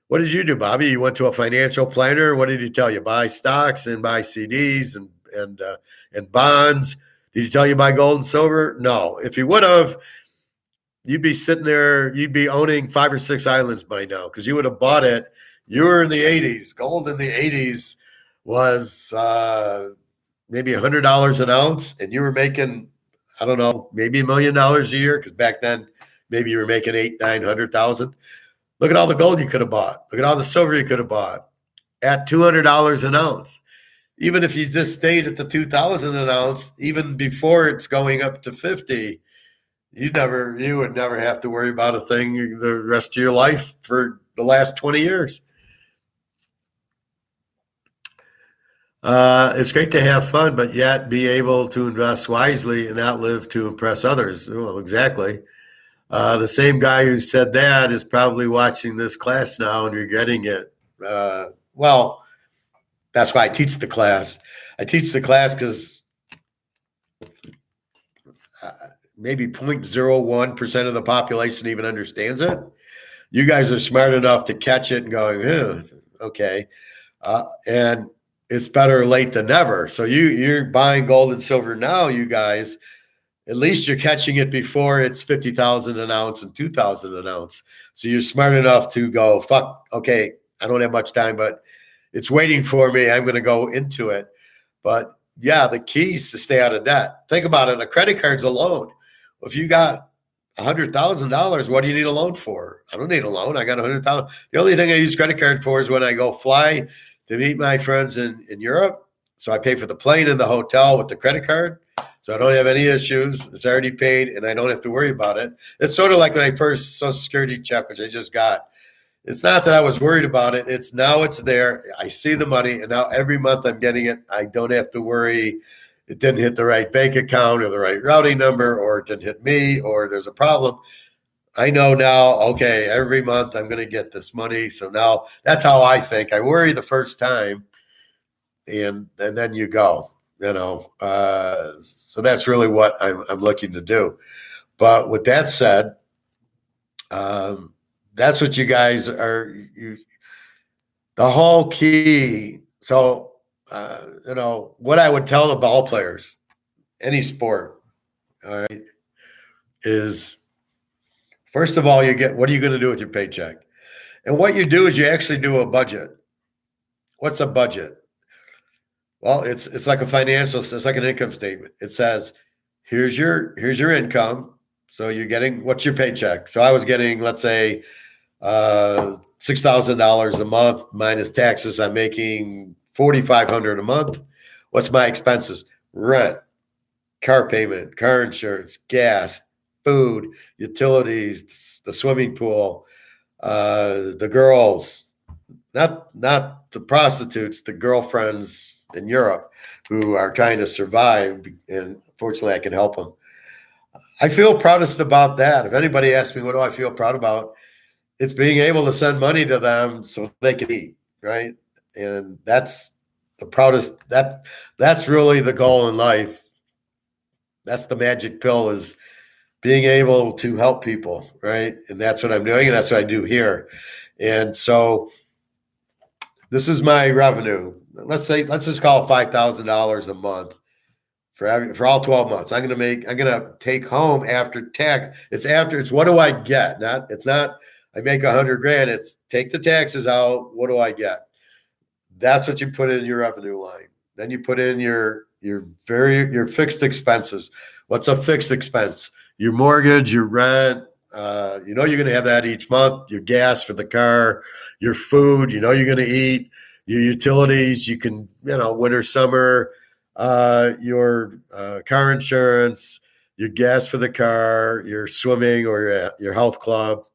What did you do, Bobby? You went to a financial planner. What did he tell you? Buy stocks and buy CDs and bonds. Did he tell you buy gold and silver? No. If he would have, you'd be sitting there, you'd be owning 5 or 6 islands by now because you would have bought it. You were in the 80s. Gold in the 80s was maybe $100 an ounce, and you were making, I don't know, maybe $1 million a year, because back then maybe you were making 800,000-900,000. Look at all the gold you could have bought. Look at all the silver you could have bought at $200 an ounce. Even if you just stayed at the 2,000 an ounce, even before it's going up to 50, you would never have to worry about a thing the rest of your life for the last 20 years. It's great to have fun, but yet be able to invest wisely and not live to impress others. Well, exactly. The same guy who said that is probably watching this class now and regretting it. Well, that's why I teach the class. I teach the class because maybe 0.01% of the population even understands it. You guys are smart enough to catch it and go, okay. And it's better late than never. So you're buying gold and silver now, you guys. At least you're catching it before it's 50,000 an ounce and 2,000 an ounce. So you're smart enough to go, fuck, okay, I don't have much time, but it's waiting for me. I'm going to go into it. But yeah, the key is to stay out of debt. Think about it. A credit card's a loan. If you got $100,000, what do you need a loan for? I don't need a loan. I got $100,000. The only thing I use credit card for is when I go fly to meet my friends in Europe. So I pay for the plane and the hotel with the credit card. So I don't have any issues. It's already paid, and I don't have to worry about it. It's sort of like my first Social Security check, which I just got. It's not that I was worried about it. It's now it's there. I see the money, and now every month I'm getting it. I don't have to worry it didn't hit the right bank account or the right routing number, or it didn't hit me, or there's a problem. I know now, okay, every month I'm going to get this money. So now that's how I think. I worry the first time, and then you go. So that's really what I'm looking to do. But with that said, that's what you guys are. The whole key. So, what I would tell the ball players, any sport, all right, is first of all, what are you going to do with your paycheck? And what you do is you actually do a budget. What's a budget? Well, it's like it's like an income statement. It says, here's your income. So you're getting what's your paycheck? So I was getting, let's say, $6,000 a month minus taxes. I'm making $4,500 a month. What's my expenses? Rent, car payment, car insurance, gas, food, utilities, the swimming pool, the girls, not the prostitutes, the girlfriends in Europe who are trying to survive, and fortunately I can help them. I feel proudest about that. If anybody asks me what do I feel proud about, it's being able to send money to them so they can eat, right? And that's the proudest. That's really the goal in life. That's the magic pill, is being able to help people, right? And that's what I'm doing, and that's what I do here. And so this is my revenue. Let's just call it $5,000 a month for all 12 months. I'm gonna take home after tax. It's what do I get? It's not I make 100 grand. It's take the taxes out. What do I get? That's what you put in your revenue line. Then you put in your fixed expenses. What's a fixed expense? Your mortgage, your rent. You're going to have that each month. Your gas for the car, your food. You're going to eat. Your utilities. You can, winter, summer. Your car insurance. Your gas for the car. Your swimming or your health club.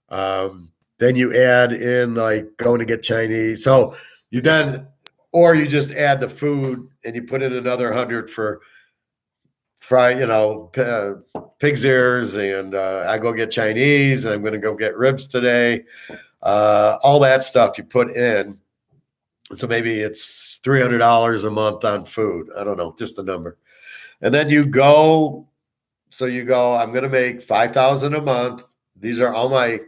Then you add in like going to get Chinese. So you just add the food and you put in another 100 for fry, pig's ears, and I go get Chinese, and I'm going to go get ribs today. All that stuff you put in. So maybe it's $300 a month on food. I don't know, just the number. And then you go, I'm going to make $5,000 a month. These are all my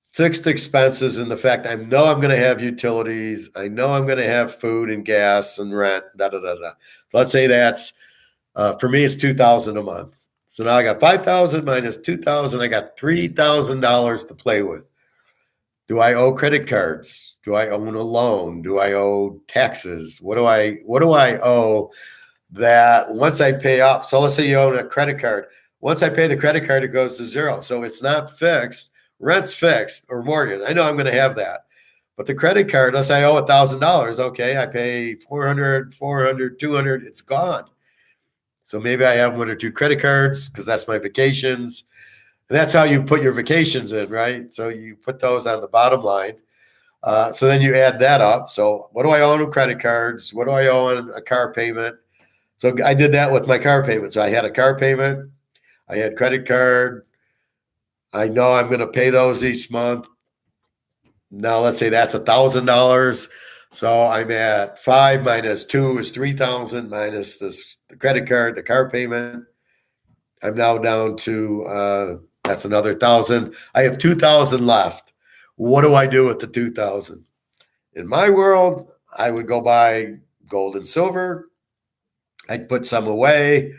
fixed expenses, and the fact I know I'm going to have utilities. I know I'm going to have food and gas and rent, So let's say that's, for me, it's $2,000 a month. So now I got 5,000 minus 2,000. I got $3,000 to play with. Do I owe credit cards? Do I own a loan? Do I owe taxes? What do I owe that once I pay off? So let's say you own a credit card. Once I pay the credit card, it goes to zero. So it's not fixed. Rent's fixed, or mortgage. I know I'm going to have that. But the credit card, let's say I owe $1,000. Okay, I pay 400, 200. It's gone. So maybe I have one or two credit cards because that's my vacations. And that's how you put your vacations in, right? So you put those on the bottom line. So then you add that up. So what do I owe on credit cards? What do I owe on a car payment? So I did that with my car payment. So I had a car payment. I had credit card. I know I'm going to pay those each month. Now let's say that's $1,000. So I'm at 5 minus 2 is 3,000 minus the credit card, the car payment. I'm now down to that's another 1,000. I have 2,000 left. What do I do with the 2,000? In my world, I would go buy gold and silver. I'd put some away.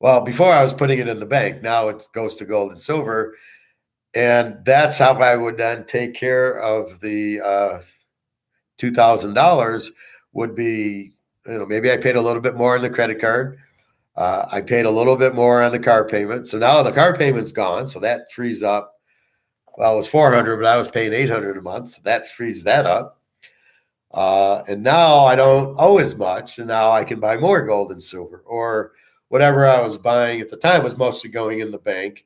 Well, before I was putting it in the bank. Now it goes to gold and silver. And that's how I would then take care of the $2,000 would be, maybe I paid a little bit more on the credit card. I paid a little bit more on the car payment. So now the car payment's gone. So that frees up. Well, it was 400, but I was paying 800 a month. So that frees that up. And now I don't owe as much. And now I can buy more gold and silver, or whatever I was buying at the time was mostly going in the bank.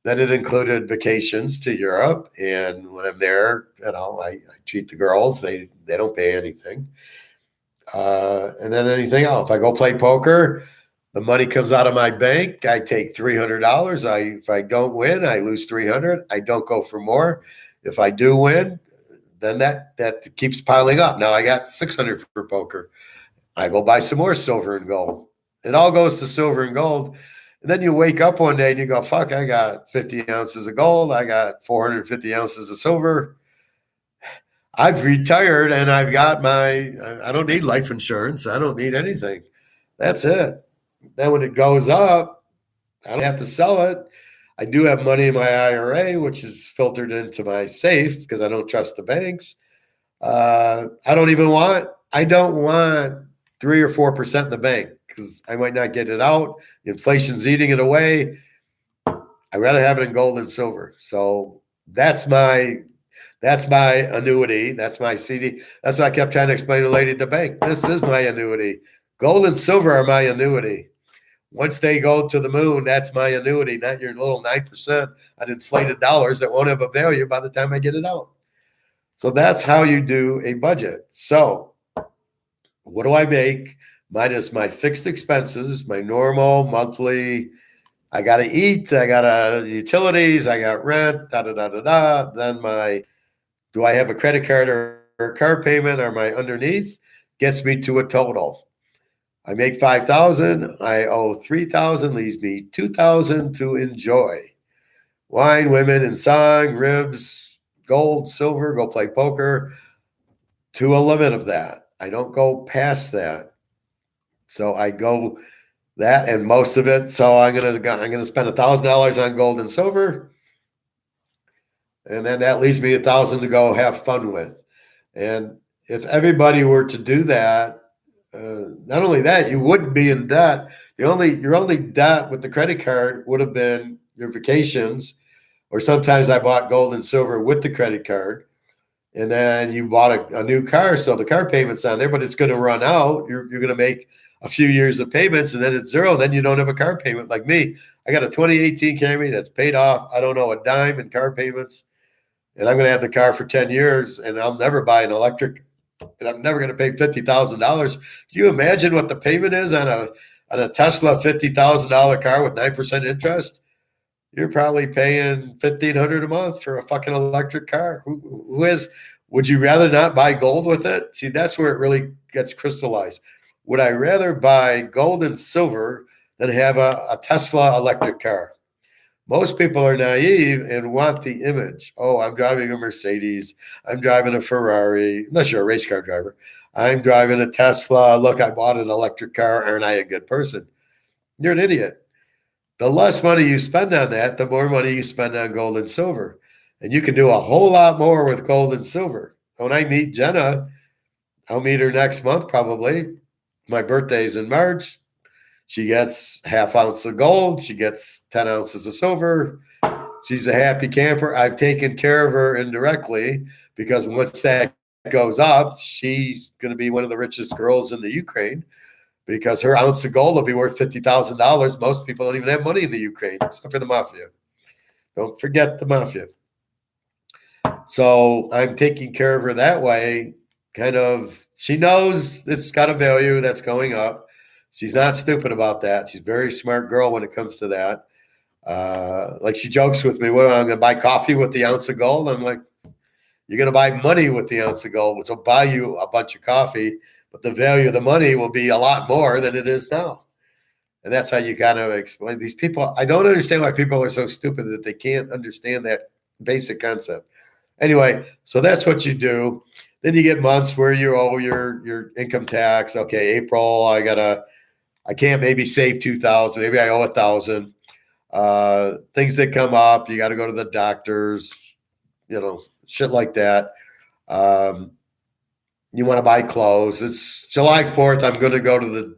Then it included vacations to Europe. And when I'm there, I treat the girls. They don't pay anything. And then anything else. If I go play poker, the money comes out of my bank. I take $300. If I don't win, I lose $300. I don't go for more. If I do win, then that keeps piling up. Now I got $600 for poker. I go buy some more silver and gold. It all goes to silver and gold. And then you wake up one day and you go, fuck, I got 50 ounces of gold. I got 450 ounces of silver. I've retired and I've got I don't need life insurance. I don't need anything. That's it. Then when it goes up, I don't have to sell it. I do have money in my IRA, which is filtered into my safe because I don't trust the banks. I don't want 3 or 4% in the bank because I might not get it out. Inflation's eating it away. I'd rather have it in gold and silver. So that's my annuity. That's my CD. That's what I kept trying to explain to the lady at the bank. This is my annuity. Gold and silver are my annuity. Once they go to the moon, that's my annuity, not your little 9% on inflated dollars that won't have a value by the time I get it out. So that's how you do a budget. So what do I make minus my fixed expenses, my normal monthly? I got to eat, I got utilities, I got rent, da da da da da. Then do I have a credit card or a car payment? Or my underneath gets me to a total. I make 5,000. I owe 3,000. Leaves me 2,000 to enjoy. Wine, women, and song, ribs, gold, silver. Go play poker to a limit of that. I don't go past that. So I go that and most of it. So I'm gonna spend $1,000 on gold and silver, and then that leaves me 1,000 to go have fun with. And if everybody were to do that, not only that, you wouldn't be in debt. Your only debt with the credit card would have been your vacations, or sometimes I bought gold and silver with the credit card, and then you bought a new car, so the car payment's on there, but it's going to run out. You're going to make a few years of payments, and then it's zero. Then you don't have a car payment like me. I got a 2018 Camry that's paid off. I don't know a dime in car payments, and I'm going to have the car for 10 years, and I'll never buy an electric. And I'm never going to pay $50,000. Can you imagine what the payment is on a Tesla $50,000 car with 9% interest? You're probably paying $1,500 a month for a fucking electric car. Who is? Would you rather not buy gold with it? See, that's where it really gets crystallized. Would I rather buy gold and silver than have a Tesla electric car? Most people are naive and want the image. Oh, I'm driving a Mercedes. I'm driving a Ferrari, unless you're a race car driver. I'm driving a Tesla. Look, I bought an electric car. Aren't I a good person? You're an idiot. The less money you spend on that, the more money you spend on gold and silver. And you can do a whole lot more with gold and silver. When I meet Jenna, I'll meet her next month probably. My birthday's in March. She gets half ounce of gold. She gets 10 ounces of silver. She's a happy camper. I've taken care of her indirectly because once that goes up, she's going to be one of the richest girls in the Ukraine because her ounce of gold will be worth $50,000. Most people don't even have money in the Ukraine, except for the mafia. Don't forget the mafia. So I'm taking care of her that way. Kind of, she knows it's got a value that's going up. She's not stupid about that. She's a very smart girl when it comes to that. Like she jokes with me, "What am I going to buy coffee with the ounce of gold?" I'm like, "You're going to buy money with the ounce of gold, which will buy you a bunch of coffee, but the value of the money will be a lot more than it is now." And that's how you kind of explain these people. I don't understand why people are so stupid that they can't understand that basic concept. Anyway, so that's what you do. Then you get months where you owe your income tax. Okay, April, I can't maybe save 2,000. Maybe I owe 1,000. Things that come up, you got to go to the doctors, shit like that. You want to buy clothes. It's July 4th. I'm going to go to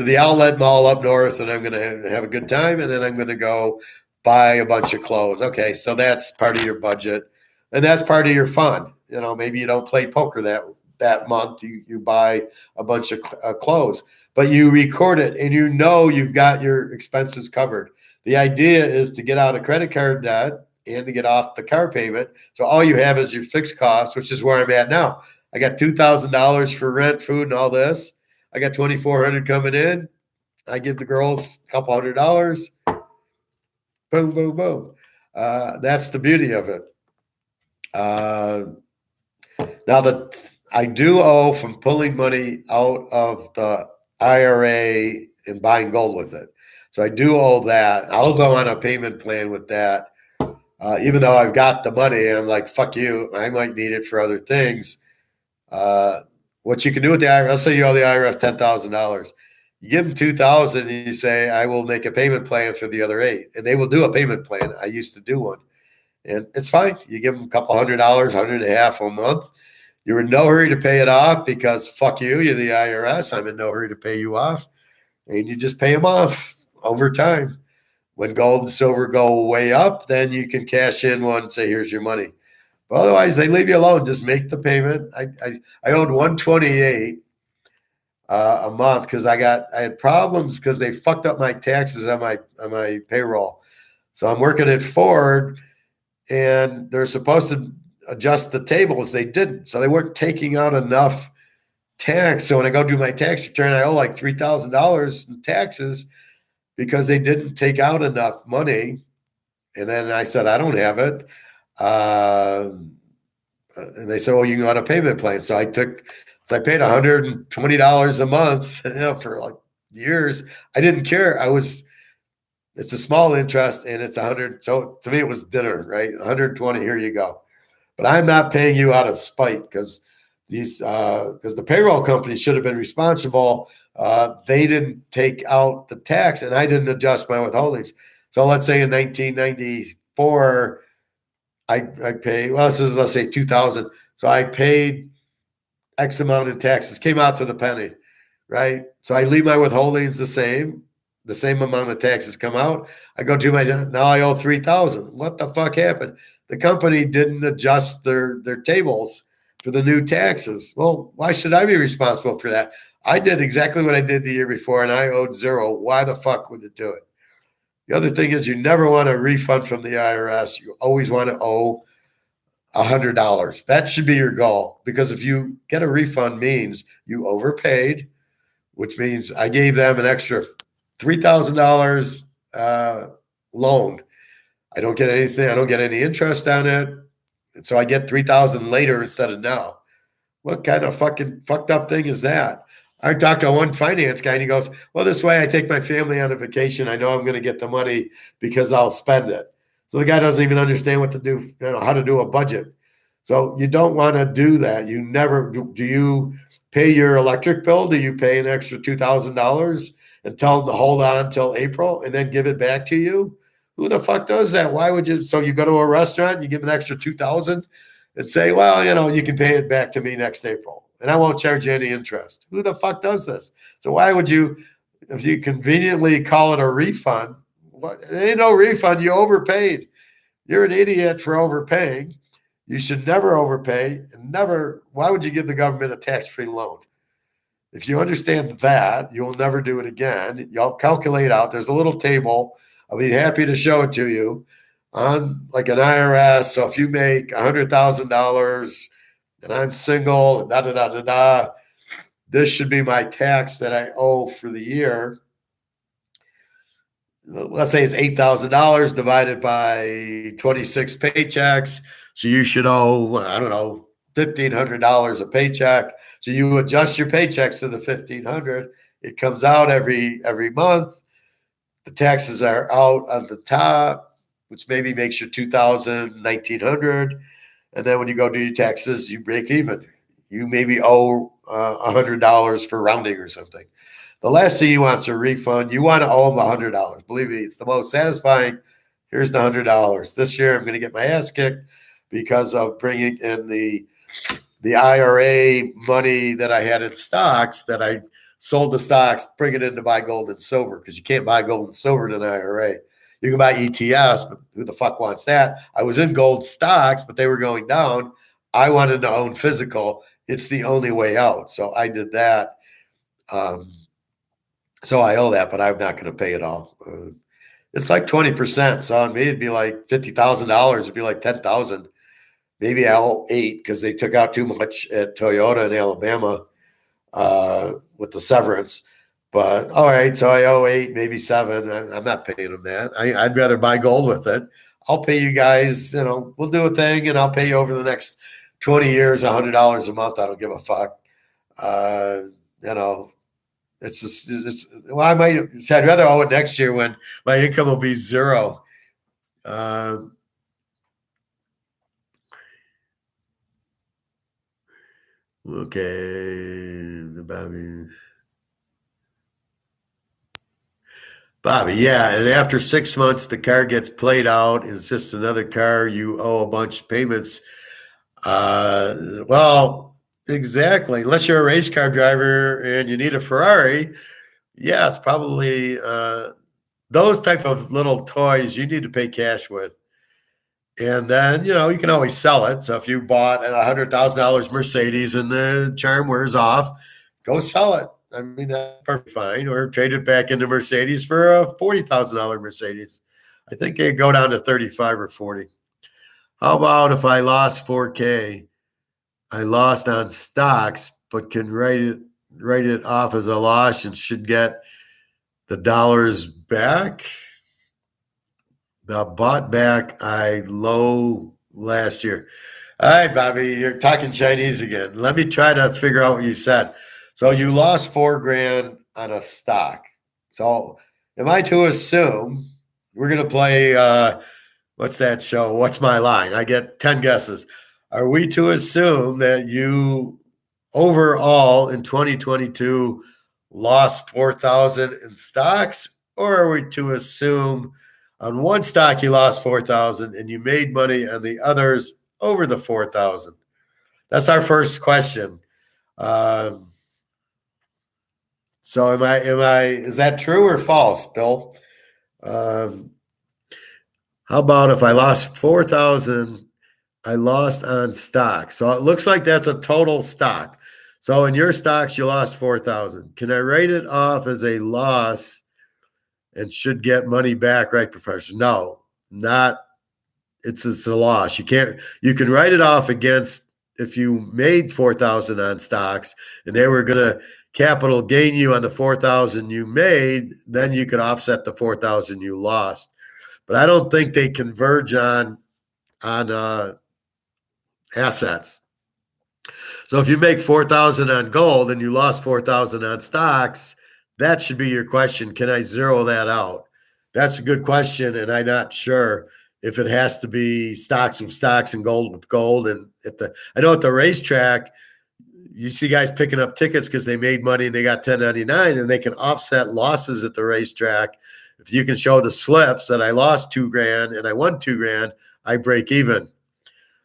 the outlet mall up north, and I'm going to have a good time, and then I'm going to go buy a bunch of clothes. Okay, so that's part of your budget, and that's part of your fun. Maybe you don't play poker that month. You buy a bunch of clothes, but you record it, and you've got your expenses covered. The idea is to get out of credit card debt and to get off the car payment. So all you have is your fixed costs, which is where I'm at now. I got $2,000 for rent, food, and all this. I got $2,400 coming in. I give the girls a couple $100. Boom, boom, boom. That's the beauty of it. Now that I do owe from pulling money out of the IRA and buying gold with it. So I do owe that. I'll go on a payment plan with that. Even though I've got the money, I'm like, fuck you. I might need it for other things. What you can do with the IRS, let's say you owe the IRS $10,000. You give them 2,000 and you say, I will make a payment plan for the other 8. And they will do a payment plan. I used to do one. And it's fine. You give them a couple $100, $150 a month. You're in no hurry to pay it off because fuck you, you're the IRS. I'm in no hurry to pay you off. And you just pay them off over time. When gold and silver go way up, then you can cash in one and say, here's your money. But otherwise, they leave you alone. Just make the payment. I owed $128 a month because I had problems because they fucked up my taxes on my payroll. So I'm working at Ford, and they're supposed to adjust the tables. They didn't. So they weren't taking out enough tax. So when I go do my tax return, I owe like $3,000 in taxes because they didn't take out enough money. And then I said, I don't have it. And they said, well, you can go on a payment plan. So I paid $120 a month for like years. I didn't care. It's a small interest and it's 100. So to me, it was dinner, right? 120, here you go. But I'm not paying you out of spite because the payroll company should have been responsible. They didn't take out the tax and I didn't adjust my withholdings. So let's say in 1994, I pay, well, let's say 2000. So I paid X amount in taxes, came out to the penny, right? So I leave my withholdings the same amount of taxes come out. I go to now I owe 3,000. What the fuck happened? The company didn't adjust their tables for the new taxes. Well, why should I be responsible for that? I did exactly what I did the year before and I owed zero. Why the fuck would it do it? The other thing is you never want a refund from the IRS. You always want to owe $100. That should be your goal because if you get a refund means you overpaid, which means I gave them an extra $3,000 loan. I don't get anything. I don't get any interest on it. And so I get $3,000 later instead of now. What kind of fucking fucked up thing is that? I talked to one finance guy and he goes, well, this way I take my family on a vacation. I know I'm going to get the money because I'll spend it. So the guy doesn't even understand what to do, how to do a budget. So you don't want to do that. You never do. You pay your electric bill? Do you pay an extra $2,000 and tell them to hold on until April and then give it back to you? Who the fuck does that? Why would you? So you go to a restaurant, you give an extra $2,000 and say, well, you can pay it back to me next April and I won't charge you any interest. Who the fuck does this? So why would you, if you conveniently call it a refund, there ain't no refund. You overpaid. You're an idiot for overpaying. You should never overpay and never. Why would you give the government a tax-free loan? If you understand that, you will never do it again. You'll calculate out. There's a little table. I'll be happy to show it to you on like an IRS. So if you make $100,000 and I'm single, and this should be my tax that I owe for the year. Let's say it's $8,000 divided by 26 paychecks. So you should owe, I don't know, $1,500 a paycheck. So you adjust your paychecks to the $1,500. It comes out every month. The taxes are out on the top, which maybe makes your $2,000, $1,900. And then when you go do your taxes, you break even. You maybe owe $100 for rounding or something. The last thing you want is a refund. You want to owe them $100. Believe me, it's the most satisfying. Here's the $100. This year, I'm going to get my ass kicked because of bringing in the IRA money that I had in stocks that I sold the stocks, bring it in to buy gold and silver because you can't buy gold and silver in an IRA. You can buy ETFs, but who the fuck wants that? I was in gold stocks, but they were going down. I wanted to own physical. It's the only way out. So I did that. So I owe that, but I'm not going to pay it all. It's like 20%. So on me, it'd be like $50,000. It'd be like $10,000. Maybe I owe 8 because they took out too much at Toyota in Alabama with the severance. But all right, so I owe 8, maybe 7. I'm not paying them that. I'd rather buy gold with it. I'll pay you guys, we'll do a thing and I'll pay you over the next 20 years, $100 a month. I don't give a fuck. It's just, well, I might say I'd rather owe it next year when my income will be zero. Okay, Bobby, yeah, and after 6 months, the car gets played out. It's just another car. You owe a bunch of payments. Well, exactly. Unless you're a race car driver and you need a Ferrari, yeah, it's probably those type of little toys you need to pay cash with. And then, you can always sell it. So if you bought a $100,000 Mercedes and the charm wears off, go sell it. I mean, that's perfectly fine. Or trade it back into Mercedes for a $40,000 Mercedes. I think they go down to 35 or 40. How about if I lost 4K? I lost on stocks, but can write it off as a loss and should get the dollars back. Now bought back I low last year. All right, Bobby, you're talking Chinese again. Let me try to figure out what you said. So you lost $4,000 on a stock. So am I to assume we're going to play, what's that show? What's My Line? I get 10 guesses. Are we to assume that you overall in 2022 lost 4,000 in stocks, or are we to assume on one stock you lost 4,000 and you made money on the others over the 4,000? That's our first question. So is that true or false, Bill? How about if I lost 4,000, I lost on stock. So it looks like that's a total stock. So in your stocks, you lost 4,000. Can I write it off as a loss and should get money back, right, Professor? No, not. It's a loss. You can write it off against if you made 4,000 on stocks and they were going to capital gain you on the 4,000 you made, then you could offset the 4,000 you lost. But I don't think they converge on assets. So if you make 4,000 on gold and you lost 4,000 on stocks, that should be your question. Can I zero that out? That's a good question, and I'm not sure if it has to be stocks with stocks and gold with gold. And I know at the racetrack, you see guys picking up tickets because they made money and they got 1099, and they can offset losses at the racetrack. If you can show the slips that I lost $2,000 and I won $2,000, I break even.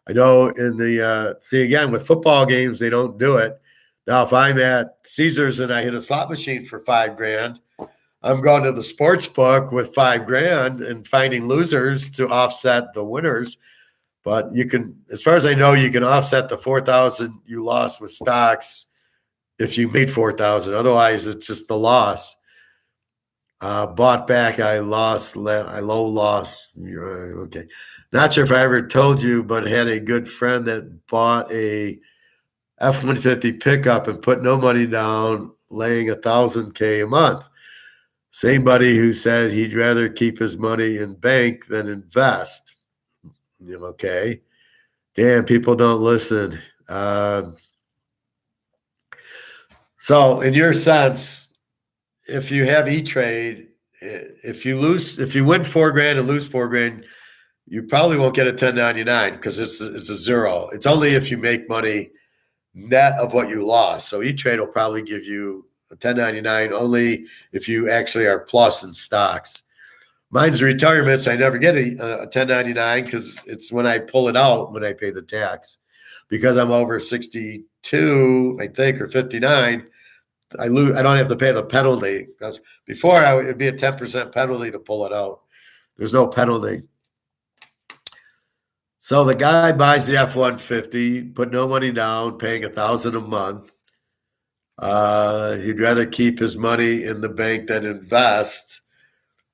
I know in the again with football games they don't do it. Now if I'm at Caesars and I hit a slot machine for $5,000, I'm going to the sports book with $5,000 and finding losers to offset the winners. But you can, as far as I know, you can offset the 4,000 you lost with stocks if you made 4,000. Otherwise, it's just the loss. Bought back, I lost. I low loss. Okay. Not sure if I ever told you, but had a good friend that bought a F-150 pickup and put no money down, laying $1,000K a month. Same buddy who said he'd rather keep his money in bank than invest. Okay. Damn, people don't listen. So in your sense, if you have E-Trade, if you win $4,000 and lose $4,000, you probably won't get a 1099 because it's a zero. It's only if you make money net of what you lost. So E-Trade will probably give you a 1099 only if you actually are plus in stocks. Mine's retirement, so I never get a 1099 because it's when I pull it out when I pay the tax. Because I'm over 62, I think, or 59, I don't have to pay the penalty. Because before it'd be a 10% penalty to pull it out. There's no penalty. So the guy buys the F-150, put no money down, paying $1,000 a month. He'd rather keep his money in the bank than invest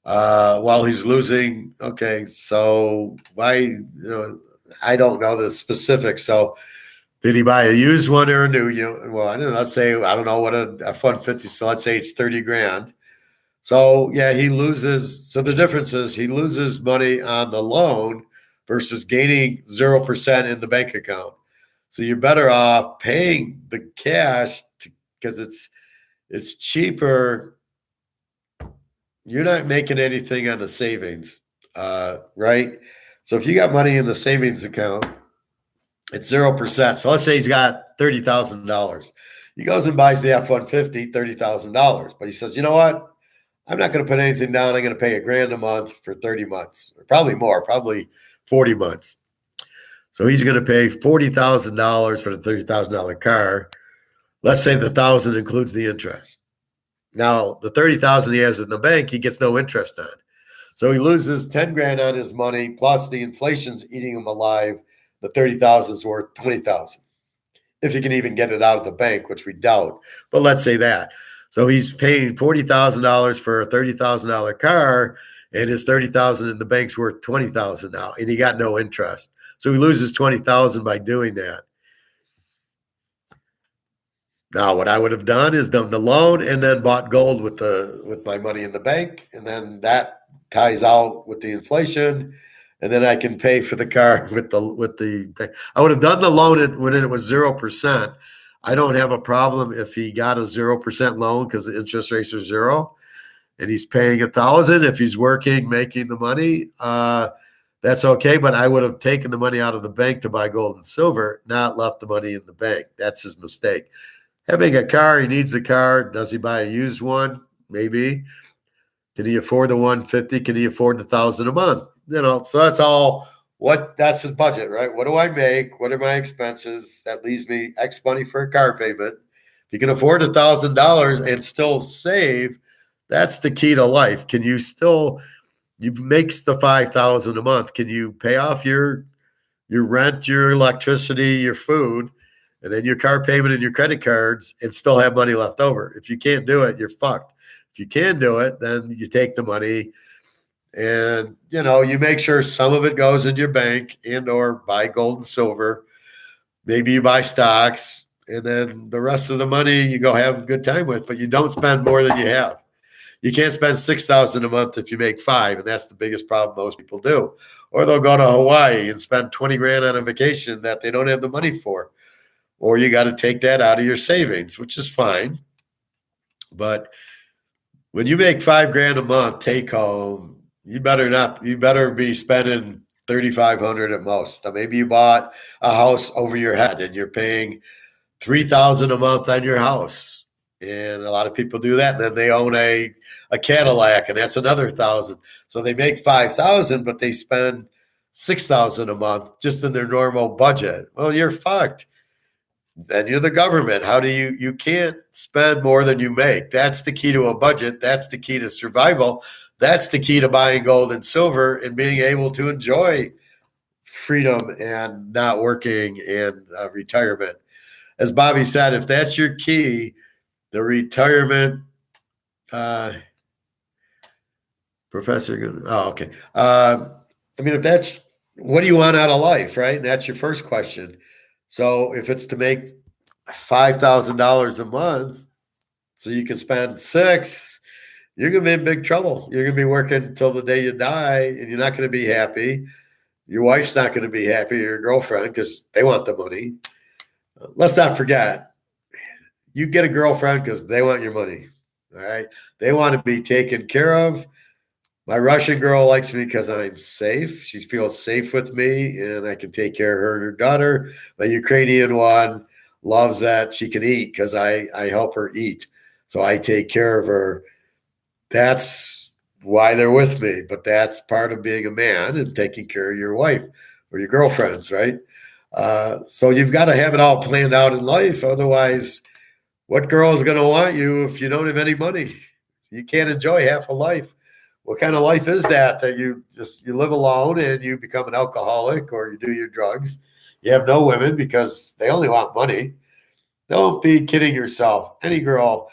while he's losing. Okay, so why? I don't know the specifics. So did he buy a used one or a new? Well, let's say I don't know what a F-150. So let's say it's $30,000. So yeah, he loses. So the difference is he loses money on the loan versus gaining 0% in the bank account. So you're better off paying the cash because It's cheaper. You're not making anything on the savings, right? So if you got money in the savings account, it's 0%. So let's say he's got $30,000. He goes and buys the F-150, $30,000. But he says, you know what? I'm not going to put anything down. I'm going to pay $1,000 a month for 30 months, or probably more, probably 40 months. So he's going to pay $40,000 for the $30,000 car. Let's say the 1,000 includes the interest. Now the 30,000 he has in the bank, he gets no interest on. So he loses 10 grand on his money, plus the inflation's eating him alive. The 30,000 is worth 20,000. If you can even get it out of the bank, which we doubt. But let's say that. So he's paying $40,000 for a $30,000 car, and his 30,000 in the bank's worth 20,000 now, and he got no interest. So he loses 20,000 by doing that. Now, what I would have done is done the loan and then bought gold with my money in the bank, and then that ties out with the inflation, and then I can pay for the car with the. I would have done the loan when it was 0%. I don't have a problem if he got a 0% loan because the interest rates are 0, and he's paying 1,000. If he's working, making the money, that's okay. But I would have taken the money out of the bank to buy gold and silver, not left the money in the bank. That's his mistake. Having a car, he needs a car. Does he buy a used one? Maybe. Can he afford the 150? Can he afford the 1,000 a month? So that's all. That's his budget, right? What do I make? What are my expenses? That leaves me X money for a car payment. If you can afford $1,000 and still save, that's the key to life. Can you still? You make the $5,000 a month. Can you pay off your rent, your electricity, your food? And then your car payment and your credit cards, and still have money left over. If you can't do it, you're fucked. If you can do it, then you take the money and, you make sure some of it goes in your bank and or buy gold and silver. Maybe you buy stocks, and then the rest of the money you go have a good time with, but you don't spend more than you have. You can't spend $6,000 a month if you make $5,000, and that's the biggest problem most people do. Or they'll go to Hawaii and spend 20 grand on a vacation that they don't have the money for. Or you got to take that out of your savings, which is fine. But when you make $5 grand a month take home, you better be spending $3,500 at most. Now maybe you bought a house over your head and you're paying $3,000 a month on your house. And a lot of people do that. And then they own a Cadillac, and that's another 1,000. So they make 5,000, but they spend 6,000 a month just in their normal budget. Well, you're fucked. Then you're the government. How do you can't spend more than you make. That's the key to a budget. That's the key to survival. That's the key to buying gold and silver and being able to enjoy freedom and not working and retirement. As Bobby said, if that's your key, the retirement, professor. Oh, okay. If that's what do you want out of life, right? That's your first question. So if it's to make $5,000 a month, so you can spend $6,000, you're going to be in big trouble. You're going to be working until the day you die, and you're not going to be happy. Your wife's not going to be happy, or your girlfriend, because they want the money. Let's not forget, you get a girlfriend because they want your money. All right. They want to be taken care of. My Russian girl likes me because I'm safe. She feels safe with me, and I can take care of her and her daughter. The Ukrainian one loves that she can eat because I help her eat. So I take care of her. That's why they're with me. But that's part of being a man and taking care of your wife or your girlfriends, right? So you've got to have it all planned out in life. Otherwise, what girl is going to want you if you don't have any money? You can't enjoy half a life. What kind of life is that you live alone and you become an alcoholic or you do your drugs? You have no women because they only want money. Don't be kidding yourself. Any girl,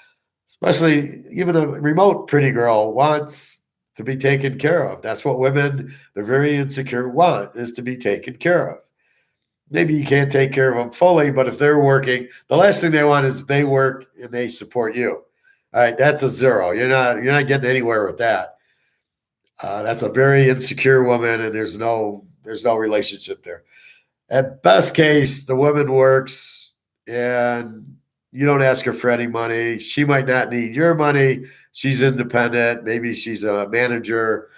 especially even a remote pretty girl, wants to be taken care of. That's what women, they're very insecure, want, is to be taken care of. Maybe you can't take care of them fully, but if they're working, the last thing they want is they work and they support you. All right, that's a 0. You're not getting anywhere with that. That's a very insecure woman, and there's no relationship there. At best case, the woman works, and You don't ask her for any money. She might not need your money. She's independent. Maybe she's a manager.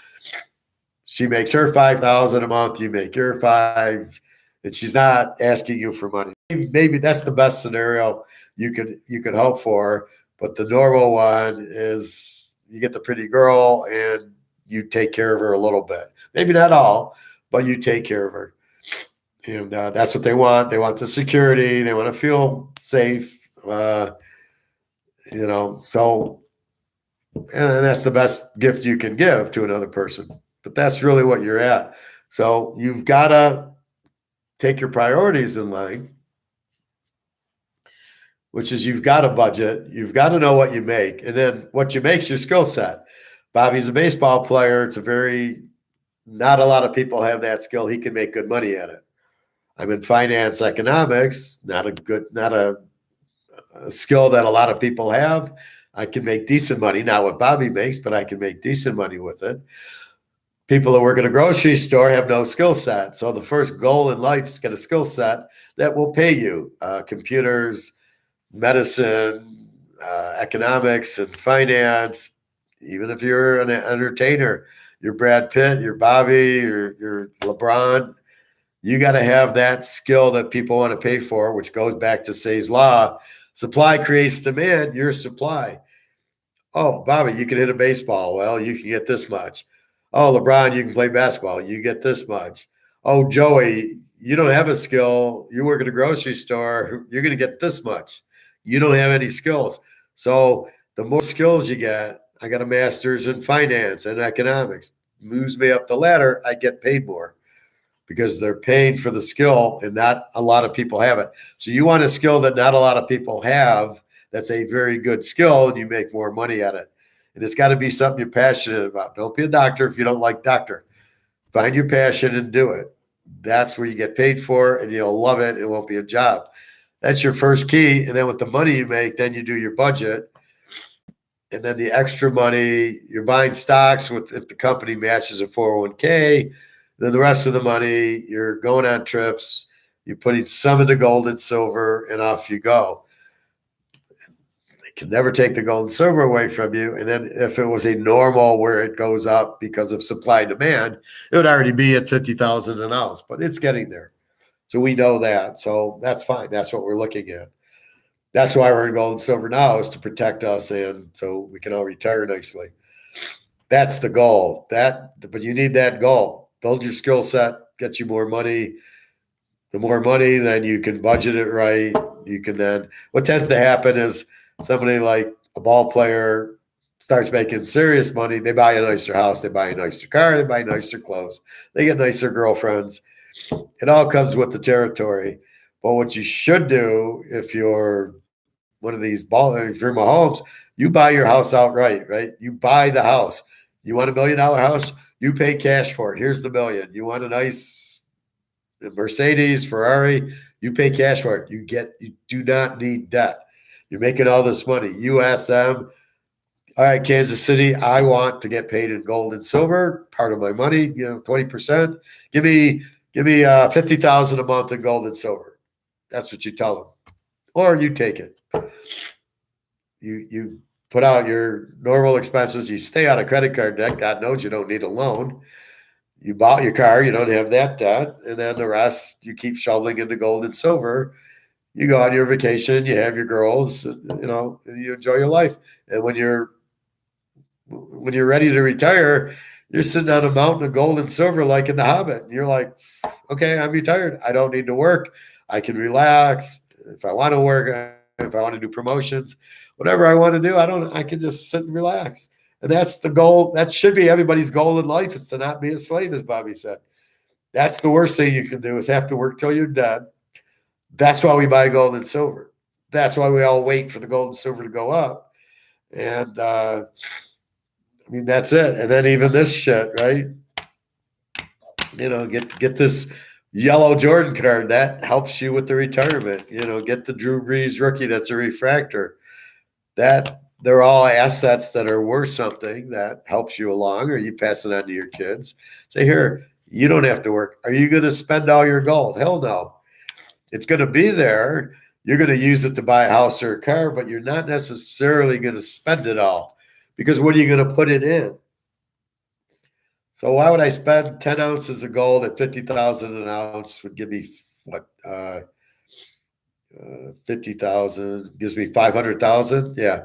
She makes her 5,000 a month. You make your 5, and she's not asking you for money. Maybe that's the best scenario you could hope for. But the normal one is you get the pretty girl and you take care of her a little bit. Maybe not all, but you take care of her. And that's what they want. They want the security. They want to feel safe. So, and that's the best gift you can give to another person. But that's really what you're at. So you've got to take your priorities in line, which is you've got a budget. You've got to know what you make. And then what you make is your skill set. Bobby's a baseball player. Not a lot of people have that skill. He can make good money at it. I'm in finance economics, not a skill that a lot of people have. I can make decent money, not what Bobby makes, but I can make decent money with it. People that work at a grocery store have no skill set. So the first goal in life is to get a skill set that will pay you. Computers, medicine, economics, and finance. Even if you're an entertainer, you're Brad Pitt, you're Bobby, you're LeBron, you got to have that skill that people want to pay for, which goes back to Say's law. Supply creates demand, your supply. Oh, Bobby, you can hit a baseball. Well, you can get this much. Oh, LeBron, you can play basketball. You get this much. Oh, Joey, you don't have a skill. You work at a grocery store. You're going to get this much. You don't have any skills. So the more skills you get, I got a master's in finance and economics, moves me up the ladder, I get paid more because they're paying for the skill and not a lot of people have it. So you want a skill that not a lot of people have. That's a very good skill and you make more money at it. And it's got to be something you're passionate about. Don't be a doctor if you don't like doctor. Find your passion and do it. That's where you get paid for and you'll love it. It won't be a job. That's your first key. And then with the money you make, then you do your budget. And then the extra money, you're buying stocks if the company matches a 401k. Then the rest of the money, you're going on trips, you're putting some into gold and silver, and off you go. They can never take the gold and silver away from you. And then if it was a normal where it goes up because of supply and demand, it would already be at 50,000 an ounce, but it's getting there. So we know that. So that's fine. That's what we're looking at. That's why we're in gold and silver now, is to protect us and so we can all retire nicely. That's the goal. But you need that goal. Build your skill set, get you more money. The more money, then you can budget it right. You can then, what tends to happen is somebody like a ball player starts making serious money. They buy a nicer house, they buy a nicer car, they buy nicer clothes, they get nicer girlfriends. It all comes with the territory. But what you should do if you're one of these if you're Mahomes, you buy your house outright, right? You buy the house. You want $1 million house? You pay cash for it. Here's the $1 million. You want a nice Mercedes, Ferrari? You pay cash for it. You do not need debt. You're making all this money. You ask them, all right, Kansas City, I want to get paid in gold and silver. Part of my money, 20%. Give me $50,000 a month in gold and silver. That's what you tell them, or you take it. You put out your normal expenses. You stay out of credit card debt. God knows you don't need a loan. You bought your car. You don't have that debt. And then the rest, you keep shoveling into gold and silver. You go on your vacation. You have your girls, and you enjoy your life. And when you're ready to retire, you're sitting on a mountain of gold and silver like in The Hobbit. And you're like, okay, I'm retired. I don't need to work. I can relax. If I want to work, if I want to do promotions, whatever I want to do, I can just sit and relax. And that's the goal. That should be everybody's goal in life, is to not be a slave, as Bobby said. That's the worst thing you can do, is have to work till you're dead. That's why we buy gold and silver. That's why we all wait for the gold and silver to go up. And that's it. And then even this shit, right? Get this yellow Jordan card. That helps you with the retirement. Get the Drew Brees rookie that's a refractor. That they're all assets that are worth something that helps you along, or you pass it on to your kids. Say, here, you don't have to work. Are you going to spend all your gold? Hell no. It's going to be there. you're going to use it to buy a house or a car, but you're not necessarily going to spend it all, because what are you going to put it in? So why would I spend 10 ounces of gold at 50,000 an ounce? Would give me what? 50,000 gives me 500,000. Yeah,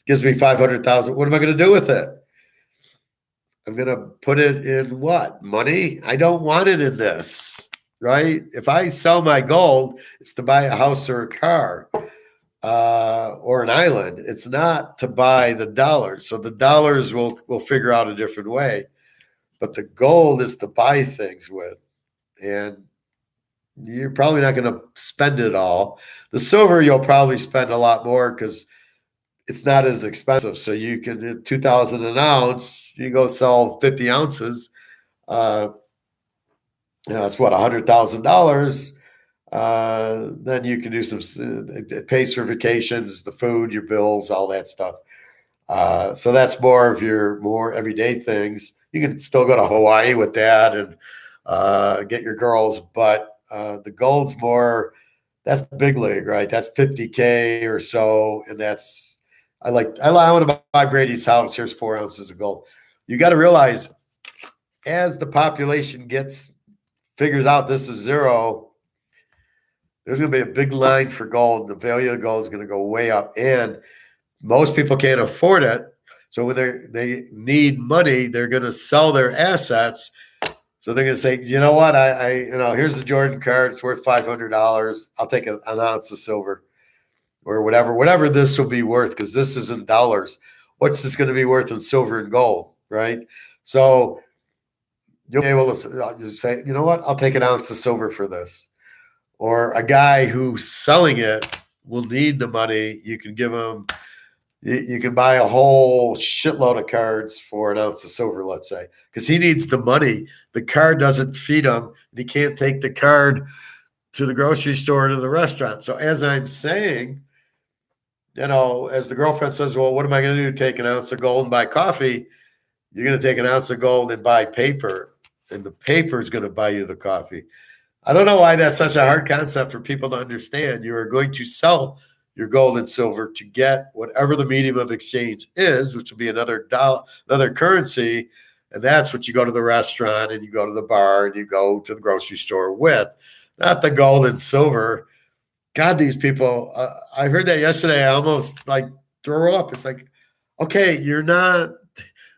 gives me 500,000. What am I going to do with it? I'm going to put it in what? Money? I don't want it in this, right? If I sell my gold, it's to buy a house or a car or an island. It's not to buy the dollars. So the dollars will figure out a different way. But the gold is to buy things with. And you're probably not going to spend it all. The silver, you'll probably spend a lot more because it's not as expensive. So you can, at 2,000 an ounce, you go sell 50 ounces. That's what, $100,000. Then you can do some, it pays for vacations, the food, your bills, all that stuff. So that's more of your more everyday things. You can still go to Hawaii with that and get your girls, but the gold's more, that's big league, right? That's 50K or so. And that's, I want to buy Brady's house. Here's 4 ounces of gold. You got to realize, as the population figures out this is zero, there's going to be a big line for gold. The value of gold is going to go way up, and most people can't afford it. So when they need money, they're going to sell their assets. So they're going to say, you know what, here's the Jordan card. It's worth $500. I'll take an ounce of silver or whatever this will be worth, because this isn't dollars. What's this going to be worth in silver and gold, right? So you'll be able to say, you know what, I'll take an ounce of silver for this. Or a guy who's selling it will need the money. You can give him, you can buy a whole shitload of cards for an ounce of silver, let's say, because he needs the money. The card doesn't feed him, and he can't take the card to the grocery store or to the restaurant. So as I'm saying, as the girlfriend says, well, what am I going to do? Take an ounce of gold and buy coffee? You're going to take an ounce of gold and buy paper, and the paper is going to buy you the coffee. I don't know why that's such a hard concept for people to understand. You are going to sell your gold and silver to get whatever the medium of exchange is, which will be another currency. And that's what you go to the restaurant and you go to the bar and you go to the grocery store with, not the gold and silver. God, these people, I heard that yesterday. I almost throw up. It's like, okay, you're not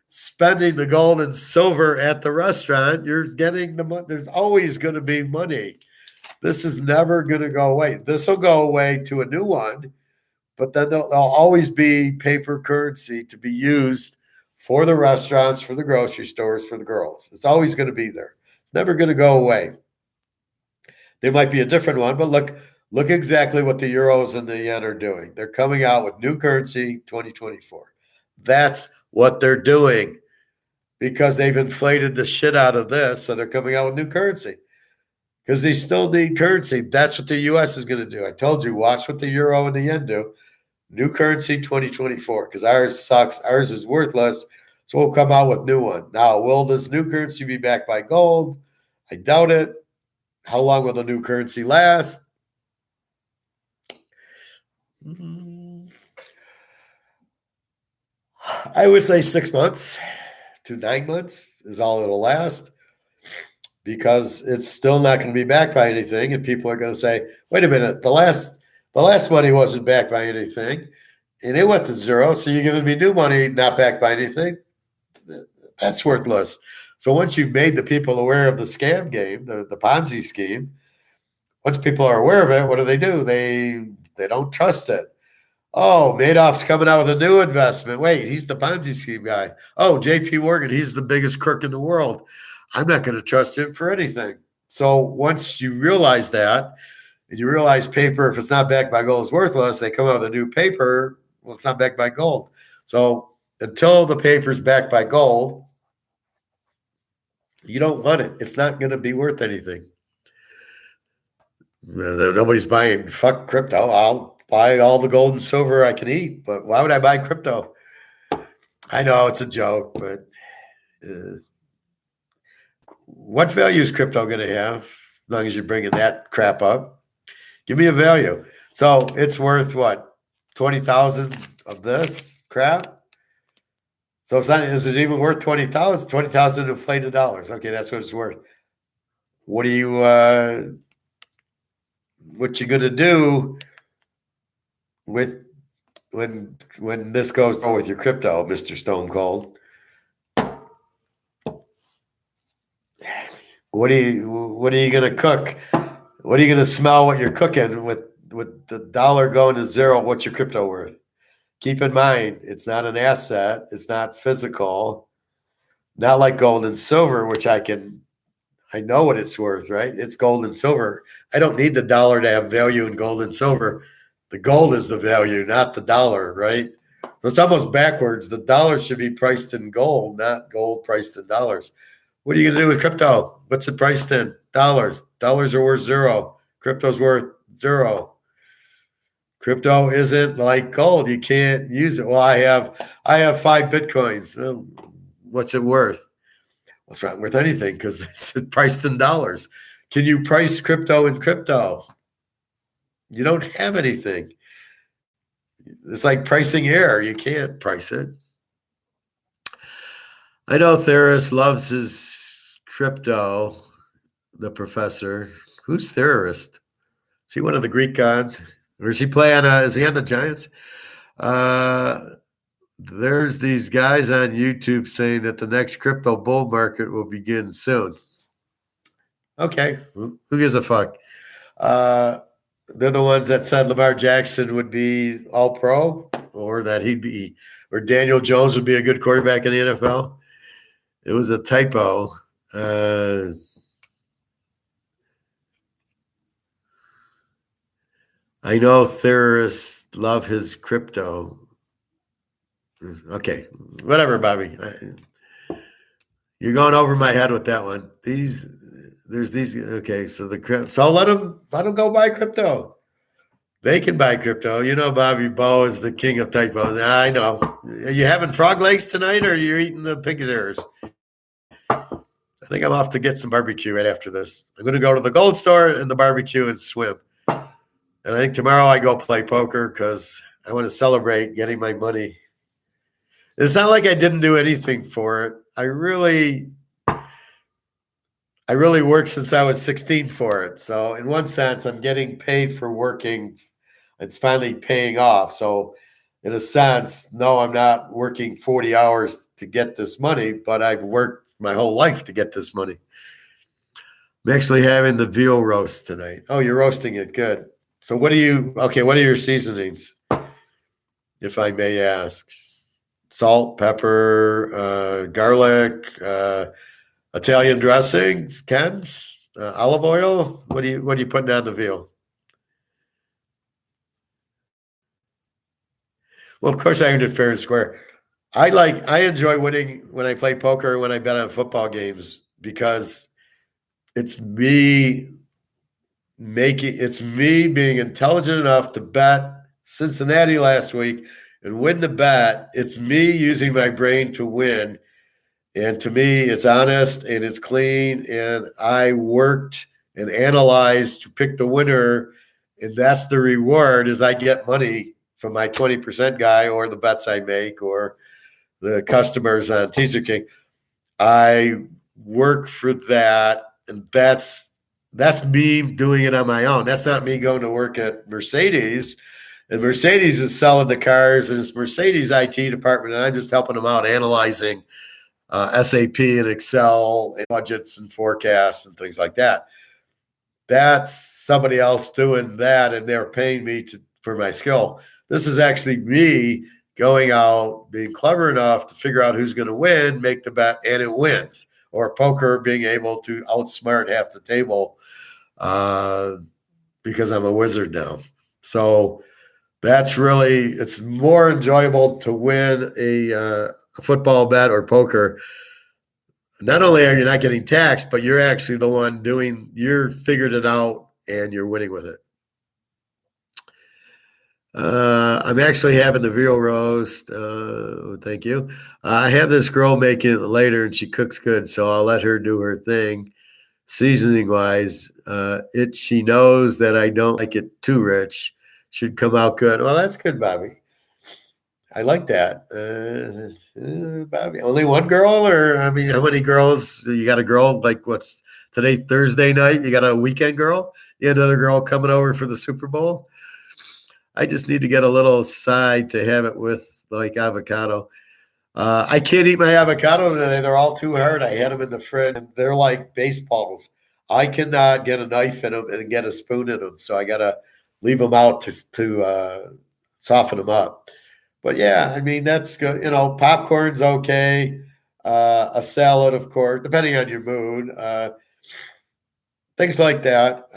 spending the gold and silver at the restaurant. You're getting the money. There's always going to be money. This is never going to go away. This will go away to a new one, but then there'll always be paper currency to be used for the restaurants, for the grocery stores, for the girls. It's always going to be there. It's never going to go away. There might be a different one, but look exactly what the euros and the yen are doing. They're coming out with new currency 2024. That's what they're doing, because they've inflated the shit out of this. So they're coming out with new currency because they still need currency. That's what the U.S. is going to do. I told you, watch what the euro and the yen do. New currency 2024, because ours sucks. Ours is worthless. So we'll come out with new one. Now, will this new currency be backed by gold? I doubt it. How long will the new currency last? I would say 6 months to 9 months is all it'll last, because it's still not going to be backed by anything. And people are going to say, wait a minute, the last money wasn't backed by anything and it went to zero. So you're giving me new money not backed by anything? That's worthless. So once you've made the people aware of the scam game, the Ponzi scheme, once people are aware of it, what do? They don't trust it. Oh, Madoff's coming out with a new investment. Wait, he's the Ponzi scheme guy. Oh, JP Morgan, he's the biggest crook in the world. I'm not going to trust him for anything. So once you realize that, and you realize paper, if it's not backed by gold, is worthless, they come out with a new paper. Well, it's not backed by gold. So until the paper is backed by gold, you don't want it. It's not going to be worth anything. Nobody's buying fuck crypto. I'll buy all the gold and silver I can eat, but why would I buy crypto? I know it's a joke, but what value is crypto going to have as long as you're bringing that crap up? Give me a value. So it's worth what? 20,000 of this crap? So it's not, is it even worth 20,000? 20,000 inflated dollars. Okay, that's what it's worth. What you gonna do with when this goes on with your crypto, Mr. Stone Cold? What are you gonna cook? What are you gonna smell what you're cooking with the dollar going to zero? What's your crypto worth? Keep in mind, it's not an asset, it's not physical, not like gold and silver, which I know what it's worth, right? It's gold and silver. I don't need the dollar to have value in gold and silver. The gold is the value, not the dollar, right? So it's almost backwards. The dollar should be priced in gold, not gold priced in dollars. What are you going to do with crypto? What's it priced in? Dollars. Dollars are worth zero. Crypto's worth zero. Crypto isn't like gold. You can't use it. Well, I have 5 Bitcoins. Well, what's it worth? Well, it's not worth anything because it's priced in dollars. Can you price crypto in crypto? You don't have anything. It's like pricing air. You can't price it. I know Theris loves his crypto, the professor. Who's Theorist? Is he one of the Greek gods? Or is he playing, is he on the Giants? There's these guys on YouTube saying that the next crypto bull market will begin soon. Okay, who gives a fuck? They're the ones that said Lamar Jackson would be all pro, or that or Daniel Jones would be a good quarterback in the NFL. It was a typo. I know theorists love his crypto. Okay, whatever, Bobby. You're going over my head with that one. There's these. Okay, so let them go buy crypto. They can buy crypto. You know, Bobby Bo is the king of typos. I know. Are you having frog legs tonight, or are you eating the pig's ears? I think I'm off to get some barbecue right after this. I'm going to go to the gold store and the barbecue and swim. And I think tomorrow I go play poker because I want to celebrate getting my money. It's not like I didn't do anything for it. I really worked since I was 16 for it. So in one sense, I'm getting paid for working. It's finally paying off. So in a sense, no, I'm not working 40 hours to get this money, but I've worked my whole life to get this money. I'm actually having the veal roast tonight. Oh, you're roasting it. Good. So what are your seasonings, if I may ask? Salt, pepper, garlic, Italian dressings, Ken's, olive oil. What are you putting on the veal? Well, of course I earned it fair and square. I enjoy winning when I play poker, when I bet on football games, because it's me being intelligent enough to bet Cincinnati last week and win the bet. It's me using my brain to win. And to me, it's honest and it's clean. And I worked and analyzed to pick the winner. And that's the reward, is I get money from my 20% guy, or the bets I make, or the customers on Teaserking. I work for that. And that's me doing it on my own. That's not me going to work at Mercedes. And Mercedes is selling the cars, and it's Mercedes IT department. And I'm just helping them out, analyzing SAP and Excel and budgets and forecasts and things like that. That's somebody else doing that, and they're paying me for my skill. This is actually me going out, being clever enough to figure out who's going to win, make the bet, and it wins. Or poker, being able to outsmart half the table because I'm a wizard now. So it's more enjoyable to win a football bet or poker. Not only are you not getting taxed, but you're actually the one you're figured it out and you're winning with it. I'm actually having the veal roast. Thank you. I have this girl make it later, and she cooks good, so I'll let her do her thing. Seasoning wise, she knows that I don't like it too rich. should come out good. Well, that's good, Bobby. I like that. Bobby, only one girl, or I mean, how many girls? You got a girl like what's today, Thursday night? You got a weekend girl? You got another girl coming over for the Super Bowl? I just need to get a little side to have it with like avocado. I can't eat my avocado today. They're all too hard. I had them in the fridge, and they're like baseballs. I cannot get a knife in them and get a spoon in them, so I gotta leave them out to soften them up. But yeah, I mean that's good. Popcorn's okay. A salad, of course, depending on your mood. Things like that.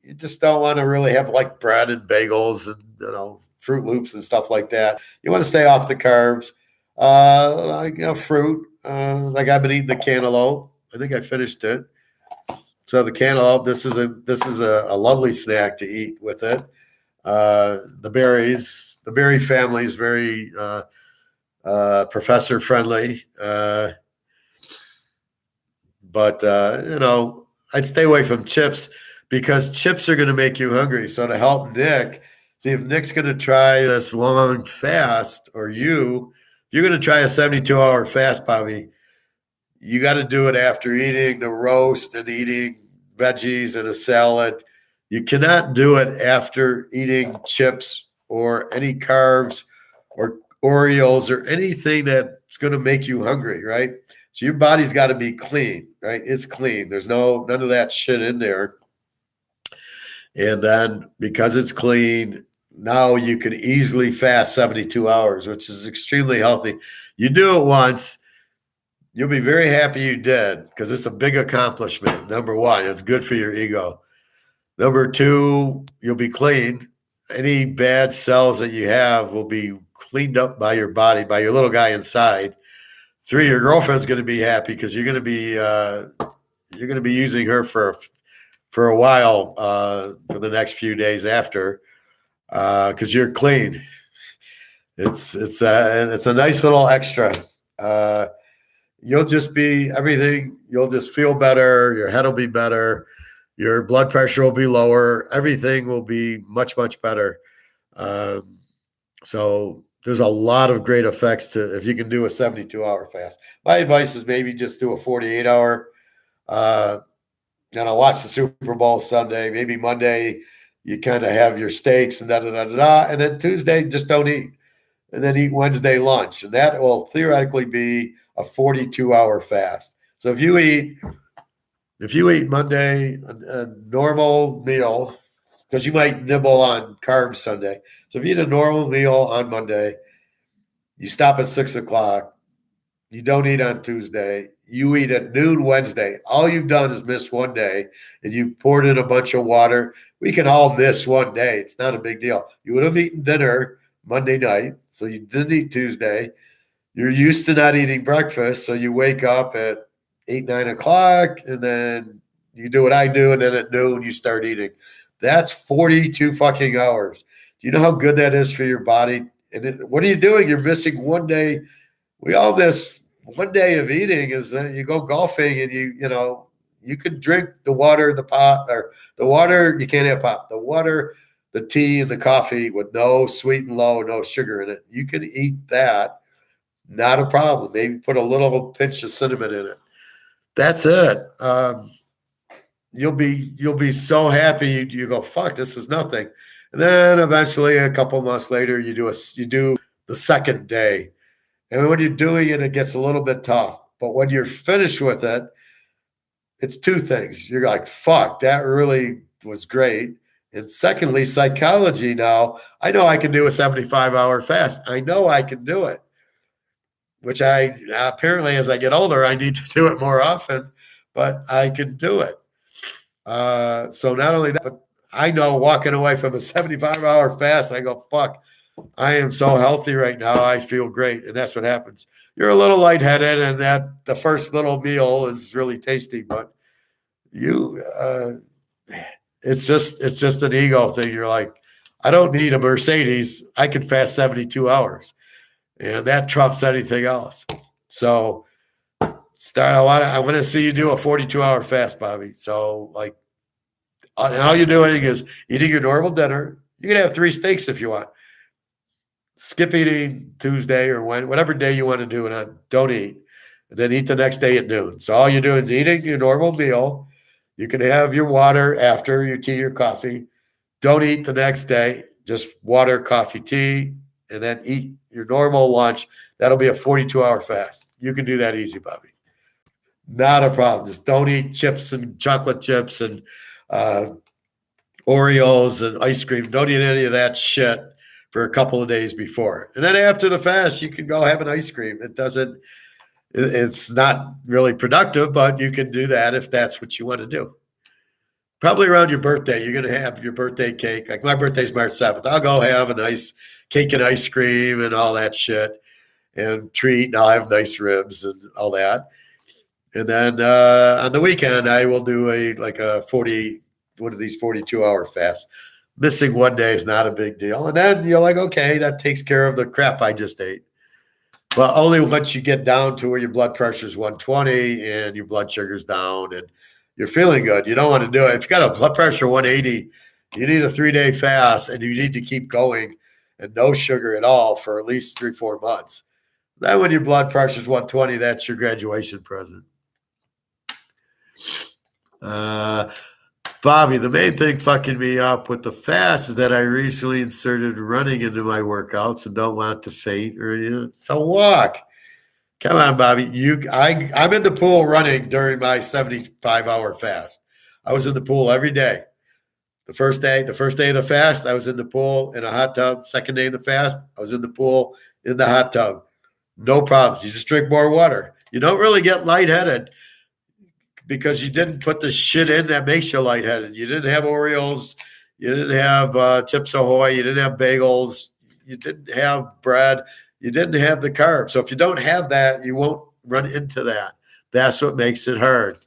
You just don't want to really have like bread and bagels and Fruit Loops and stuff like that. You want to stay off the carbs. Like fruit. Like I've been eating the cantaloupe. I think I finished it. So the cantaloupe. This is a lovely snack to eat with it. The berries. The berry family is very professor friendly. But I'd stay away from chips because chips are going to make you hungry. So to help Nick, see if Nick's going to try this long fast, or if you're going to try a 72-hour fast, Bobby, you got to do it after eating the roast and eating veggies and a salad. You cannot do it after eating chips or any carbs or Oreos or anything that's going to make you hungry, right? So your body's got to be clean, right? It's clean. There's none of that shit in there. And then because it's clean, now you can easily fast 72 hours, which is extremely healthy. You do it once, you'll be very happy you did because it's a big accomplishment. Number one, it's good for your ego. Number two, you'll be clean. Any bad cells that you have will be cleaned up by your body, by your little guy inside. Three, your girlfriend's going to be happy because you're going to be using her for a while for the next few days after because you're clean. It's a nice little extra. You'll just be everything. You'll just feel better. Your head will be better. Your blood pressure will be lower. Everything will be much, much better. So there's a lot of great effects to if you can do a 72-hour fast. My advice is maybe just do a 48-hour. And I'll watch the Super Bowl Sunday. Maybe Monday you kind of have your steaks and da-da-da-da-da. And then Tuesday, just don't eat. And then eat Wednesday lunch. And that will theoretically be a 42-hour fast. So if you eat Monday a normal meal, because you might nibble on carbs Sunday. So if you eat a normal meal on Monday, you stop at 6 o'clock, you don't eat on Tuesday, you eat at noon Wednesday. All you've done is miss one day, and you poured in a bunch of water. We can all miss one day. It's not a big deal. You would have eaten dinner Monday night, so you didn't eat Tuesday. You're used to not eating breakfast, so you wake up at 8, 9 o'clock, and then you do what I do, and then at noon you start eating. That's 42 fucking hours. Do you know how good that is for your body? And what are you doing? You're missing one day. We all miss one day of eating. Is you go golfing and you can drink the water, the pop, or the water. You can't have pop. The water, the tea, and the coffee with no sweet and low, no sugar in it. You can eat that. Not a problem. Maybe put a little pinch of cinnamon in it. That's it. You'll be so happy. You go, fuck, this is nothing. And then eventually, a couple months later, you do the second day. And when you're doing it, it gets a little bit tough. But when you're finished with it, it's two things. You're like, fuck, that really was great. And secondly, psychology now, I know I can do a 75-hour fast. I know I can do it, which I apparently, as I get older, I need to do it more often, but I can do it. So not only that, but I know walking away from a 75-hour fast, I go, fuck, I am so healthy right now. I feel great. And that's what happens. You're a little lightheaded, and that the first little meal is really tasty, but it's just an ego thing. You're like, I don't need a Mercedes. I can fast 72 hours, and that trumps anything else. So I want to see you do a 42-hour fast, Bobby. So like, all you're doing is eating your normal dinner, You can have 3 steaks if you want. Skip eating Tuesday or whatever day you want to do it on. Don't eat. And then eat the next day at noon. So all you're doing is eating your normal meal. You can have your water after your tea or coffee. Don't eat the next day. Just water, coffee, tea, and then eat your normal lunch. That'll be a 42-hour fast. You can do that easy, Bobby. Not a problem. Just don't eat chips and chocolate chips and Oreos and ice cream. Don't eat any of that shit for a couple of days before. And then after the fast, you can go have an ice cream. It's not really productive, but you can do that if that's what you want to do. Probably around your birthday, you're going to have your birthday cake. Like my birthday's March 7th. I'll go have a nice cake and ice cream and all that shit and treat. And I'll have nice ribs and all that. And then on the weekend, I will do one of these 42-hour fasts. Missing one day is not a big deal. And then you're like, okay, that takes care of the crap I just ate. But only once you get down to where your blood pressure is 120 and your blood sugar's down and you're feeling good. You don't want to do it. If you got a blood pressure 180, you need a 3-day fast and you need to keep going and no sugar at all for at least 3-4 months. Then when your blood pressure is 120, that's your graduation present. Bobby, the main thing fucking me up with the fast is that I recently inserted running into my workouts and don't want to faint or anything. So walk. Come on, Bobby. I'm in the pool running during my 75-hour fast. I was in the pool every day. The first day of the fast, I was in the pool in a hot tub. Second day of the fast, I was in the pool in the hot tub. No problems. You just drink more water. You don't really get lightheaded because you didn't put the shit in that makes you lightheaded. You didn't have Oreos. You didn't have Chips Ahoy. You didn't have bagels. You didn't have bread. You didn't have the carbs. So if you don't have that, you won't run into that. That's what makes it hard.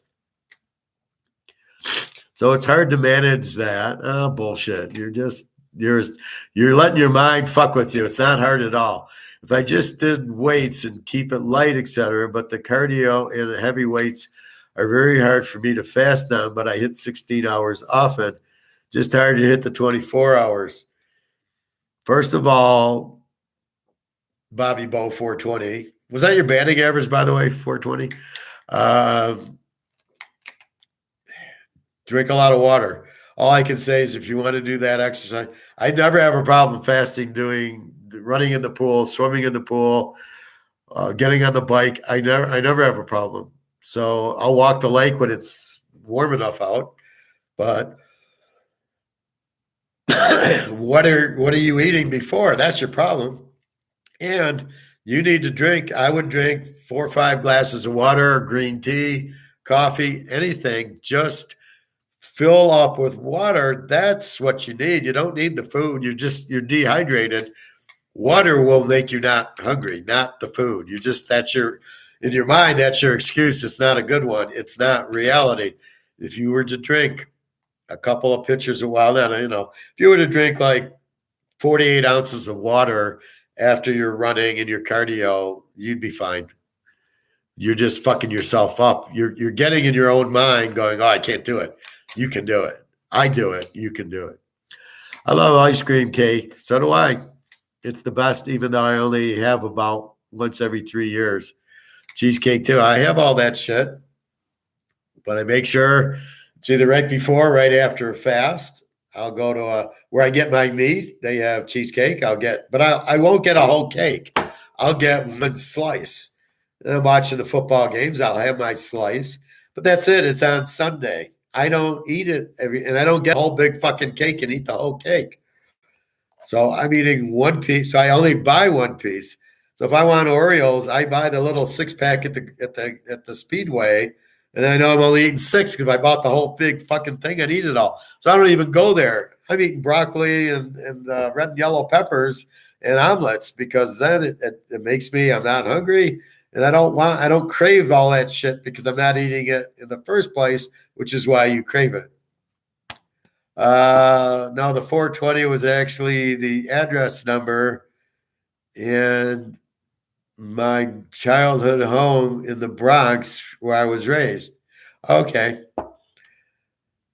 So it's hard to manage that. Oh, bullshit. You're letting your mind fuck with you. It's not hard at all. If I just did weights and keep it light, etc., but the cardio and heavy weights are very hard for me to fast on, but I hit 16 hours often. Just hard to hit the 24 hours. First of all, Bobby Bow 420. Was that your batting average, by the way, 420? Drink a lot of water. All I can say is if you want to do that exercise, I never have a problem fasting, doing running in the pool, swimming in the pool, getting on the bike. I never have a problem. So I'll walk the lake when it's warm enough out. But what are you eating before? That's your problem. And you need to drink. I would drink 4 or 5 glasses of water, green tea, coffee, anything. Just fill up with water. That's what you need. You don't need the food. You're dehydrated. Water will make you not hungry, not the food. In your mind, that's your excuse. It's not a good one. It's not reality. If you were to drink a couple of pitchers of if you were to drink like 48 ounces of water after you're running and your cardio, you'd be fine. You're just fucking yourself up. You're getting in your own mind going, oh, I can't do it. You can do it. I do it. You can do it. I love ice cream cake. So do I. It's the best, even though I only have about once every 3 years. Cheesecake too. I have all that shit, but I make sure it's either right before or right after a fast. I'll go to where I get my meat. They have cheesecake. But I won't get a whole cake. I'll get one slice. And I'm watching the football games. I'll have my slice, but that's it. It's on Sunday. I don't eat it and I don't get a whole big fucking cake and eat the whole cake. So I'm eating one piece. So I only buy one piece. So if I want Oreos, I buy the little 6-pack at the Speedway, and I know I'm only eating 6 because I bought the whole big fucking thing and eat it all. So I don't even go there. I'm eating broccoli and red and yellow peppers and omelets because then it makes me, I'm not hungry, and I don't crave all that shit because I'm not eating it in the first place, which is why you crave it. No, the 420 was actually the address number in my childhood home in the Bronx where I was raised. Okay.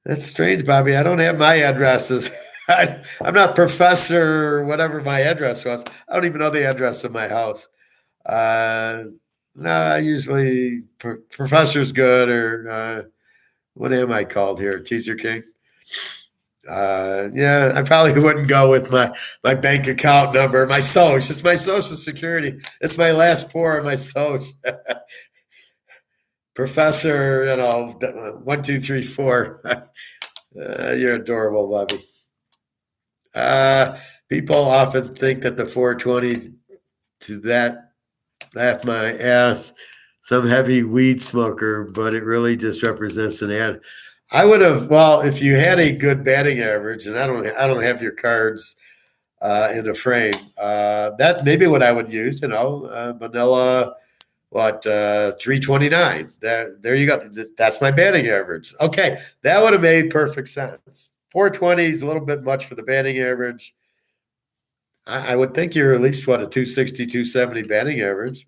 That's strange, Bobby. I don't have my addresses. I'm not professor, whatever my address was. I don't even know the address of my house. Uh, no, I usually professor's good, or what am I called here? Teaser King. Yeah, I probably wouldn't go with my bank account number, my social. It's my social security. It's my last four of my social. Professor, 1, 2, 3, 4. You're adorable, Bobby. People often think that the 420 to that laugh my ass, some heavy weed smoker, but it really just represents an ad. I would have, well, if you had a good batting average, and I don't have your cards in the frame. That maybe what I would use, vanilla, 329. There you go. That's my batting average. Okay, that would have made perfect sense. 420 is a little bit much for the batting average. I would think you're at least a 260, 270 batting average.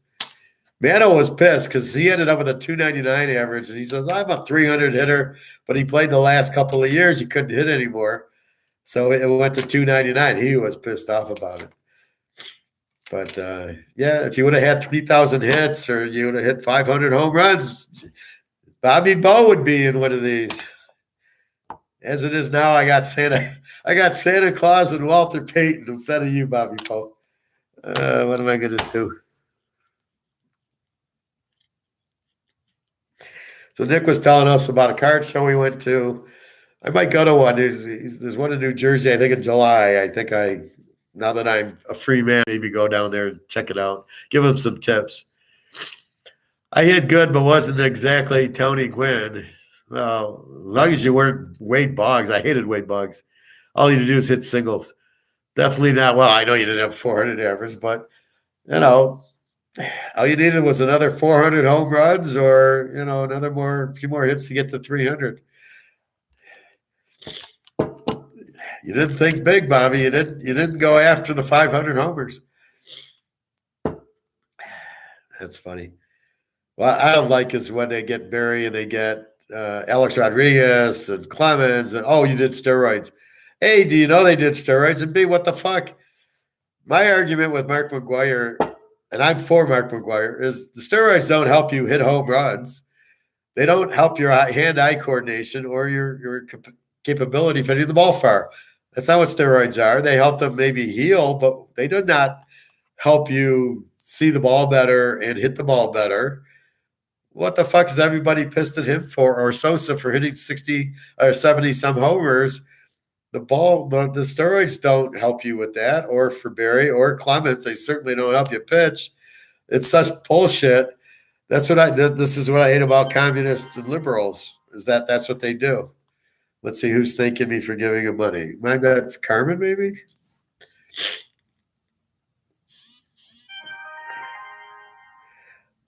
Mano was pissed because he ended up with a 299 average, and he says, I'm a 300 hitter, but he played the last couple of years. He couldn't hit anymore. So it went to 299. He was pissed off about it. But yeah, if you would have had 3,000 hits or you would have hit 500 home runs, Bobby Bo would be in one of these. As it is now, I got Santa Claus and Walter Payton instead of you, Bobby Bo. What am I going to do? So Nick was telling us about a card show we went to. I might go to one. There's one in New Jersey, I think in July. Now that I'm a free man, maybe go down there and check it out. Give him some tips. I hit good, but wasn't exactly Tony Gwynn. Well, as long as you weren't Wade Boggs. I hated Wade Boggs. All you had to do is hit singles. Definitely not. Well, I know you didn't have 400 average, but, all you needed was another 400 home runs or, a few more hits to get to 300. You didn't think big, Bobby. You didn't go after the 500 homers. That's funny. Well, I don't like is when they get Barry and they get Alex Rodriguez and Clemens and you did steroids. A, do you know they did steroids? And B, what the fuck? My argument with Mark McGwire, and I'm for Mark McGwire, is the steroids don't help you hit home runs. They don't help your hand-eye coordination or your capability of hitting the ball far. That's not what steroids are. They help them maybe heal, but they do not help you see the ball better and hit the ball better. What the fuck is everybody pissed at him for, or Sosa for hitting 60 or 70 some homers? The steroids don't help you with that, or for Barry or Clemens, they certainly don't help you pitch. It's such bullshit. This is what I hate about communists and liberals, is that's what they do. Let's see who's thanking me for giving him money. My bet's Carmen, maybe?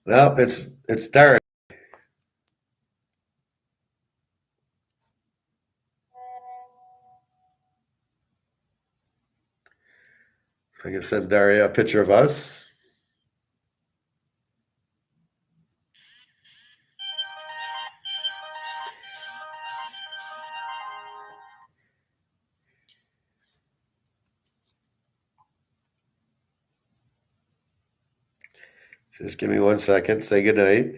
No, it's Derek. I can send Daria a picture of us. Just give me 1 second. Say goodnight.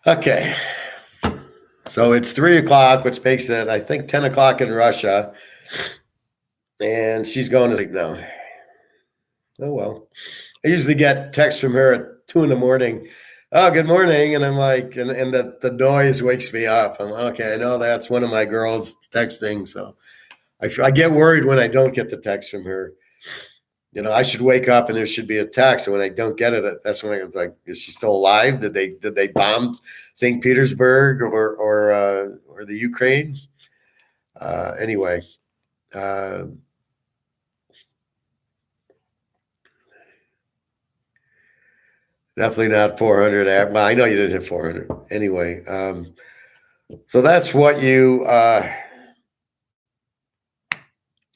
Okay. So it's 3:00, which makes it, I think, 10:00 in Russia. And she's going to sleep now. Oh, well. I usually get texts from her at 2 a.m. Oh, good morning. And I'm like, and the noise wakes me up. I'm like, okay, I know that's one of my girls texting. So I get worried when I don't get the text from her. I should wake up and there should be a text. And when I don't get it, that's when I'm like, is she still alive? Did they bomb St. Petersburg or the Ukraine? Anyway, definitely not 400. Well, I know you didn't hit 400. Anyway, so that's what you.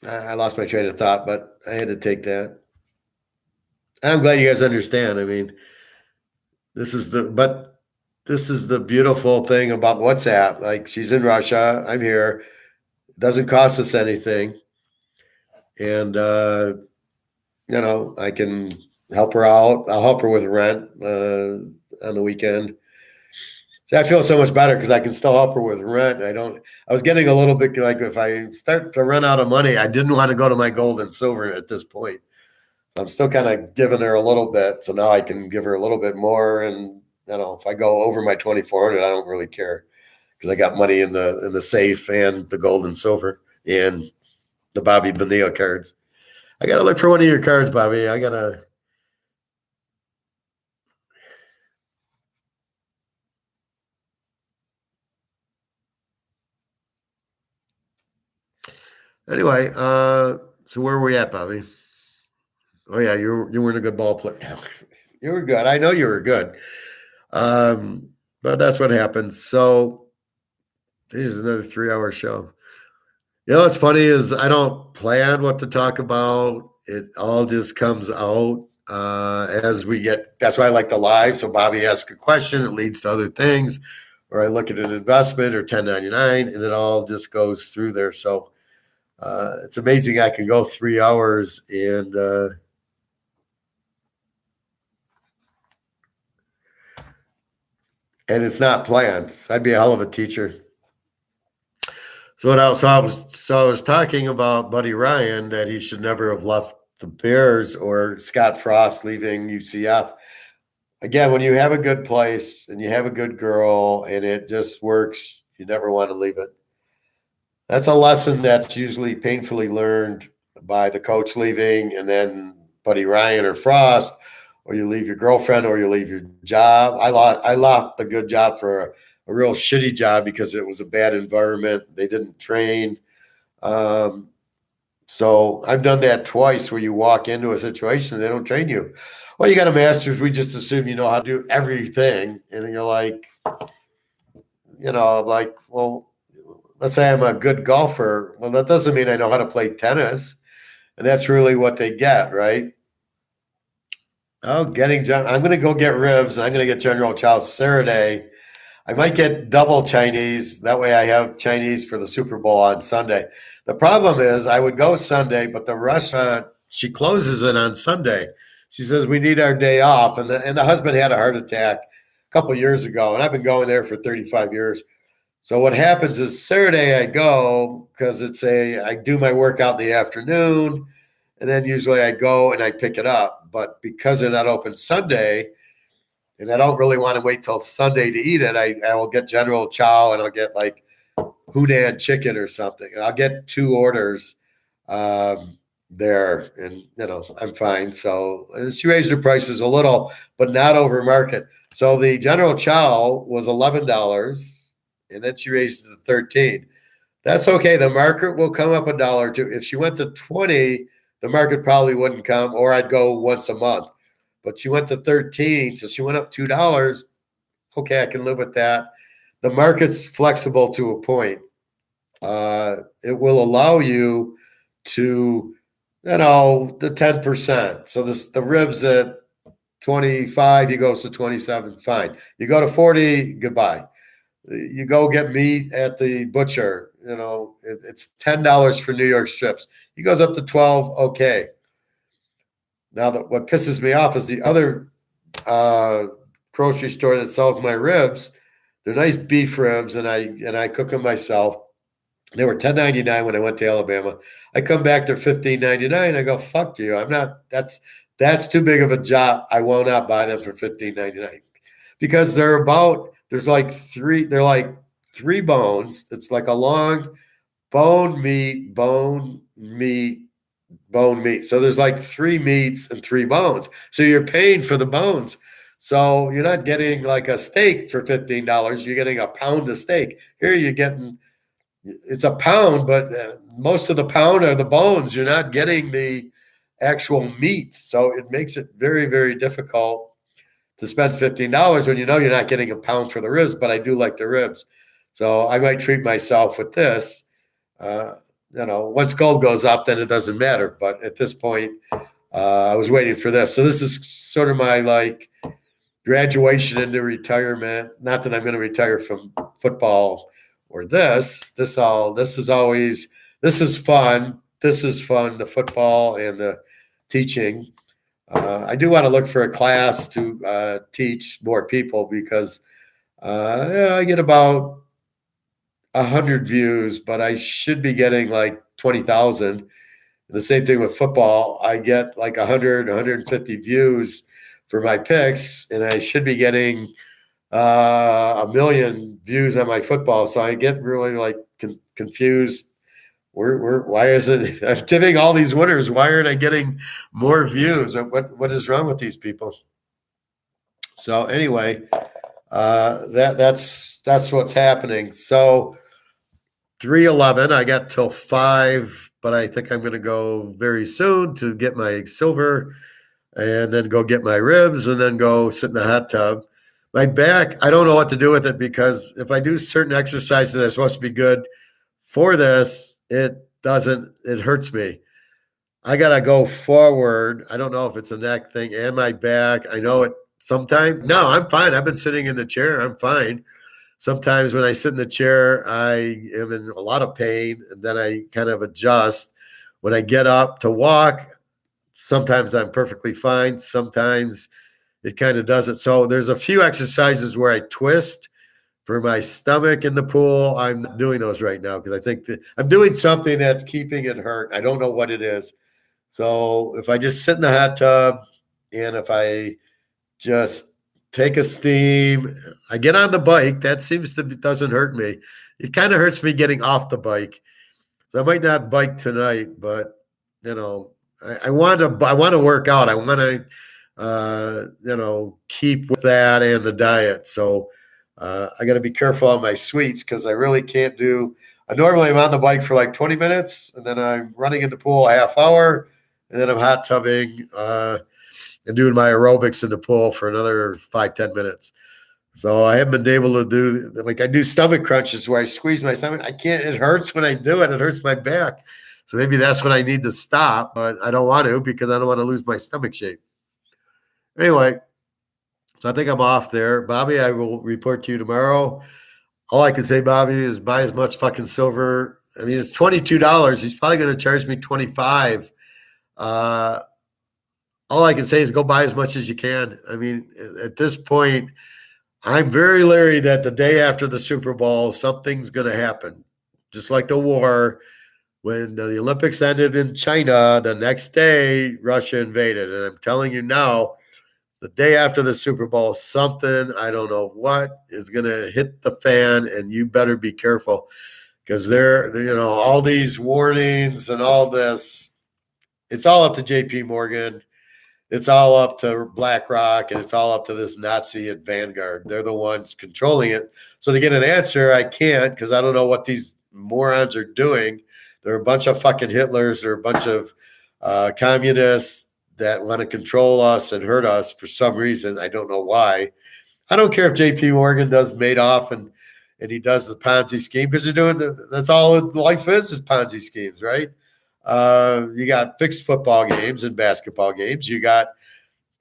I lost my train of thought, but I had to take that. I'm glad you guys understand. I mean, this is the beautiful thing about WhatsApp. Like, she's in Russia, I'm here. It doesn't cost us anything, and I can help her out. I'll help her with rent on the weekend. See, I feel so much better because I can still help her with rent. I was getting a little bit like, if I start to run out of money, I didn't want to go to my gold and silver at this point. So I'm still kind of giving her a little bit. So now I can give her a little bit more. And, if I go over my 2,400, I don't really care because I got money in the safe and the gold and silver and the Bobby Bonilla cards. I got to look for one of your cards, Bobby. I got to. Anyway, so where were we at, Bobby? Oh yeah, you weren't a good ball player. You were good. I know you were good. But that's what happens. So this is another 3-hour show. What's funny is I don't plan what to talk about. It all just comes out as we get. That's why I like the live. So Bobby asks a question, it leads to other things, or I look at an investment or 1099, and it all just goes through there. So it's amazing I can go 3 hours and it's not planned. So I'd be a hell of a teacher. So what else? I was talking about Buddy Ryan, that he should never have left the Bears, or Scott Frost leaving UCF. Again, when you have a good place and you have a good girl and it just works, you never want to leave it. That's a lesson that's usually painfully learned by the coach leaving, and then Buddy Ryan or Frost, or you leave your girlfriend, or you leave your job. I left a good job for a real shitty job because it was a bad environment. They didn't train. So I've done that twice, where you walk into a situation and they don't train you. Well, you got a master's. We just assume you know how to do everything. And then you're like, well, let's say I'm a good golfer. Well, that doesn't mean I know how to play tennis. And that's really what they get, right? Oh, I'm going to go get ribs. I'm going to get General Chow Saturday. I might get double Chinese. That way I have Chinese for the Super Bowl on Sunday. The problem is I would go Sunday, but the restaurant, she closes it on Sunday. She says, we need our day off. And the husband had a heart attack a couple of years ago, and I've been going there for 35 years. So what happens is Saturday I go because I do my workout in the afternoon, and then usually I go and I pick it up. But because they're not open Sunday, and I don't really want to wait till Sunday to eat it, I will get General Chow, and I'll get like Hunan chicken or something. And I'll get 2 orders there, and I'm fine. So she raised her prices a little, but not over market. So the General Chow was $11, and then she raised it to $13. That's okay. The market will come up $1 or $2. If she went to 20, the market probably wouldn't come, or I'd go once a month. But she went to 13, so she went up $2. Okay, I can live with that. The market's flexible to a point. It will allow you to, the 10%. So the ribs at 25, he goes to 27, fine. You go to 40, goodbye. You go get meat at the butcher, it's $10 for New York strips. He goes up to 12, okay. Now, what pisses me off is the other grocery store that sells my ribs. They're nice beef ribs, and I cook them myself. They were $10.99 when I went to Alabama. I come back, they're $15.99. I go, fuck you. I'm not. That's too big of a job. I will not buy them for $15.99 because there's like 3 bones. It's like a long bone meat. So there's like 3 meats and 3 bones. So you're paying for the bones. So you're not getting like a steak for $15. You're getting a pound of steak. Here you're getting it's a pound, but most of the pound are the bones. You're not getting the actual meat. So it makes it very, very difficult to spend $15 when you know you're not getting a pound for the ribs, but I do like the ribs. So I might treat myself with this. Once gold goes up, then it doesn't matter. But at this point, I was waiting for this. So this is sort of my like graduation into retirement. Not that I'm going to retire from football or this. This is fun. This is fun. The football and the teaching. I do want to look for a class to teach more people because I get about 100 views, but I should be getting like 20,000. The same thing with football. I get like 100, 150 views for my picks, and I should be getting 1,000,000 views on my football. So I get really like confused. Why is it? I'm tipping all these winners. Why aren't I getting more views? What is wrong with these people? So anyway, that's what's happening. So 311. I got till 5, but I think I'm going to go very soon to get my silver, and then go get my ribs, and then go sit in the hot tub. My back, I don't know what to do with it because if I do certain exercises that are supposed to be good for this, it hurts me. I got to go forward. I don't know if it's a neck thing and my back. I know it sometimes. No, I'm fine. I've been sitting in the chair. I'm fine. Sometimes when I sit in the chair, I am in a lot of pain, and then I kind of adjust. When I get up to walk, sometimes I'm perfectly fine. Sometimes it kind of doesn't. So there's a few exercises where I twist for my stomach in the pool. I'm not doing those right now because I think that I'm doing something that's keeping it hurt. I don't know what it is. So if I just sit in the hot tub and if I just take a steam, I get on the bike, that doesn't hurt me. It kind of hurts me getting off the bike. So I might not bike tonight, but I want to work out. I want to keep with that and the diet. So I got to be careful on my sweets because I really can't do. Normally I'm on the bike for like 20 minutes, and then I'm running in the pool a half hour, and then I'm hot tubbing and doing my aerobics in the pool for another 5-10 minutes. So I haven't been able to do, like I do stomach crunches where I squeeze my stomach. I can't, it hurts when I do it. It hurts my back. So maybe that's when I need to stop, but I don't want to because I don't want to lose my stomach shape. Anyway, so I think I'm off there. Bobby, I will report to you tomorrow. All I can say, Bobby, is buy as much fucking silver. I mean, it's $22. He's probably going to charge me $25. All I can say is go buy as much as you can. I mean, at this point, I'm very leery that the day after the Super Bowl, something's going to happen. Just like the war, when the Olympics ended in China, the next day, Russia invaded. And I'm telling you now, the day after the Super Bowl, something, I don't know what, is going to hit the fan, and you better be careful because all these warnings and all this, it's all up to JP Morgan. It's all up to BlackRock, and it's all up to this Nazi at Vanguard. They're the ones controlling it. So to get an answer, I can't because I don't know what these morons are doing. They're a bunch of fucking Hitlers. They're a bunch of communists that want to control us and hurt us for some reason. I don't know why. I don't care if JP Morgan does Madoff and he does the Ponzi scheme because they're doing that's all life is Ponzi schemes, right? You got fixed football games and basketball games. You got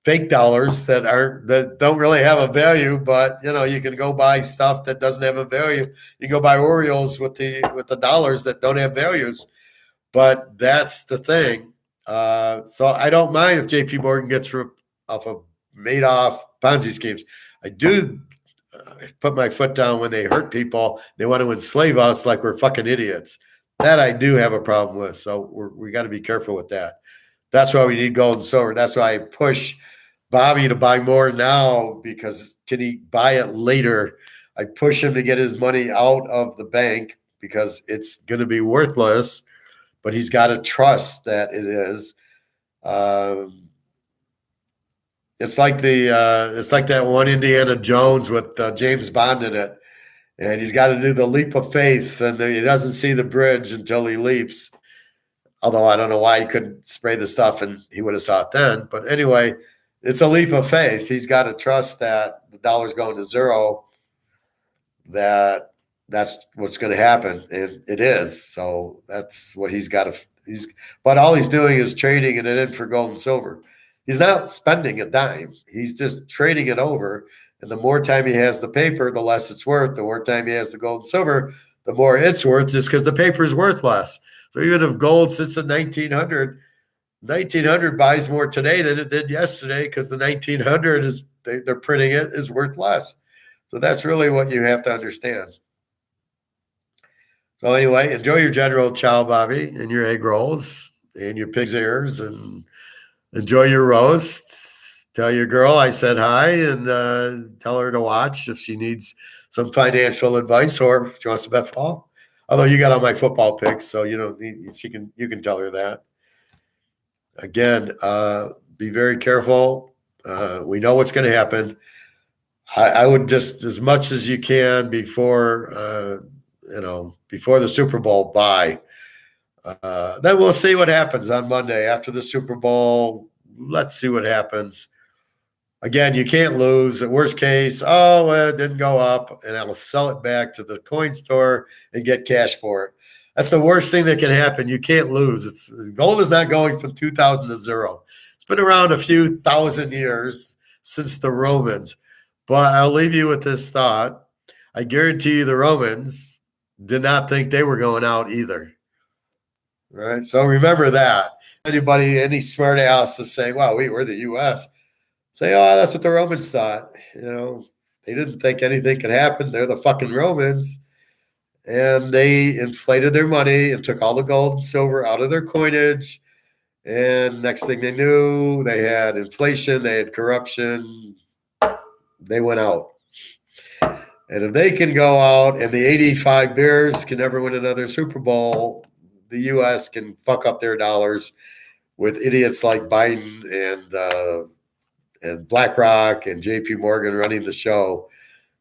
fake dollars that don't really have a value, but you can go buy stuff that doesn't have a value. You go buy Orioles with the dollars that don't have values. But that's the thing. So I don't mind if JP Morgan gets off of Madoff Ponzi schemes. I do put my foot down when they hurt people. They want to enslave us like we're fucking idiots. That I do have a problem with. So we got to be careful with that. That's why we need gold and silver. That's why I push Bobby to buy more now because can he buy it later? I push him to get his money out of the bank because it's going to be worthless, but he's got to trust that it is. It's like that one Indiana Jones with James Bond in it. And he's got to do the leap of faith, and he doesn't see the bridge until he leaps. Although I don't know why he couldn't spray the stuff and he would have saw it then. But anyway, it's a leap of faith. He's got to trust that the dollar's going to zero, that's what's going to happen. And it is. So that's what he's got to. But all he's doing is trading it in for gold and silver. He's not spending a dime. He's just trading it over. And the more time he has the paper, the less it's worth. The more time he has the gold and silver, the more it's worth, just because the paper is worth less. So even if gold sits at 1900 buys more today than it did yesterday, because the 1900 is they're printing it is worth less. So that's really what you have to understand. So anyway, enjoy your General Chow, Bobby, and your egg rolls and your pig's ears, and enjoy your roast. Tell your girl I said hi, and tell her to watch if she needs some financial advice or if she wants to bet fall. Although you got all my football picks, so you don't need, you can tell her that. Again, be very careful. We know what's going to happen. I would just, as much as you can before before the Super Bowl, buy. Then we'll see what happens on Monday after the Super Bowl. Let's see what happens. Again, you can't lose. At worst case, it didn't go up, and I'll sell it back to the coin store and get cash for it. That's the worst thing that can happen. You can't lose. Gold is not going from 2,000 to zero. It's been around a few thousand years since the Romans. But I'll leave you with this thought. I guarantee you the Romans did not think they were going out either. Right? So remember that. Any smart ass is saying, wow, we're the U.S., say, that's what the Romans thought. They didn't think anything could happen. They're the fucking Romans. And they inflated their money and took all the gold and silver out of their coinage. And next thing they knew, they had inflation, they had corruption. They went out. And if they can go out and the 85 Bears can never win another Super Bowl, the U.S. can fuck up their dollars with idiots like Biden and BlackRock and JP Morgan running the show.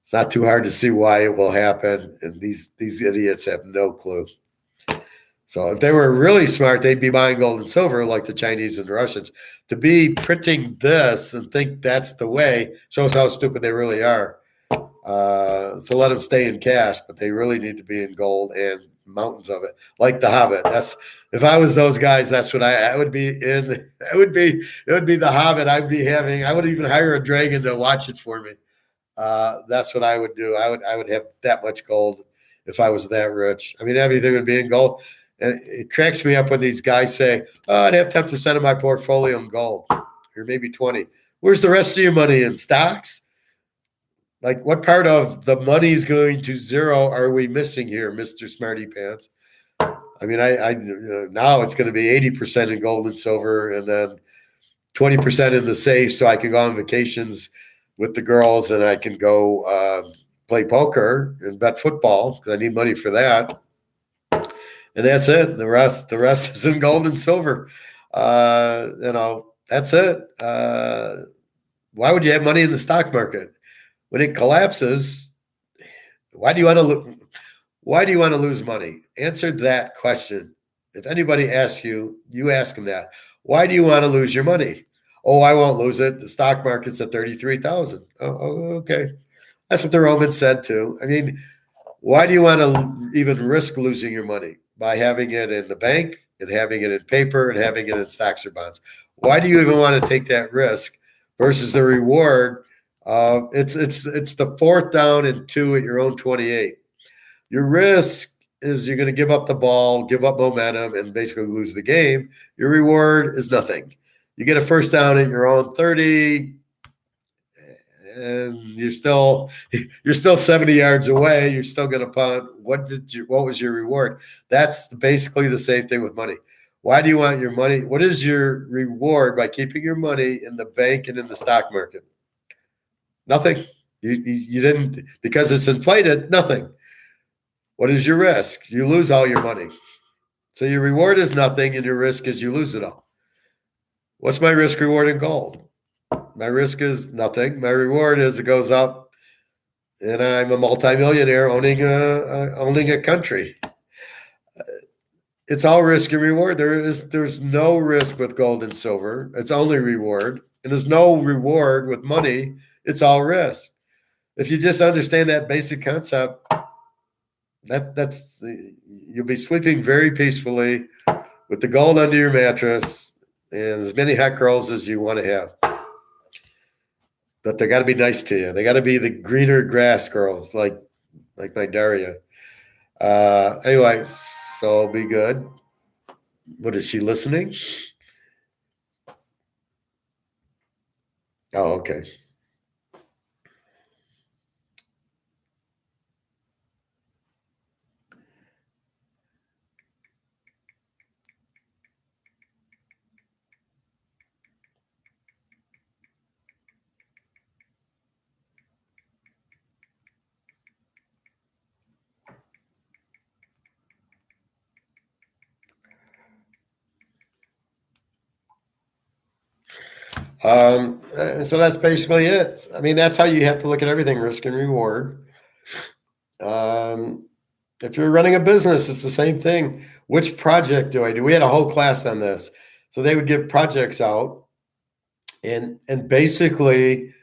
It's not too hard to see why it will happen. And these idiots have no clue. So if they were really smart, they'd be buying gold and silver like the Chinese and the Russians. To be printing this and think that's the way shows how stupid they really are. So let them stay in cash, but they really need to be in gold and mountains of it, like the Hobbit. If I was those guys, that's what I would be in. It would be the Hobbit. I would even hire a dragon to watch it for me. That's what I would do. I would have that much gold if I was that rich. I mean, everything would be in gold. And it cracks me up when these guys say, I'd have 10% of my portfolio in gold, or maybe 20. Where's the rest of your money in stocks? Like, what part of the money is going to zero are we missing here, Mr. Smarty Pants? I mean, now it's going to be 80% in gold and silver, and then 20% in the safe, so I can go on vacations with the girls, and I can go play poker and bet football because I need money for that. And that's it. The rest is in gold and silver. That's it. Why would you have money in the stock market? When it collapses, why do you want to lose money? Answer that question. If anybody asks you, you ask them that. Why do you want to lose your money? Oh, I won't lose it. The stock market's at 33,000. Oh, okay. That's what the Romans said too. I mean, why do you want to even risk losing your money by having it in the bank and having it in paper and having it in stocks or bonds? Why do you even want to take that risk versus the reward? It's the 4th down and 2 at your own 28. Your risk is you're going to give up the ball, give up momentum, and basically lose the game. Your reward is nothing. You get a first down at your own 30, and you're still 70 yards away. You're still going to punt. What was your reward? That's basically the same thing with money. Why do you want your money? What is your reward by keeping your money in the bank and in the stock market? Nothing. You didn't, because it's inflated, nothing. What is your risk? You lose all your money. So your reward is nothing, and your risk is you lose it all. What's my risk reward in gold? My risk is nothing. My reward is it goes up and I'm a multimillionaire owning a country. It's all risk and reward. There's no risk with gold and silver. It's only reward, and there's no reward with money. It's all risk. If you just understand that basic concept, you'll be sleeping very peacefully with the gold under your mattress and as many hot girls as you want to have. But they got to be nice to you. They got to be the greener grass girls, like my Daria. Anyway, so be good. What is she listening? Oh, okay. So that's basically it. I mean, that's how you have to look at everything, risk and reward. If you're running a business, it's the same thing. Which project do I do? We had a whole class on this. So they would give projects out and basically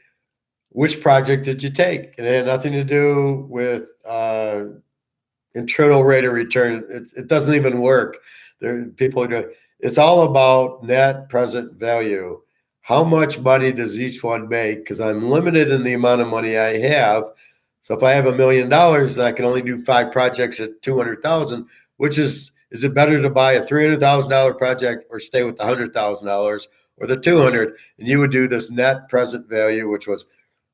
which project did you take? And it had nothing to do with internal rate of return. It doesn't even work. People are doing. It's all about net present value. How much money does each one make? Because I'm limited in the amount of money I have. So if I have $1 million, I can only do 5 projects at 200,000. Which is it better to buy a $300,000 project or stay with the $100,000 or the 200? And you would do this net present value, which was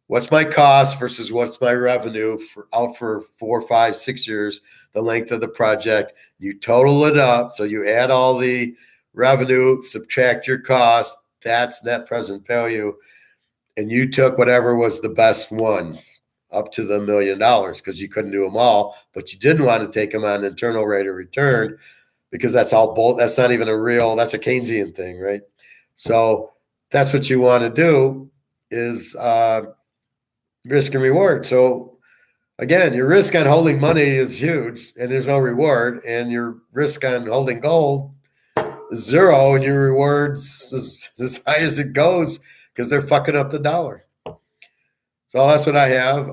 what's my cost versus what's my revenue out for 4, 5, 6 years, the length of the project. You total it up. So you add all the revenue, subtract your cost. That's net present value. And you took whatever was the best ones up to the $1 million because you couldn't do them all, but you didn't want to take them on internal rate of return because that's all that's not even that's a Keynesian thing, right? So that's what you want to do is risk and reward. So again, your risk on holding money is huge and there's no reward, and your risk on holding gold is 0 and your rewards as high as it goes because they're fucking up the dollar. So that's what I have.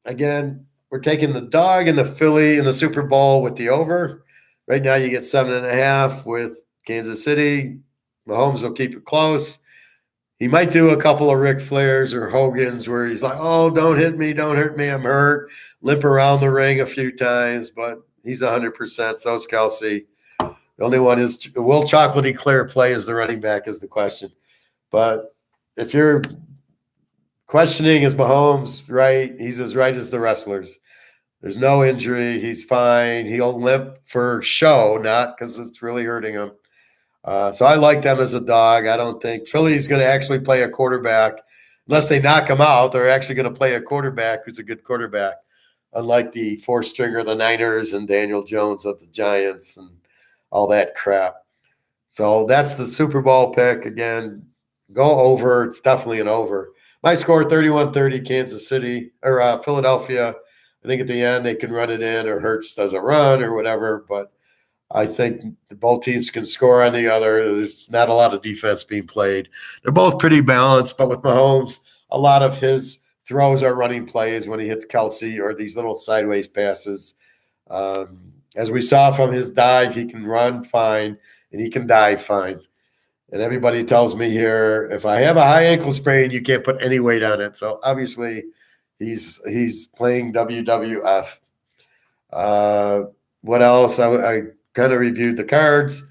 Again, we're taking the dog and the Philly in the Super Bowl with the over. Right now you get 7.5 with Kansas City. Mahomes will keep it close. He might do a couple of Ric Flairs or Hogan's where he's like, oh, don't hit me, I'm hurt. Limp around the ring a few times, but he's 100%. So is Kelsey. The only one is, will Chocolatey Claire play as the running back is the question. But if you're questioning is Mahomes right, he's as right as the wrestlers. There's no injury. He's fine. He'll limp for show, not because it's really hurting him. So I like them as a dog. I don't think Philly's going to actually play a quarterback. Unless they knock him out, they're actually going to play a quarterback who's a good quarterback, unlike the 4-stringer of the Niners and Daniel Jones of the Giants and all that crap. So that's the Super Bowl pick. Again, go over. It's definitely an over. My score, 31-30, Kansas City or Philadelphia. I think at the end they can run it in or Hurts does a run or whatever, but I think both teams can score on the other. There's not a lot of defense being played. They're both pretty balanced, but with Mahomes, a lot of his throws are running plays when he hits Kelsey or these little sideways passes. As we saw from his dive, he can run fine and he can dive fine. And everybody tells me here, if I have a high ankle sprain, you can't put any weight on it. So obviously he's playing WWF. What else? I kind of reviewed the cards.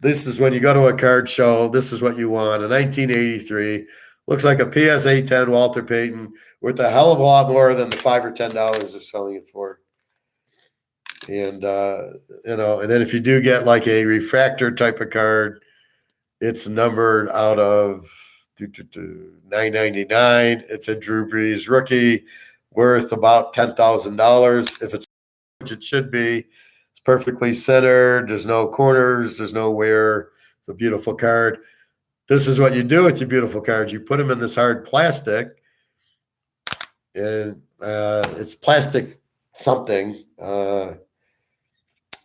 This is when you go to a card show. This is what you want. A 1983. Looks like a PSA 10 Walter Payton worth a hell of a lot more than the $5 or $10 they're selling it for. And, and then if you do get like a refractor type of card, it's numbered out of $9.99. It's a Drew Brees rookie worth about $10,000. If it's which it should be, it's perfectly centered. There's no corners. There's no wear. It's a beautiful card. This is what you do with your beautiful cards. You put them in this hard plastic, and it's plastic something.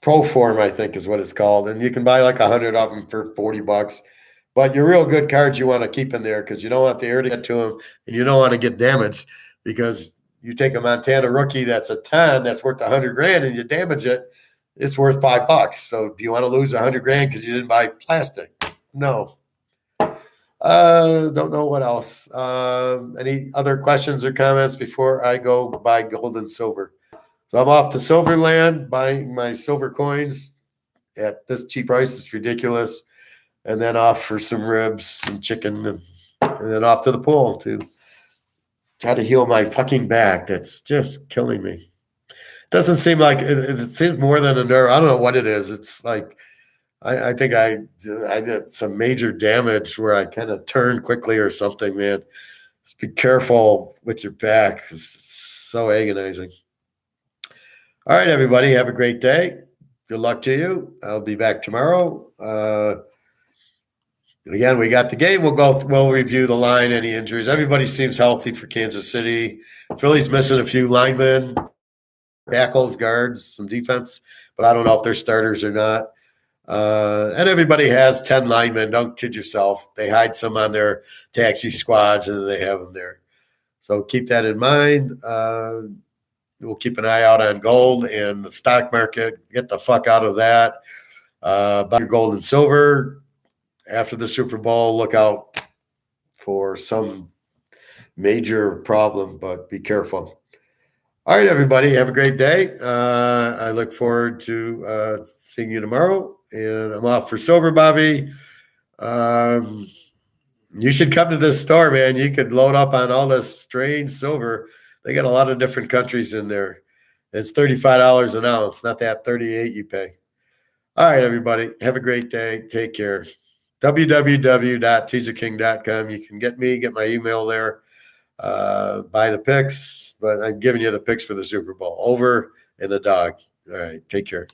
Proform, I think, is what it's called, and you can buy like 100 of them for $40. But your real good cards you want to keep in there because you don't want the air to get to them, and you don't want to get damaged because you take a Montana rookie that's a 10 that's worth 100 grand and you damage it, it's worth $5. So do you want to lose 100 grand because you didn't buy plastic? No. Don't know what else. Any other questions or comments before I go buy gold and silver? So I'm off to Silverland buying my silver coins at this cheap price. It's ridiculous. And then off for some ribs, some chicken, and then off to the pool to try to heal my fucking back. That's just killing me. Doesn't seem like it seems more than a nerve. I don't know what it is. It's like I think I did some major damage where I kind of turned quickly or something, man. Just be careful with your back. It's so agonizing. All right, everybody, have a great day. Good luck to you. I'll be back tomorrow. Again, we got the game. We'll review the line, any injuries. Everybody seems healthy for Kansas City. Philly's missing a few linemen, tackles, guards, some defense, but I don't know if they're starters or not. And everybody has 10 linemen. Don't kid yourself. They hide some on their taxi squads, and they have them there. So keep that in mind. We'll keep an eye out on gold and the stock market. Get the fuck out of that. Buy your gold and silver. After the Super Bowl, look out for some major problem, but be careful. All right, everybody, have a great day. I look forward to seeing you tomorrow, and I'm off for silver, Bobby. You should come to this store, man. You could load up on all this strange silver. They got a lot of different countries in there. It's $35 an ounce, not that 38 you pay. All right, everybody, have a great day. Take care. www.teaserking.com. You can get my email there. Buy the picks, but I'm giving you the picks for the Super Bowl. Over and the dog. All right, take care.